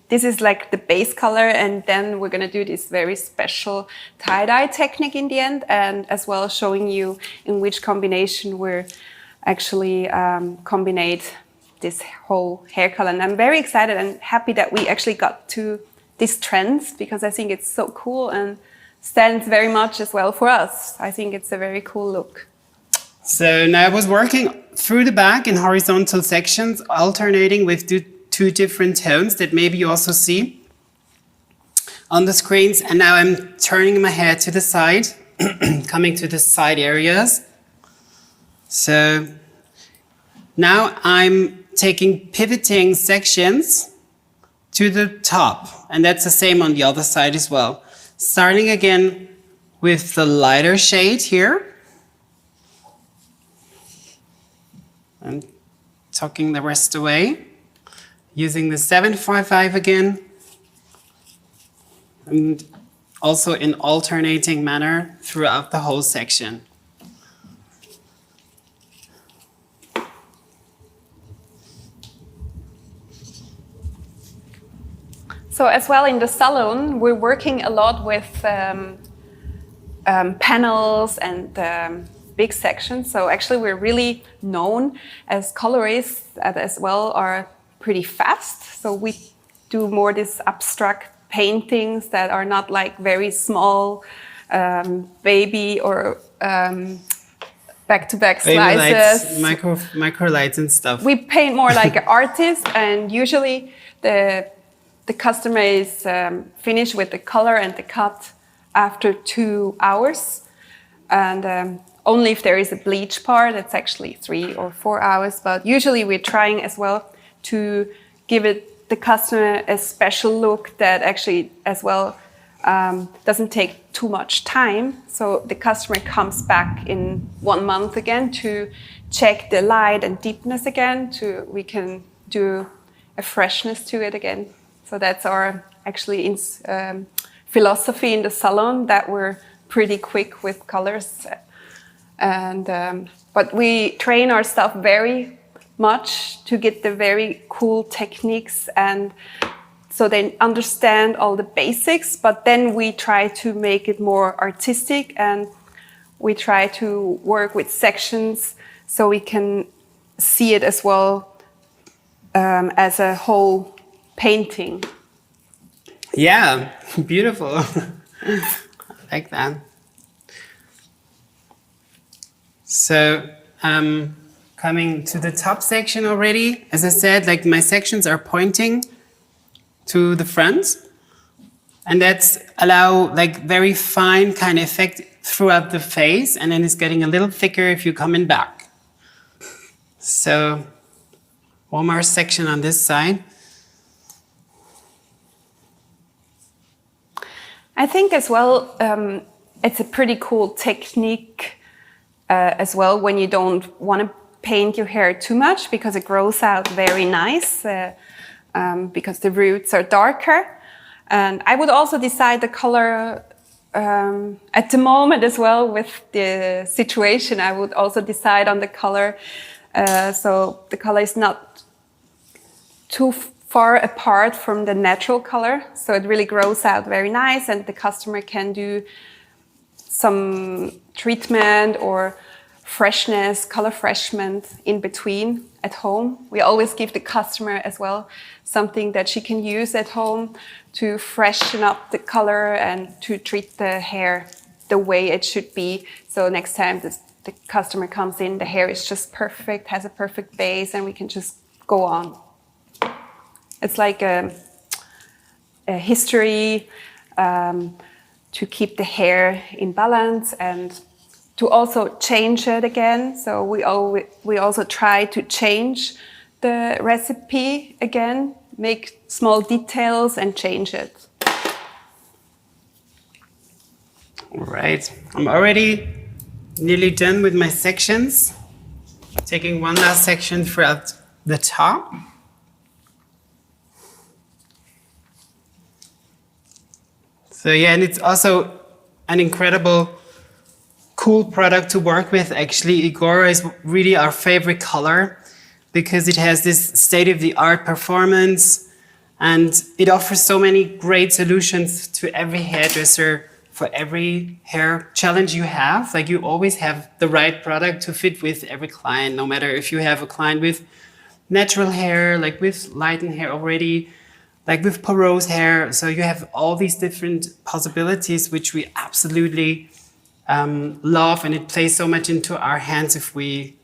Speaker 23: this is like the base color, and then we're going to do this very special tie-dye technique in the end, and as well showing you in which combination we're actually combinate this whole hair color. And I'm very excited and happy that we actually got to these trends, because I think it's so cool and stands very much as well for us. I think it's a very cool look.
Speaker 7: So now I was working through the back in horizontal sections, alternating with two different tones that maybe you also see on the screens. And now I'm turning my hair to the side, coming to the side areas. So now I'm taking pivoting sections to the top, and that's the same on the other side as well. Starting again with the lighter shade here. And tucking the rest away. Using the 755 again. And also in alternating manner throughout the whole section.
Speaker 23: So as well in the salon, we're working a lot with panels and big sections. So actually we're really known as colorists that as well are pretty fast. So we do more this abstract paintings that are not like very small baby or back-to-back slices.
Speaker 7: Micro lights and stuff.
Speaker 23: We paint more like an artist, and usually the customer is finished with the color and the cut after 2 hours. And only if there is a bleach part, that's actually 3 or 4 hours. But usually we're trying as well to give the customer a special look that actually as well doesn't take too much time. So the customer comes back in 1 month again to check the light and deepness again, we can do a freshness to it again. So that's our actually philosophy in the salon, that we're pretty quick with colors. And but we train our staff very much to get the very cool techniques, and so they understand all the basics, but then we try to make it more artistic, and we try to work with sections so we can see it as well as a whole painting.
Speaker 7: Yeah, beautiful. I like that. So coming to the top section already, as I said, like my sections are pointing to the front, and that's allow like very fine kind of effect throughout the face, and then it's getting a little thicker if you're coming back. So one more section on this side.
Speaker 23: I think as well, it's a pretty cool technique as well when you don't want to paint your hair too much because it grows out very nice because the roots are darker. And I would also decide the color at the moment as well with the situation. I would also decide on the color so the color is not too far apart from the natural color, so it really grows out very nice, and the customer can do some treatment or freshness, color freshment in between at home. We always give the customer as well something that she can use at home to freshen up the color and to treat the hair the way it should be. So next time the customer comes in, the hair is just perfect, has a perfect base, and we can just go on. It's like a history to keep the hair in balance and to also change it again. So we also try to change the recipe again, make small details and change it.
Speaker 7: All right, I'm already nearly done with my sections. Taking one last section throughout the top. So yeah, and it's also an incredible, cool product to work with. Actually, Igora is really our favorite color because it has this state-of-the-art performance and it offers so many great solutions to every hairdresser for every hair challenge you have. Like you always have the right product to fit with every client, no matter if you have a client with natural hair, like with lightened hair already, like with porous hair. So you have all these different possibilities, which we absolutely love, and it plays so much into our hands if we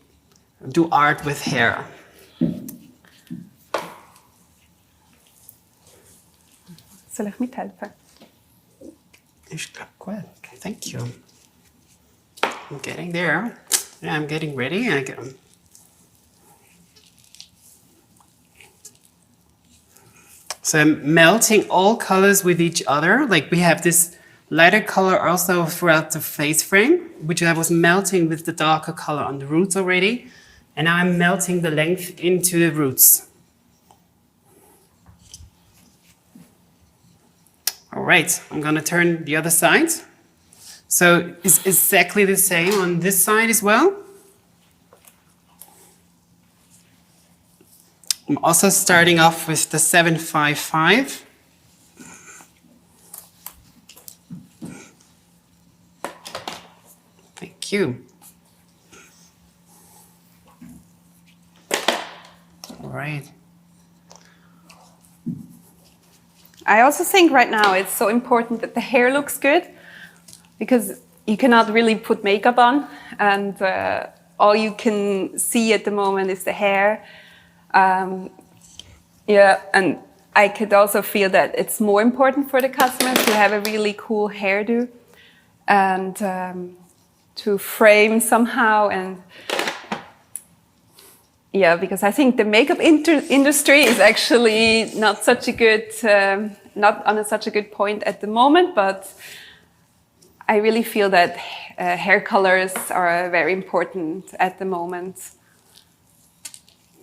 Speaker 7: do art with hair.
Speaker 23: Soll ich mithelfen?
Speaker 7: Ich glaube, gut. Okay, thank you. I'm getting there. Yeah, I'm getting ready. So I'm melting all colors with each other. Like we have this lighter color also throughout the face frame, which I was melting with the darker color on the roots already. And now I'm melting the length into the roots. All right, I'm gonna turn the other side. So it's exactly the same on this side as well. I'm also starting off with the 755. Thank you. All right.
Speaker 23: I also think right now it's so important that the hair looks good because you cannot really put makeup on and all you can see at the moment is the hair. Yeah, and I could also feel that it's more important for the customer to have a really cool hairdo and to frame somehow. And yeah, because I think the makeup industry is actually not such a good, not on such a good point at the moment, but I really feel that hair colors are very important at the moment.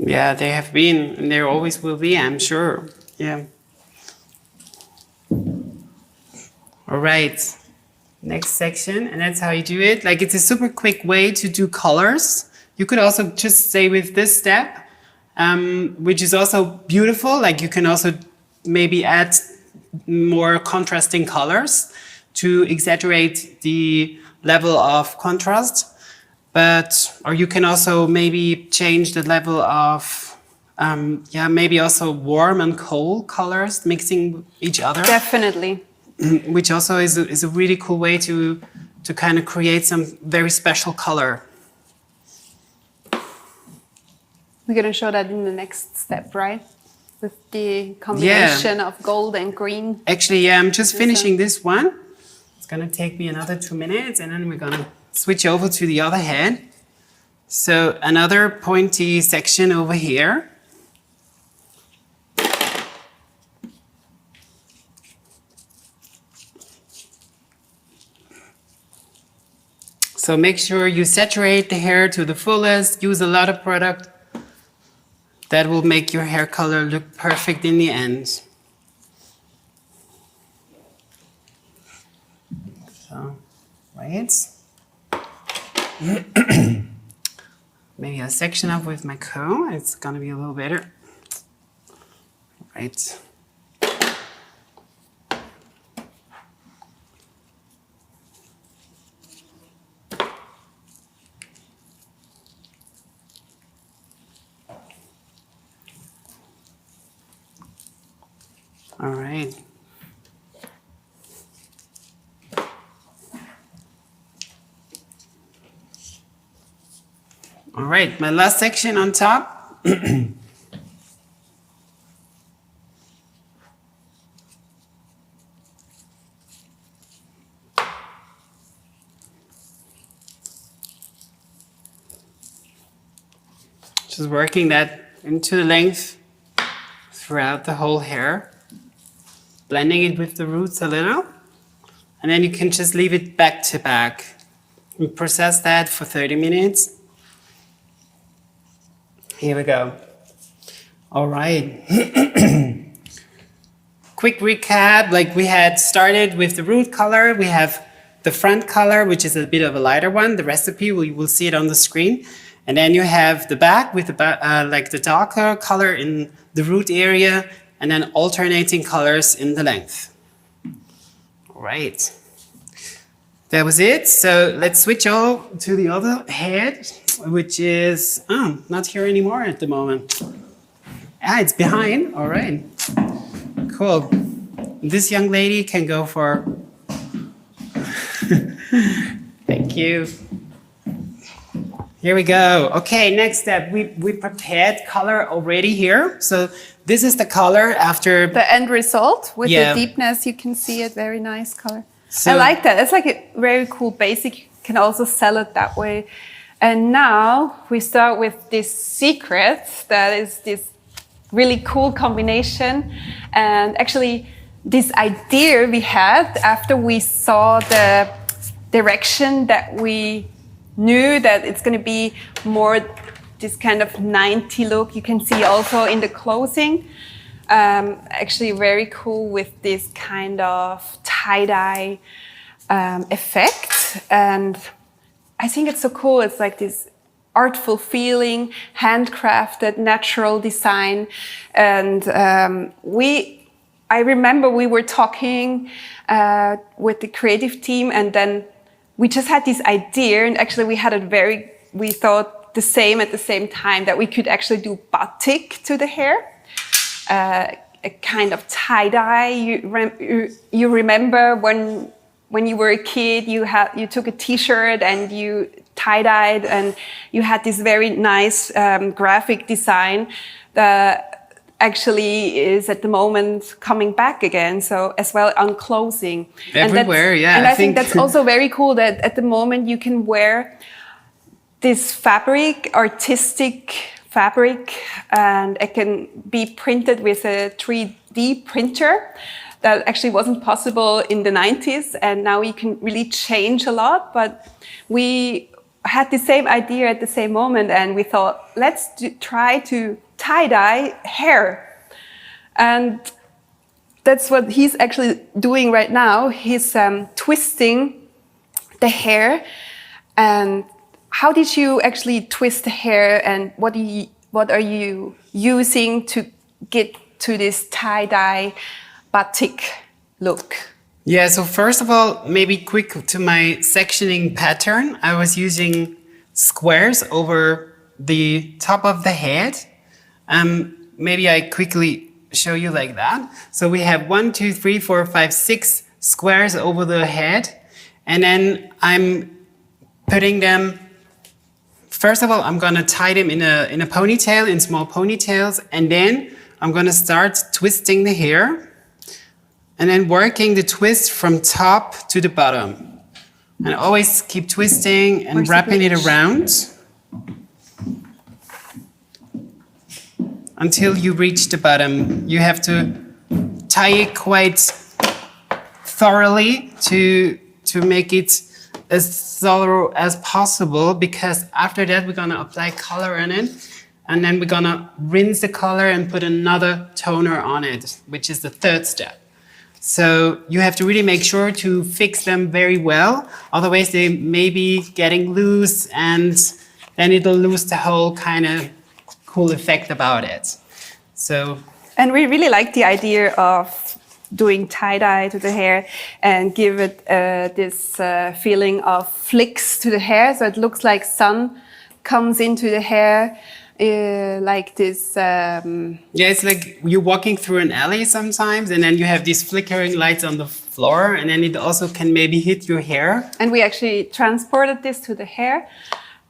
Speaker 7: Yeah, they have been, and there always will be, I'm sure. Yeah. All right, next section, and that's how you do it. Like, it's a super quick way to do colors. You could also just stay with this step, which is also beautiful. Like, you can also maybe add more contrasting colors to exaggerate the level of contrast. or you can also maybe change the level of, maybe also warm and cold colors mixing each other.
Speaker 23: Definitely.
Speaker 7: Which also is a really cool way to kind of create some very special color.
Speaker 23: We're going to show that in the next step, right? With the combination of gold and green.
Speaker 7: Actually, yeah, I'm just finishing this one. It's going to take me another 2 minutes, and then we're going to switch over to the other head. So another pointy section over here. So make sure you saturate the hair to the fullest, use a lot of product. That will make your hair color look perfect in the end. So, right. Maybe I'll section up with my comb. It's gonna be a little better. Right. All right. All right, my last section on top. Just working that into the length throughout the whole hair. Blending it with the roots a little, and then you can just leave it back to back. And process that for 30 minutes. Here we go. All right. Quick recap, like we had started with the root color, we have the front color, which is a bit of a lighter one. The recipe, we will see it on the screen. And then you have the back with the darker color in the root area, and then alternating colors in the length. All right. That was it. So let's switch over to the other head, which is not here anymore at the moment. It's behind. All right. Cool. This young lady can go for... Thank you. Here we go. Okay, next step. We prepared color already here. So this is the color after...
Speaker 23: The end result with the deepness. You can see it. Very nice color.
Speaker 7: So,
Speaker 23: I like that. It's like a very cool basic. You can also sell it that way. And now we start with this secret. That is this really cool combination. And actually, this idea we had after we saw the direction that we knew that it's going to be more this kind of 90 look. You can see also in the closing, actually very cool with this kind of tie-dye effect. And I think it's so cool. It's like this artful feeling, handcrafted, natural design. And I remember we were talking with the creative team, and then we just had this idea, and actually we thought the same at the same time, that we could actually do batik to the hair, a kind of tie-dye. You remember when you were a kid, you took a t-shirt and you tie-dyed, and you had this very nice graphic design that actually is at the moment coming back again. So as well on clothing.
Speaker 7: Everywhere,
Speaker 23: and I think that's also very cool that at the moment you can wear this fabric, artistic fabric, and it can be printed with a 3D printer. That actually wasn't possible in the 90s, and now you can really change a lot. But we had the same idea at the same moment, and we thought, let's try to tie-dye hair. And that's what he's actually doing right now. He's twisting the hair. And how did you actually twist the hair, and what are you using to get to this tie-dye batik look?
Speaker 7: Yeah, so first of all, maybe quick to my sectioning pattern. I was using squares over the top of the head. Maybe I quickly show you like that. So we have 1, 2, 3, 4, 5, 6 squares over the head. And then I'm putting them, first of all, I'm gonna tie them in a ponytail, in small ponytails. And then I'm gonna start twisting the hair and then working the twist from top to the bottom. And always keep twisting and wrapping it around until you reach the bottom. You have to tie it quite thoroughly to make it as thorough as possible, because after that we're gonna apply color on it, and then we're gonna rinse the color and put another toner on it, which is the third step. So you have to really make sure to fix them very well, otherwise they may be getting loose and then it'll lose the whole kind of cool effect about it. So,
Speaker 23: and we really like the idea of doing tie-dye to the hair and give it this feeling of flicks to the hair, so it looks like sun comes into the hair, like this.
Speaker 7: Yeah, it's like you're walking through an alley sometimes, and then you have these flickering lights on the floor, and then it also can maybe hit your hair.
Speaker 23: And we actually transported this to the hair,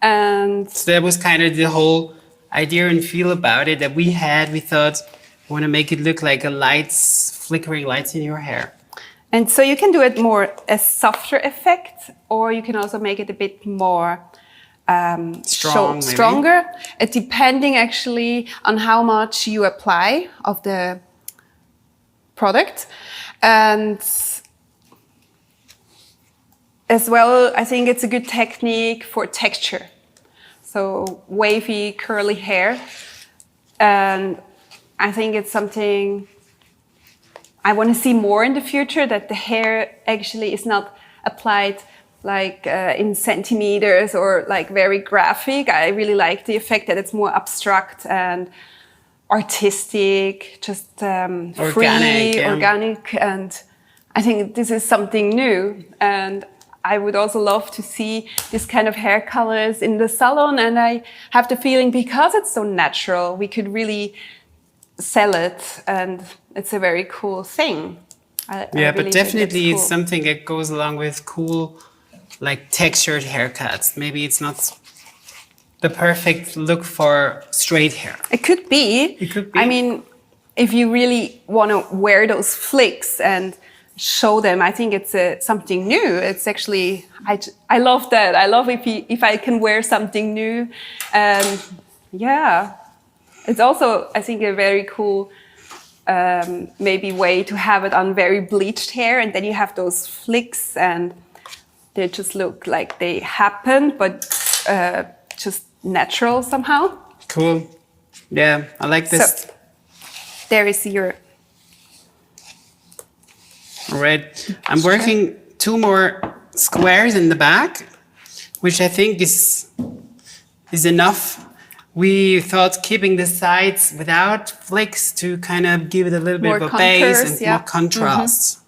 Speaker 23: and
Speaker 7: so that was kind of the whole idea and feel about it that we had. We thought we want to make it look like a lights, flickering lights in your hair.
Speaker 23: And so you can do it more a softer effect, or you can also make it a bit more stronger, depending actually on how much you apply of the product. And as well, I think it's a good technique for texture. So wavy, curly hair. And I think it's something I want to see more in the future, that the hair actually is not applied like in centimeters or like very graphic. I really like the effect that it's more abstract and artistic, just free, organic. And I think this is something new. And I would also love to see this kind of hair colors in the salon. And I have the feeling, because it's so natural, we could really sell it, and it's a very cool thing.
Speaker 7: Yeah, but definitely it's something that goes along with cool, like textured haircuts. Maybe it's not the perfect look for straight hair.
Speaker 23: It could be.
Speaker 7: It could be.
Speaker 23: I mean, if you really want to wear those flicks and show them, I think it's something new. It's actually, I love that. I love if I can wear something new. And yeah, it's also, I think, a very cool maybe way to have it on very bleached hair, and then you have those flicks and they just look like they happen, but just natural somehow.
Speaker 7: Cool. Yeah, I like this.
Speaker 23: So, there is your...
Speaker 7: All right, I'm working 2 more squares in the back, which I think is enough. We thought keeping the sides without flicks to kind of give it a little bit of a base and more contrast.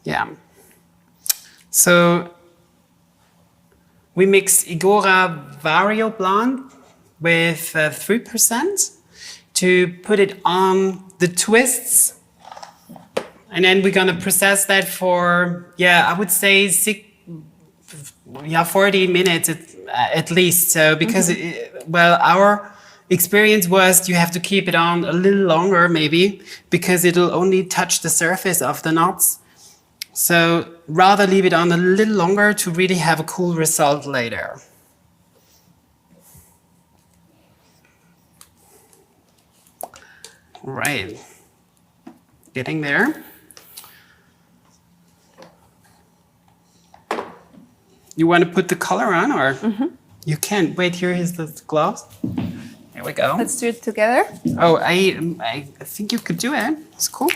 Speaker 7: Yeah. So we mixed Igora Vario Blonde with 3% to put it on the twists. And then we're gonna process that for, I would say 40 minutes at least. So because, our experience was you have to keep it on a little longer maybe, because it'll only touch the surface of the knots. So rather leave it on a little longer to really have a cool result later. All right, getting there. You want to put the color on, or you can. Wait, here is the gloves. There we go.
Speaker 23: Let's do it together.
Speaker 7: Oh, I think you could do it. It's cool.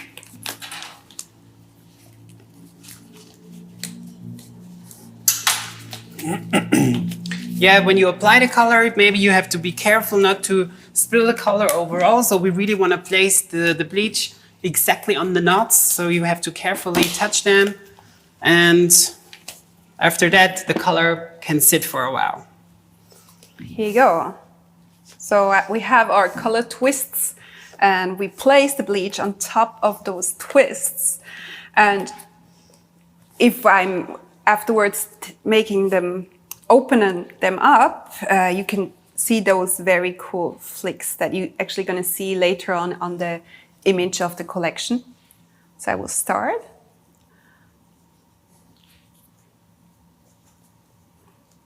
Speaker 7: Yeah, when you apply the color, maybe you have to be careful not to spill the color overall. So we really want to place the bleach exactly on the knots. So you have to carefully touch them, and after that, the color can sit for a while.
Speaker 23: Here you go. So we have our color twists, and we place the bleach on top of those twists. And if I'm afterwards making them, opening them up, you can see those very cool flicks that you're actually going to see later on the image of the collection. So I will start.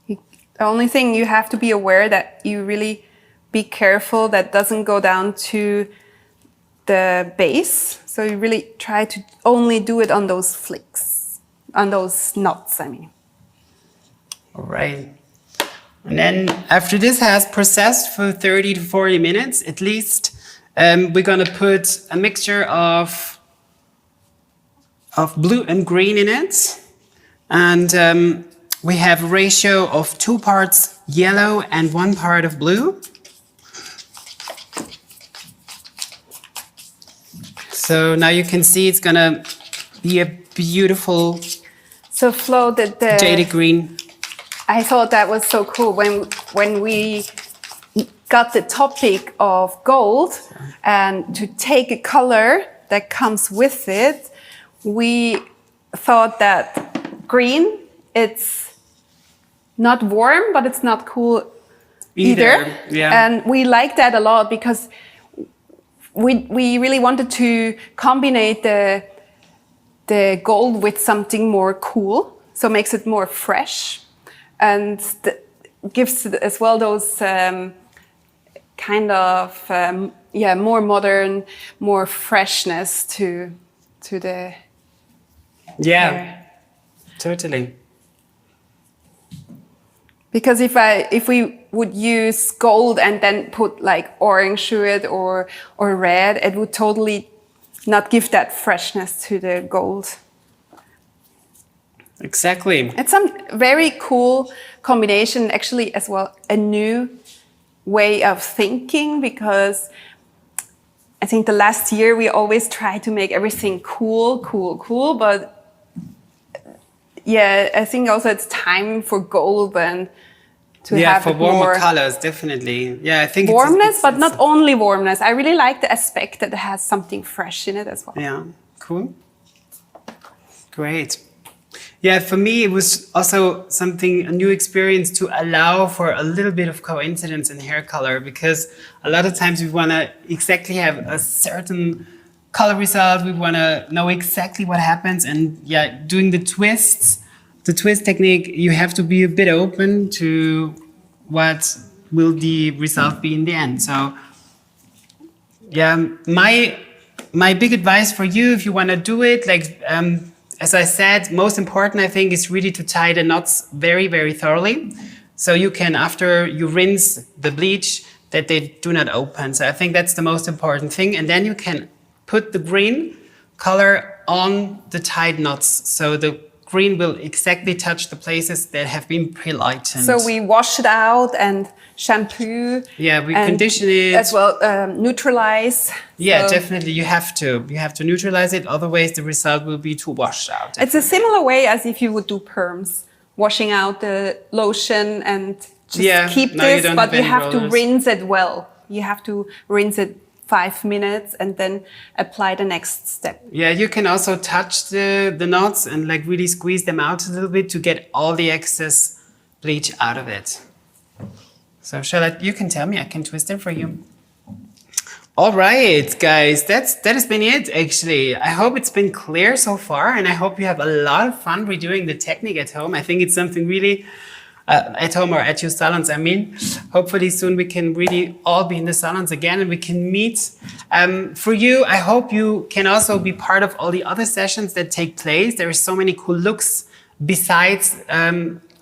Speaker 23: The only thing you have to be aware that you really be careful that doesn't go down to the base. So you really try to only do it on those flicks, on those knots, I mean.
Speaker 7: All right. And then after this has processed for 30 to 40 minutes at least, we're going to put a mixture of blue and green in it. And we have a ratio of 2 parts yellow and 1 part of blue. So now you can see it's gonna be a beautiful
Speaker 23: So Flo, the
Speaker 7: jaded green.
Speaker 23: I thought that was so cool when we got the topic of gold and to take a color that comes with it, we thought that green, it's not warm, but it's not cool either.
Speaker 7: Yeah.
Speaker 23: And we like that a lot because we really wanted to combine the gold with something more cool, so makes it more fresh and gives as well those kind of more modern, more freshness to the hair.
Speaker 7: Totally.
Speaker 23: Because if we would use gold and then put like orange to it or red, it would totally not give that freshness to the gold.
Speaker 7: Exactly.
Speaker 23: It's some very cool combination, actually, as well, a new way of thinking, because I think the last year we always try to make everything cool, but yeah, I think also it's time for gold and to have
Speaker 7: for
Speaker 23: it
Speaker 7: warmer
Speaker 23: more
Speaker 7: colors, definitely. Yeah, I think
Speaker 23: warmness, but not only warmness. I really like the aspect that it has something fresh in it as well.
Speaker 7: Yeah, cool. Great. Yeah, for me, it was also a new experience to allow for a little bit of coincidence in hair color, because a lot of times we want to exactly have a certain color result. We want to know exactly what happens. And yeah, doing the twist technique, you have to be a bit open to what will the result be in the end. So yeah, my big advice for you, if you want to do it, like, as I said, most important, I think, is really to tie the knots very, very thoroughly. So you can, after you rinse the bleach, that they do not open. So I think that's the most important thing. And then you can put the green color on the tied knots. So the green will exactly touch the places that have been pre-lightened.
Speaker 23: So we wash it out and shampoo.
Speaker 7: Yeah, we condition it
Speaker 23: as well, neutralize.
Speaker 7: Yeah,
Speaker 23: So
Speaker 7: definitely. You have to neutralize it. Otherwise, the result will be too washed out.
Speaker 23: it's a similar way as if you would do perms, washing out the lotion and just keep
Speaker 7: now you
Speaker 23: this,
Speaker 7: don't
Speaker 23: but you
Speaker 7: any
Speaker 23: have to
Speaker 7: rollers.
Speaker 23: rinse it well. You have to rinse it 5 minutes and then apply the next step.
Speaker 7: Yeah, you can also touch the knots and like really squeeze them out a little bit to get all the excess bleach out of it. So Charlotte, you can tell me, I can twist it for you. All right, guys, that has been it, actually. I hope it's been clear so far, and I hope you have a lot of fun redoing the technique at home. I think it's something really, at home or at your salons, I mean. Hopefully soon we can really all be in the salons again and we can meet. For you, I hope you can also be part of all the other sessions that take place. There are so many cool looks besides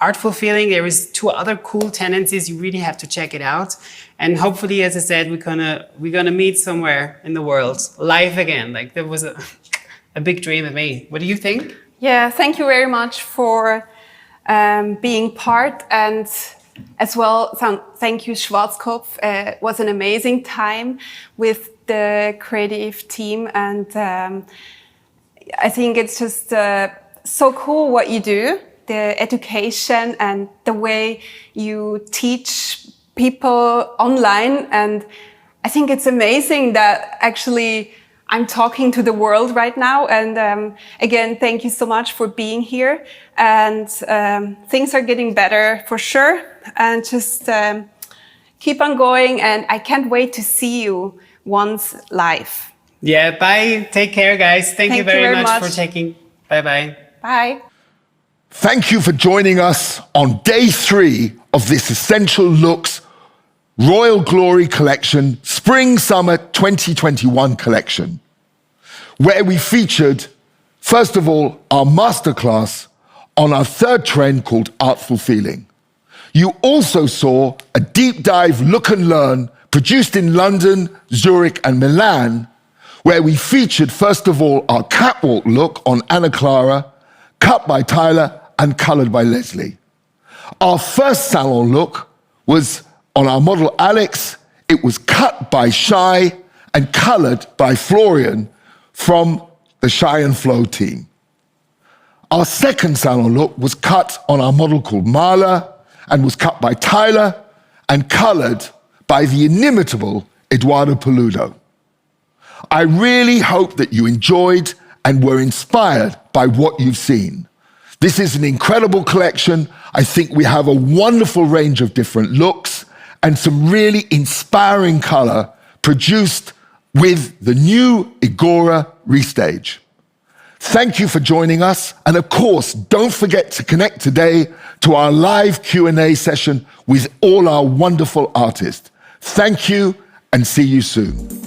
Speaker 7: Artful Feeling. There is 2 other cool tendencies. You really have to check it out. And hopefully, as I said, we're gonna meet somewhere in the world, live again. Like, that was a big dream of me. What do you think?
Speaker 23: Yeah, thank you very much for being part, and as well, thank you, Schwarzkopf. It was an amazing time with the creative team, and I think it's just so cool what you do, the education and the way you teach people online, and I think it's amazing that actually I'm talking to the world right now. And again, thank you so much for being here. And things are getting better for sure. And just keep on going. And I can't wait to see you once live.
Speaker 7: Yeah, bye. Take care, guys. Thank you very much for taking. Bye-bye.
Speaker 23: Bye.
Speaker 1: Thank you for joining us on day 3 of this Essential Looks Royal Glory Collection Spring-Summer 2021 collection, where we featured, first of all, our masterclass on our 3rd trend called Artful Feeling. You also saw a deep dive look and learn produced in London, Zurich, and Milan, where we featured, first of all, our catwalk look on Anna Clara, cut by Tyler and colored by Leslie. Our first salon look was on our model Alex. It was cut by Shy and colored by Florian from the Shy and Flow team. Our second salon look was cut on our model called Marla and was cut by Tyler and colored by the inimitable Eduardo Peludo. I really hope that you enjoyed and were inspired by what you've seen. This is an incredible collection. I think we have a wonderful range of different looks and some really inspiring color produced with the new Igora Restage. Thank you for joining us. And of course, don't forget to connect today to our live Q&A session with all our wonderful artists. Thank you and see you soon.